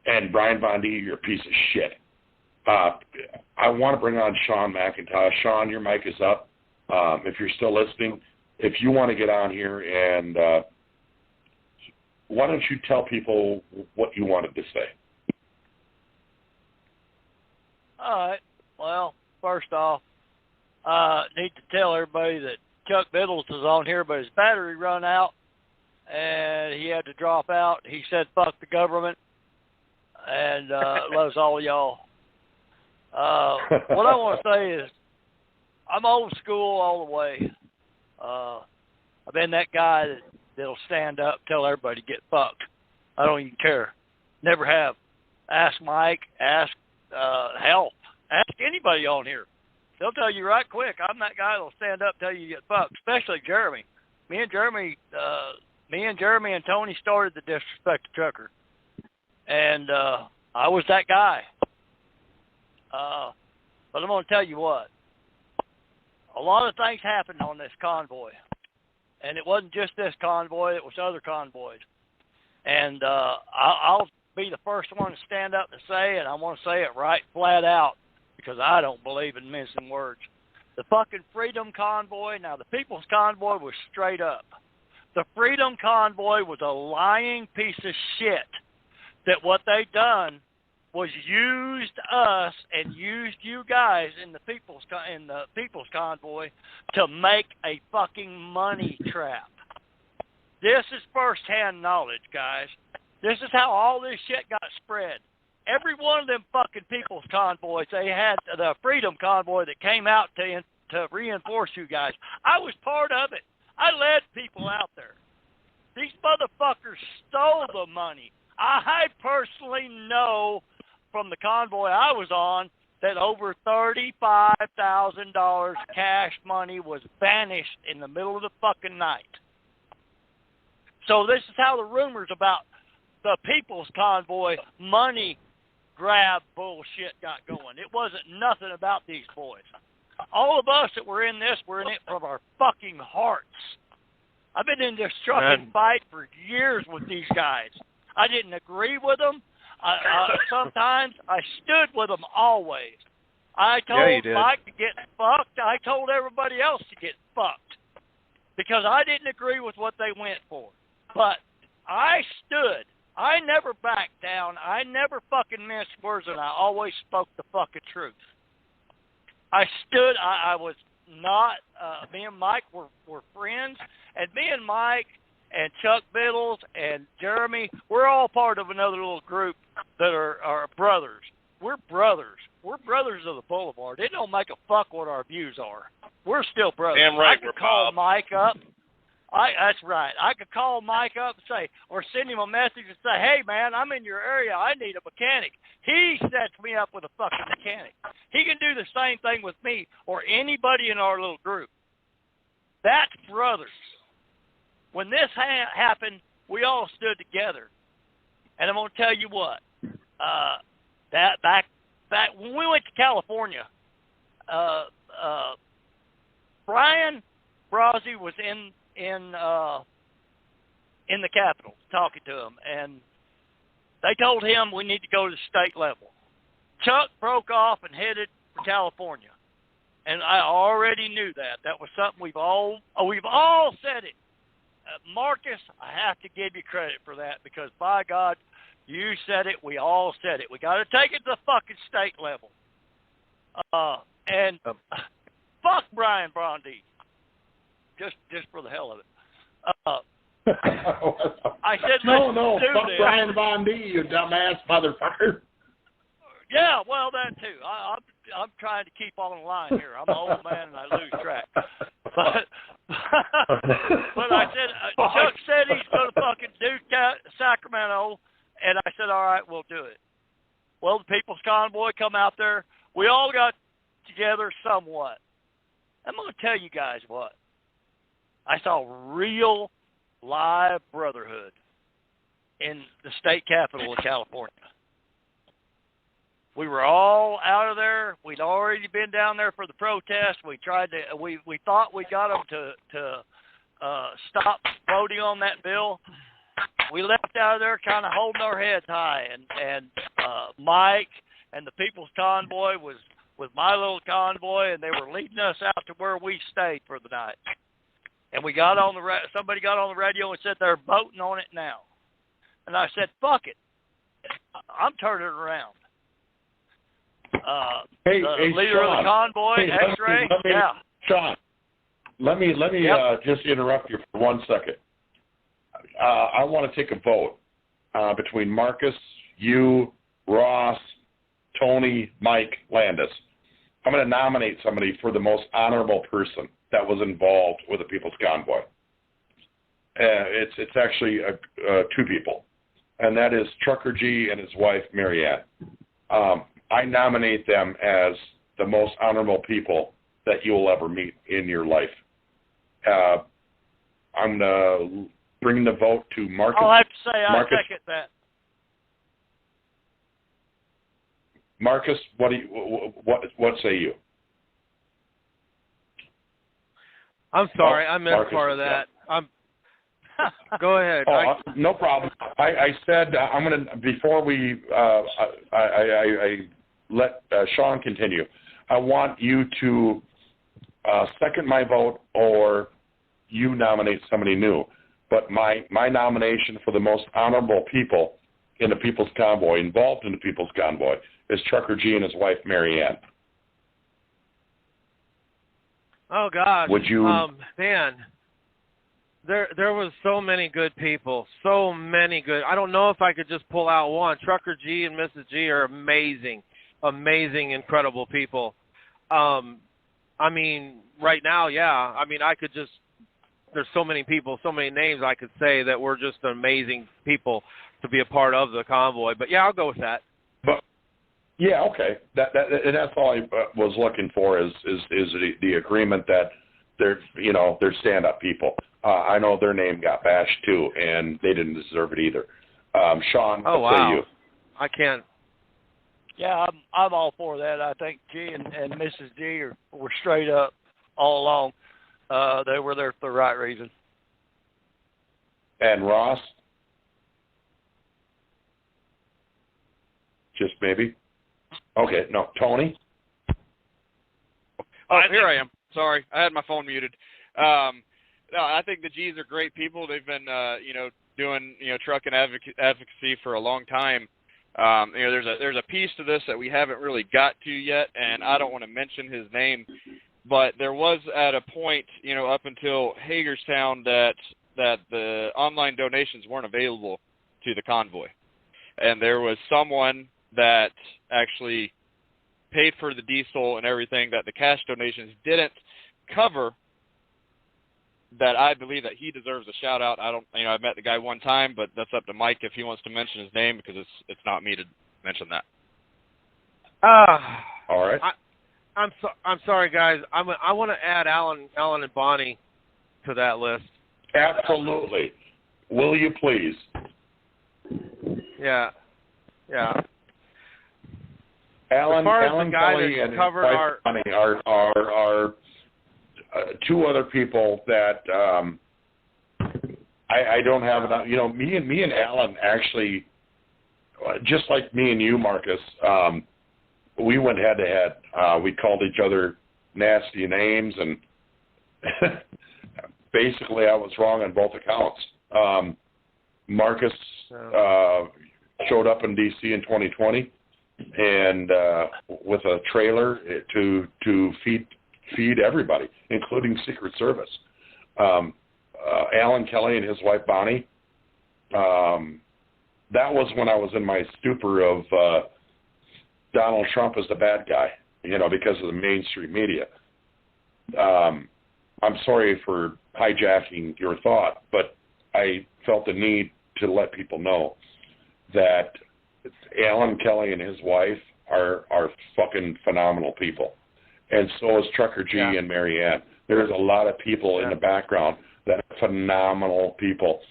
And Brian Bondi, you're a piece of shit. I want to bring on Sean McIntosh. Sean, your mic is up. If you're still listening, if you want to get on here, and why don't you tell people what you wanted to say? All right. Well, first off, need to tell everybody that Chuck Biddles is on here, but his battery run out, and he had to drop out. He said, fuck the government, and loves all y'all. What I want to say is I'm old school all the way. I've been that guy that'll stand up, tell everybody to get fucked. I don't even care. Never have. Ask Mike, ask help. Ask anybody on here. They'll tell you right quick. I'm that guy that'll stand up, tell you to get fucked, especially Jeremy. Me and Jeremy and Tony started the Disrespected Trucker. And I was that guy. But I'm going to tell you what. A lot of things happened on this convoy. And it wasn't just this convoy, it was other convoys. And I'll be the first one to stand up and say, and I want to say it right flat out, because I don't believe in mincing words. The fucking Freedom Convoy, now the People's Convoy was straight up. The Freedom Convoy was a lying piece of shit that what they done was used us and used you guys in the People's Convoy to make a fucking money trap. This is first-hand knowledge, guys. This is how all this shit got spread. every one of them fucking people's convoys, they had the Freedom Convoy that came out to reinforce you guys. I was part of it. I led people out there. These motherfuckers stole the money. I personally know from the convoy I was on that over $35,000 cash money was vanished in the middle of the fucking night. So this is how the rumors about the People's Convoy money grab bullshit got going. It wasn't nothing about these boys. All of us that were in this were in it from our fucking hearts. I've been in this trucking fight for years with these guys. I didn't agree with them. Sometimes I stood with them always. I told Mike to get fucked. I told everybody else to get fucked because I didn't agree with what they went for. But I stood. I never backed down. I never fucking minced words, and I always spoke the fucking truth. I stood. I was not. Me and Mike were friends, and me and Mike and Chuck Biddles and Jeremy, we're all part of another little group that are brothers. We're brothers. We're brothers of the Boulevard. It don't make a fuck what our views are. We're still brothers. Damn right, I could call Mike up. That's right. I could call Mike up and say, or send him a message and say, hey, man, I'm in your area. I need a mechanic. He sets me up with a fucking mechanic. He can do the same thing with me or anybody in our little group. That's brothers. When this happened, we all stood together. And I'm going to tell you what. That back when we went to California, Brian Brazzi was in the Capitol talking to him, and they told him we need to go to the state level. Chuck broke off and headed for California, and I already knew that. That was something we've all said it. Marcus, I have to give you credit for that because by God, you said it. We all said it. We got to take it to the fucking state level. And fuck Brian Bondi. Just for the hell of it. I said, no, fuck this. Brian Bondi, you dumbass motherfucker. Yeah, well, that too. I'm trying to keep on the line here. I'm an old man and I lose track. But I said, Chuck said he's going to fucking do Sacramento, and I said, all right, we'll do it. Well, the People's Convoy come out there. We all got together somewhat. I'm going to tell you guys what. I saw real live brotherhood in the state capital of California. We were all out of there. We'd already been down there for the protest. We tried to. We thought we got them to stop voting on that bill. We left out of there kind of holding our heads high, and Mike and the People's Convoy was with my little convoy, and they were leading us out to where we stayed for the night. And we got on somebody got on the radio and said they're voting on it now. And I said, fuck it. I'm turning it around. Hey, leader Sean, of the convoy, X-Ray, yeah. Sean, let me just interrupt you for 1 second. I want to take a vote between Marcus, you, Ross, Tony, Mike, Landis. I'm going to nominate somebody for the most honorable person that was involved with the People's Convoy. It's actually two people, and that is Trucker G and his wife, Marianne. I nominate them as the most honorable people that you will ever meet in your life. I'm going to bring the vote to Marcus. I'll have to say I second that. Marcus, what say you? I'm sorry, I missed Marcus, part of that. Go ahead. No problem. I said I'm going to, before we I let Sean continue, I want you to second my vote or you nominate somebody new. But my nomination for the most honorable people in the People's Convoy, involved in the People's Convoy, is Trucker G and his wife, Marianne. Oh, gosh. Would you... man, There was so many good people, so many good. I don't know if I could just pull out one. Trucker G and Mrs. G are amazing, incredible people. I mean, right now, yeah. I mean, I could just. There's so many people, so many names I could say that were just amazing people to be a part of the convoy. But yeah, I'll go with that. But yeah, okay. And that's all I was looking for is the agreement that they're stand-up people. I know their name got bashed too, and they didn't deserve it either. Sean, what say you? I can't. Yeah, I'm all for that. I think G and Mrs. G were straight up all along. They were there for the right reason. And Ross? Just maybe? Okay, no. Tony? Oh, here I am. Sorry, I had my phone muted. No, I think the G's are great people. They've been, doing, trucking advocacy for a long time. There's a piece to this that we haven't really got to yet, and I don't want to mention his name, but there was at a point, up until Hagerstown that the online donations weren't available to the convoy, and there was someone that actually paid for the diesel and everything that the cash donations didn't cover. That I believe that he deserves a shout out. I've met the guy one time, but that's up to Mike if he wants to mention his name, because it's not me to mention that. All right. I'm sorry, guys. I want to add Alan and Bonnie to that list. Absolutely. Will you please? Yeah. Alan, as far as Alan the guy Kelly that and covered Bonnie are two other people that I don't have enough. Me and Alan actually, just like me and you, Marcus, we went head to head. We called each other nasty names, and basically I was wrong on both accounts. Marcus showed up in D.C. in 2020 and with a trailer to feed everybody, including Secret Service. Alan Kelly and his wife Bonnie, that was when I was in my stupor of Donald Trump as the bad guy, because of the mainstream media. I'm sorry for hijacking your thought, but I felt the need to let people know that Alan Kelly and his wife are fucking phenomenal people. And so is Trucker G and Marianne. There's a lot of people in the background that are phenomenal people.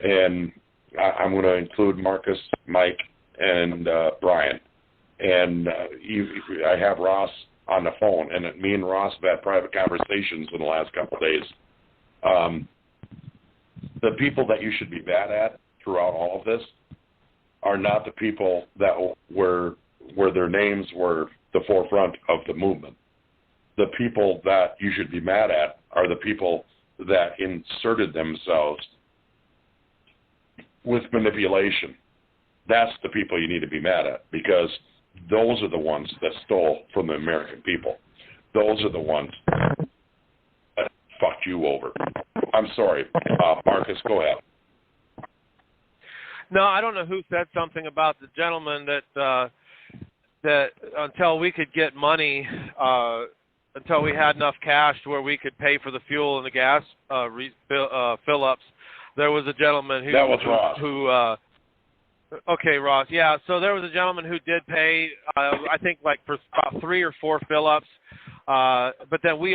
And I'm going to include Marcus, Mike, and Brian. And I have Ross on the phone. And me and Ross have had private conversations in the last couple of days. The people that you should be mad at throughout all of this are not the people that where their names were the forefront of the movement. The people that you should be mad at are the people that inserted themselves with manipulation. That's the people you need to be mad at, because those are the ones that stole from the American people. Those are the ones that fucked you over. I'm sorry. Marcus, go ahead. No, I don't know who said something about the gentleman that until we could get money, until we had enough cash to where we could pay for the fuel and the gas fill-ups, there was a gentleman who... That was Ross. Okay, Ross. Yeah, so there was a gentleman who did pay, I think, like for about 3 or 4 fill-ups, but then we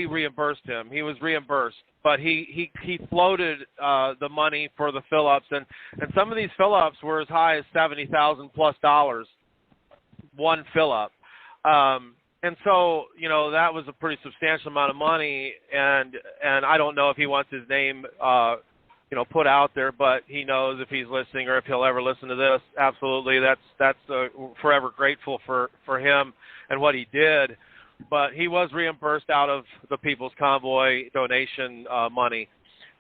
reimbursed him. He was reimbursed, but he floated the money for the fill-ups, and some of these fill-ups were as high as $70,000+ one fill-up. And so, that was a pretty substantial amount of money, and I don't know if he wants his name, put out there, but he knows if he's listening or if he'll ever listen to this. Absolutely, that's forever grateful for him and what he did. But he was reimbursed out of the People's Convoy donation money.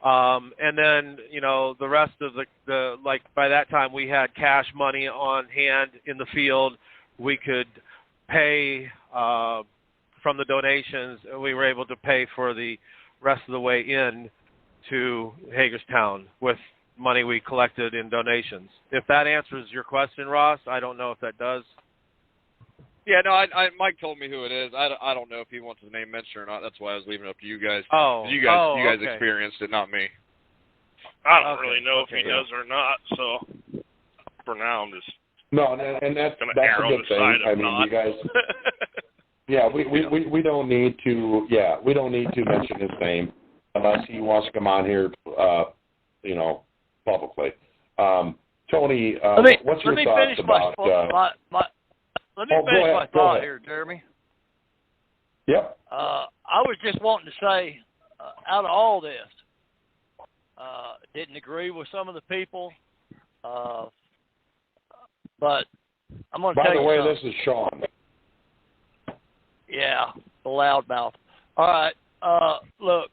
And then, the rest of the by that time we had cash money on hand in the field. We could pay from the donations. We were able to pay for the rest of the way in. to Hagerstown with money we collected in donations. If that answers your question, Ross, I don't know if that does. Yeah, no, Mike told me who it is. I don't know if he wants his name mentioned or not. That's why I was leaving it up to you guys. You guys okay. experienced it, not me. I don't really know if he does or not, so for now I'm just No, and that's gonna a err on good the thing. side I of mean, not. you guys. Yeah, we don't need to. Yeah, we don't need to mention his name unless he wants to come on here, publicly. Tony, what's your thoughts about? Let me finish my thought here, Jeremy. Yep. I was just wanting to say, out of all this, didn't agree with some of the people, but I'm going to tell you. By the way, something. this is Sean. Yeah, the loudmouth. All right, look,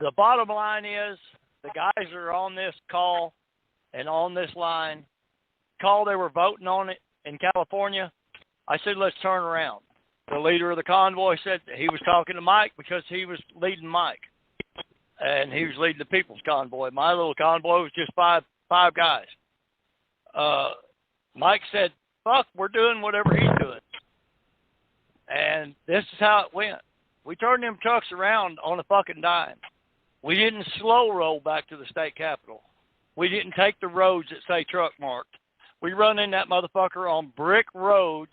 the bottom line is the guys that are on this call and on this line, they were voting on it in California. I said, let's turn around. The leader of the convoy said that he was talking to Mike because he was leading Mike. And he was leading the people's convoy. My little convoy was just five guys. Mike said, fuck, we're doing whatever he's doing. And this is how it went. We turned them trucks around on a fucking dime. We didn't slow roll back to the state capitol. We didn't take the roads that say truck marked. We run in that motherfucker on brick roads,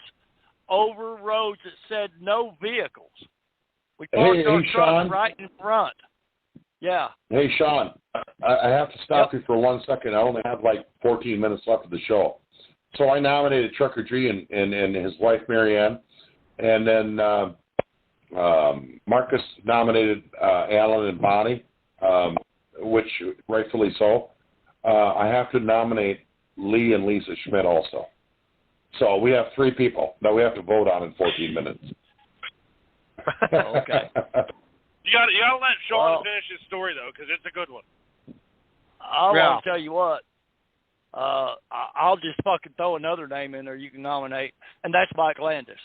over roads that said no vehicles. We parked our trucks right in front. Yeah. Hey, Sean, I have to stop you for 1 second. I only have like 14 minutes left of the show. So I nominated Trucker G and his wife, Marianne, and then Marcus nominated Alan and Bonnie, which rightfully so. I have to nominate Lee and Lisa Schmidt also. So we have 3 people that we have to vote on in 14 minutes. Okay. You gotta let Sean finish his story though, because it's a good one. I want to tell you what. I'll just fucking throw another name in there you can nominate, and that's Mike Landis.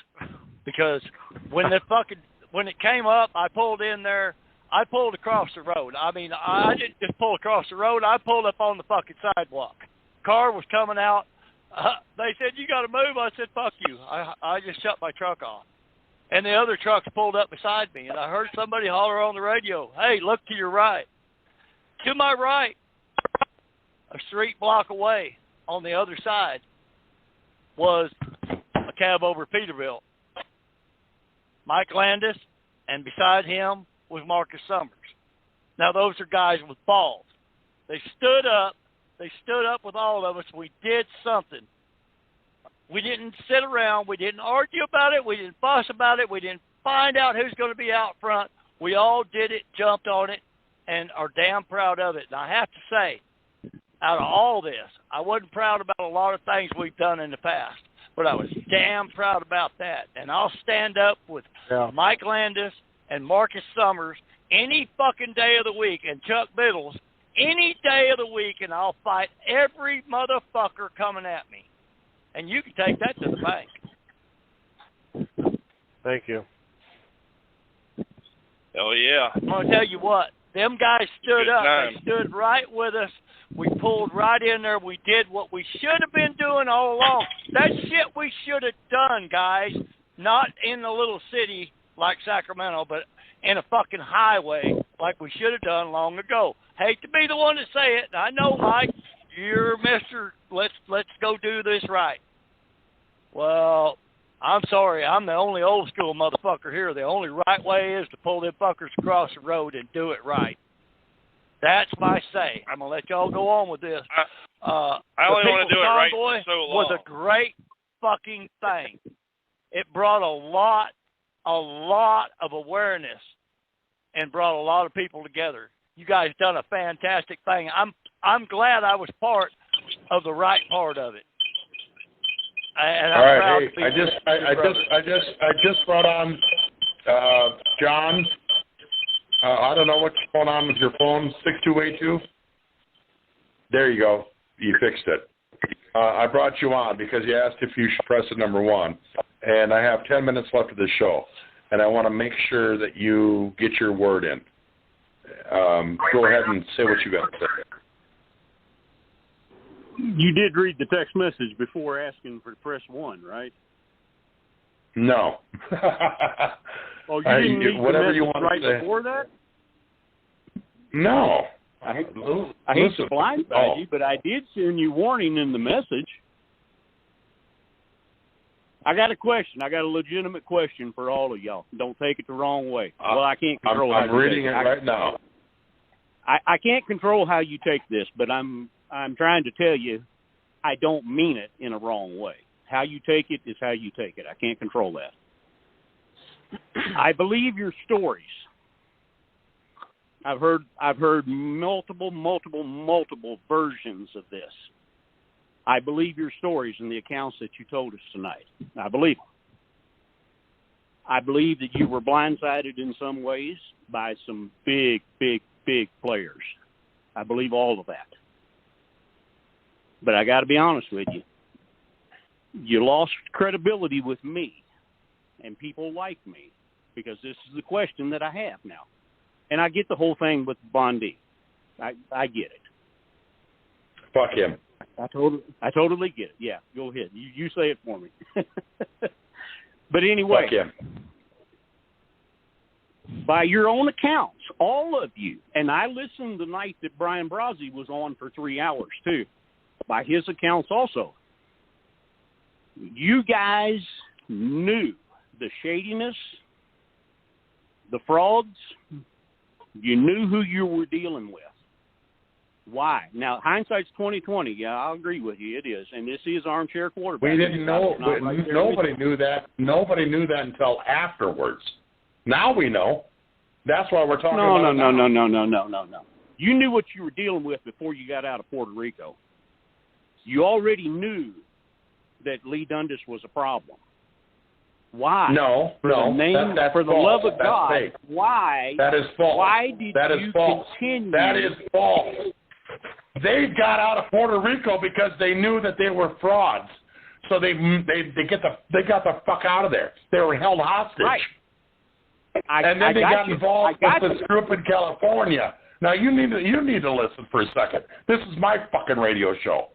Because when it came up, I pulled in there. I pulled across the road. I mean, I didn't just pull across the road. I pulled up on the fucking sidewalk. Car was coming out. They said, you got to move. I said, fuck you. I just shut my truck off. And the other trucks pulled up beside me, and I heard somebody holler on the radio, hey, look to your right. To my right, a street block away on the other side, was a cab over Peterbilt. Mike Landis, and beside him was Marcus Summers. Now, those are guys with balls. They stood up with all of us. We did something. We didn't sit around. We didn't argue about it. We didn't fuss about it. We didn't find out who's going to be out front. We all did it, jumped on it, and are damn proud of it. And I have to say, out of all this, I wasn't proud about a lot of things we've done in the past, but I was damn proud about that. And I'll stand up with Mike Landis and Marcus Summers any fucking day of the week, and Chuck Biddles any day of the week, and I'll fight every motherfucker coming at me. And you can take that to the bank. Thank you. Hell yeah. I'm going to tell you what. Them guys stood up. They stood right with us. We pulled right in there. We did what we should have been doing all along. That shit we should have done, guys. Not in a little city like Sacramento, but in a fucking highway like we should have done long ago. Hate to be the one to say it. I know, Mike, you're Mr. Let's go do this right. Well, I'm sorry. I'm the only old school motherfucker here. The only right way is to pull them fuckers across the road and do it right. That's my say. I'm going to let y'all go on with this. I only want to do it right for so long. Was a great fucking thing. It brought a lot of awareness and brought a lot of people together. You guys done a fantastic thing. I'm glad I was part of the right part of it. And I'm proud to be I just brought on John. I don't know what's going on with your phone. 6282. There you go. You fixed it. I brought you on because you asked if you should press the number 1, and I have 10 minutes left of the show, and I want to make sure that you get your word in. go ahead and say what you got to say. You did read the text message before asking for press 1, right? No. Oh, you didn't read the message right before that? No. I hate to blindside you, but I did send you warning in the message. I got a question. I got a legitimate question for all of y'all. Don't take it the wrong way. Well, I can't control I'm reading it right now. I can't control how you take this, but I'm trying to tell you I don't mean it in a wrong way. How you take it is how you take it. I can't control that. I believe your stories. I've heard multiple versions of this. I believe your stories and the accounts that you told us tonight. I believe them. I believe that you were blindsided in some ways by some big players. I believe all of that. But I got to be honest with you. You lost credibility with me and people like me because this is the question that I have now. And I get the whole thing with Bondi. I get it. Fuck him. I totally get it. Yeah, go ahead. You say it for me. But anyway, fuck him. By your own accounts, all of you, and I listened the night that Brian Brazzi was on for 3 hours too. By his accounts also, you guys knew the shadiness, the frauds. You knew who you were dealing with. Why? Now, hindsight's 20/20. Yeah, I'll agree with you. It is, and this is armchair quarterback. We didn't know. Nobody knew that. Nobody knew that until afterwards. Now we know. That's why we're talking about it now. No. You knew what you were dealing with before you got out of Puerto Rico. You already knew that Lee Dundas was a problem. Why? No. For the love of God, fake. Why? That is false. Why did you continue? That is false. They got out of Puerto Rico because they knew that they were frauds. So they got the fuck out of there. They were held hostage. Right. And then they got involved with this group in California. Now you need to listen for a second. This is my fucking radio show.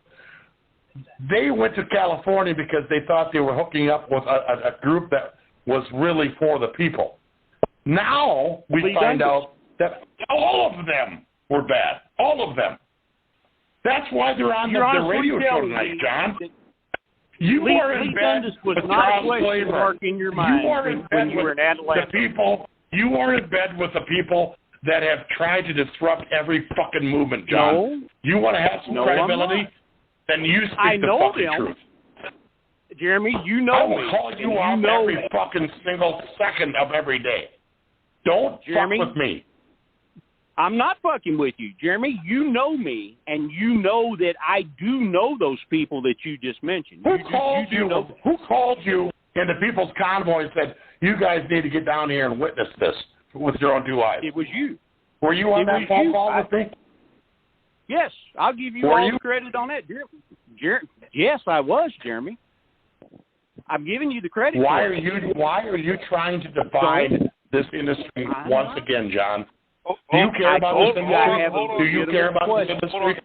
They went to California because they thought they were hooking up with a group that was really for the people. Now we find out that all of them were bad. All of them. That's why they're on the radio show tonight, John. You were in bed with child slavery. You were in bed with the people. You were in bed with the people that have tried to disrupt every fucking movement, John. No. You want to have some credibility? Then you speak the fucking truth. Jeremy, you know I will call you out every fucking single second of every day. Don't fuck with me. I'm not fucking with you. Jeremy, you know me, and you know that I do know those people that you just mentioned. Who called you in the People's Convoy and said, you guys need to get down here and witness this with your own 2 eyes? It was you. Were you on that phone call with me? Yes, I'll give you all the credit on that. Yes, I was, Jeremy. I'm giving you the credit. Why are you trying to divide this industry once again, John? Do you care about this industry? Do you care about this industry?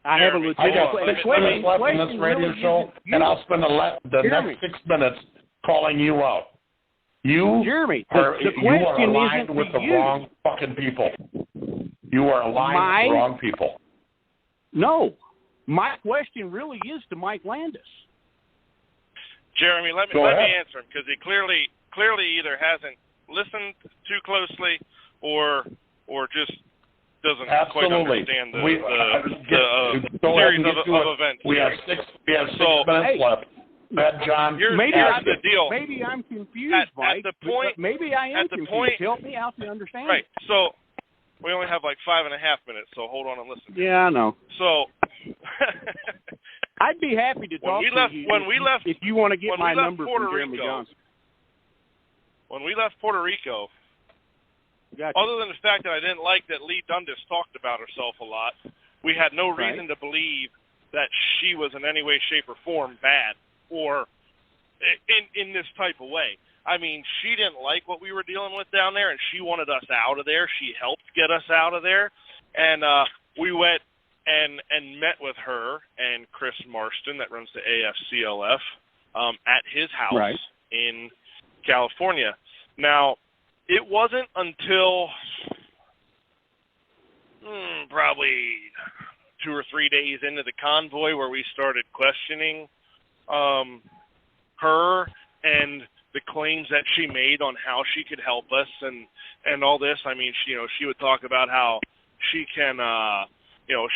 I have a legitimate question. I got 6 minutes left in this radio show, and I'll spend the next 6 minutes calling you out. You are aligned with the wrong fucking people. You are aligned with the wrong people. No. My question really is to Mike Landis. Jeremy, let me answer him, because he clearly either hasn't listened too closely or just doesn't quite understand the series of events. We have 6 minutes left. John, maybe I'm confused, Mike. Maybe I am confused. Help me out to understand. Right. So we only have like 5.5 minutes, so hold on and listen. Yeah, I know. So I'd be happy to talk to you if you want to get my number from Jeremy Johnson. When we left Puerto Rico, other than the fact that I didn't like that Lee Dundas talked about herself a lot, we had no reason to believe that she was in any way, shape, or form bad or in this type of way. I mean, she didn't like what we were dealing with down there, and she wanted us out of there. She helped get us out of there, and we went and met with her and Chris Marston, that runs the AFCLF, at his house in California. Now, it wasn't until probably 2 or 3 days into the convoy where we started questioning her and the claims that she made on how she could help us and all this. I mean, she would talk about how she can,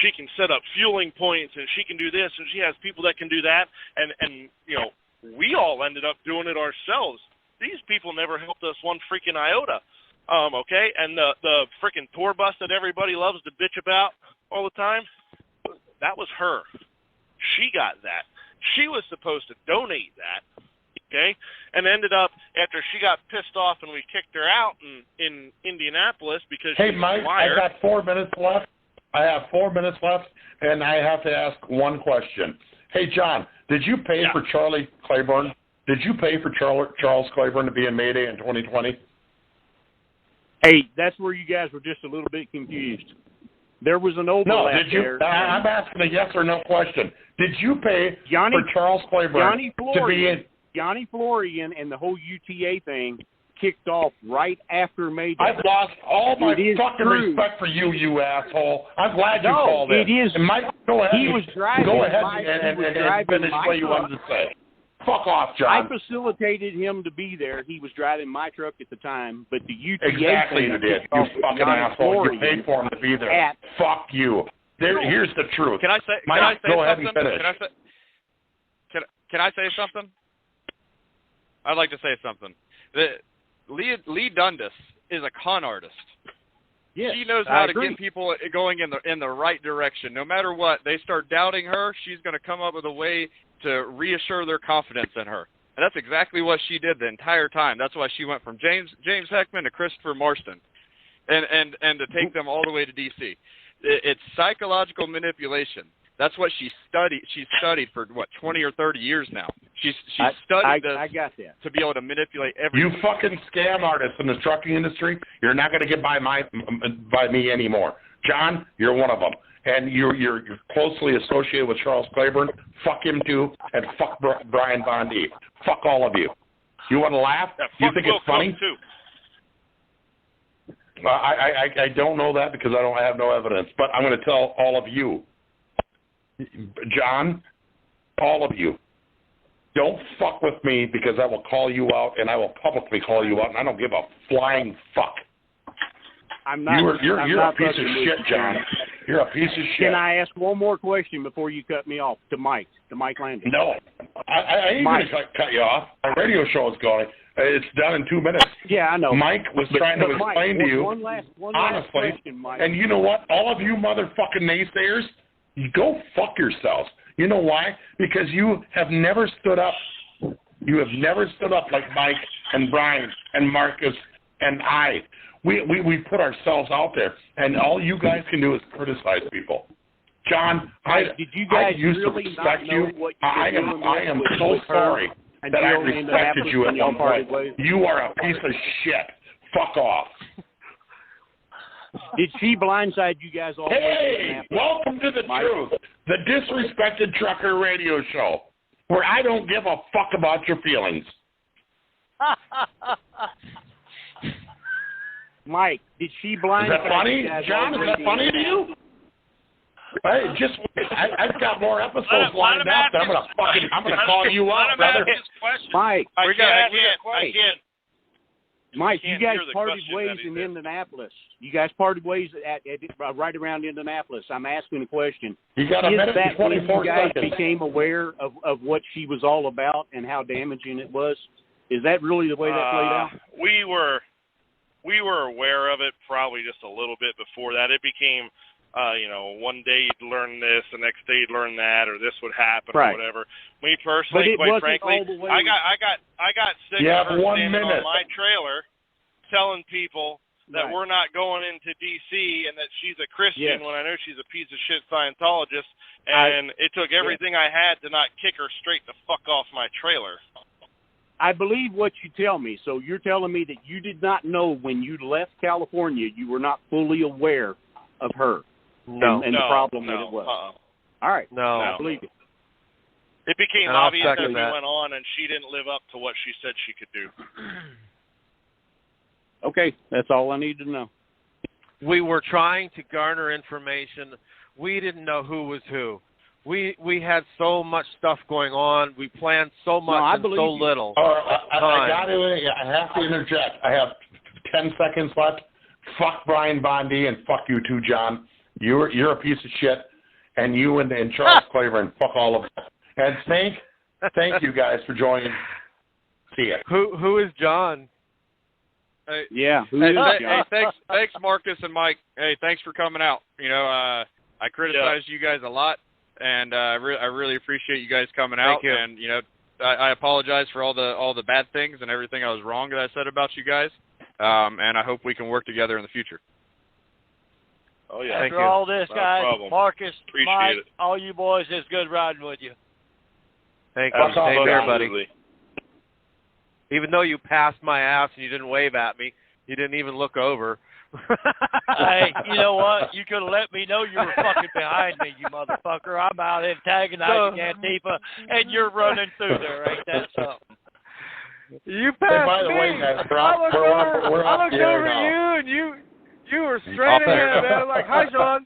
she can set up fueling points and she can do this and she has people that can do that. And we all ended up doing it ourselves. These people never helped us one freaking iota. Okay. And the freaking tour bus that everybody loves to bitch about all the time, that was her. She got that. She was supposed to donate that. Okay, and ended up after she got pissed off and we kicked her out in Indianapolis because hey, she's Mike, a liar. I got 4 minutes left. I have 4 minutes left, and I have to ask one question. Hey, John, did you pay for Charlie Claiborne? Did you pay for Charles Claiborne to be in Mayday in 2020? Hey, that's where you guys were just a little bit confused. There was an overlap. No, did you? there. I'm asking a yes or no question. Did you pay for Charles Claiborne to be in? Johnny Florian and the whole UTA thing kicked off right after Mayday. I've lost all my fucking respect for you, you asshole. I'm glad you called in. It is. And Mike, go ahead. He was driving. Go ahead and finish what you wanted to say. Fuck off, John. I facilitated him to be there. He was driving my truck at the time, but the UTA exactly thing you did. You fucking asshole. You paid for him to be there. Fuck you. Here's the truth. Can I say? Mike, can I say go ahead something? and finish. Can I say something? I'd like to say something. Lee Dundas is a con artist. Yes, she knows how to get people going in the right direction. No matter what, they start doubting her, she's going to come up with a way to reassure their confidence in her. And that's exactly what she did the entire time. That's why she went from James Heckman to Christopher Marston and to take them all the way to D.C. It's psychological manipulation. That's what she studied. She's studied for, 20 or 30 years now. She's studied this I got that. to be able to manipulate everything. You fucking scam artists in the trucking industry, you're not going to get by me anymore. John, you're one of them. And you're closely associated with Charles Claiborne. Fuck him too, and fuck Brian Bondi. Fuck all of you. You want to laugh? You think it's funny? Too. I don't know that because I have no evidence. But I'm going to tell all of you. John, all of you, don't fuck with me because I will call you out and I will publicly call you out, and I don't give a flying fuck. I'm not. You're a piece of shit, John. You're a piece of shit. Can I ask one more question before you cut me off to Mike Landon? No, I ain't going to cut you off. My radio show is going. It's done in 2 minutes. Yeah, I know. Mike was trying to explain to you, one last honestly, question, Mike. And you know what? All of you motherfucking naysayers, you go fuck yourselves. You know why? Because you have never stood up. You have never stood up like Mike and Brian and Marcus and I. We put ourselves out there, and all you guys can do is criticize people. John, I used to respect you. I am so sorry that I respected you at one point. You are a piece of shit. Fuck off. Did she blindside you guys all? Hey, welcome to the truth, the disrespected trucker radio show, where I don't give a fuck about your feelings. Mike, did she blindside? Is that funny, John? Is that funny to you? Hey, just I've got more episodes lined up. I'm gonna call you out, brother. Mike, I can't. Mike, you guys parted ways in Indianapolis. You guys parted ways at right around Indianapolis. I'm asking a question. You got a minute and 24 seconds. You guys seconds. became aware of what she was all about and how damaging it was? Is that really the way that played out? We were aware of it probably just a little bit before that. It became, one day you'd learn this, the next day you'd learn that, or this would happen, or whatever. Me personally, quite frankly, I got sick of her standing on my trailer telling people that we're not going into D.C. and that she's a Christian when I know she's a piece of shit Scientologist, and it took everything I had to not kick her straight the fuck off my trailer. I believe what you tell me. So you're telling me that you did not know when you left California, you were not fully aware of her and the problem that it was. All right. No. I believe it. It became And I'll obvious as second we that. went on, and she didn't live up to what she said she could do. Okay, that's all I need to know. We were trying to garner information. We didn't know who was who. We had so much stuff going on. We planned so much and so little. I have to interject. I have 10 seconds left. Fuck Brian Bondi and fuck you too, John. You're a piece of shit. And you and Charles Claver and fuck all of them. And thank you guys for joining. See ya. Who is John? Hey, yeah. Thanks, Marcus and Mike. Hey, thanks for coming out. I criticize you guys a lot, and I really appreciate you guys coming out. Thank you. And I apologize for all the bad things and everything I was wrong that I said about you guys. And I hope we can work together in the future. Oh yeah. After all this, guys, Marcus, Appreciate Mike, it. all you boys, it's good riding with you. Thank you. Same here, buddy. Absolutely. Even though you passed my ass and you didn't wave at me, you didn't even look over. Hey, you know what? You could have let me know you were fucking behind me, you motherfucker. I'm out antagonizing Antifa, and you're running through there. Ain't that something? You passed by the me. way, guys, I looked over now. you, and you were straight ahead, man. I'm like, hi, Sean.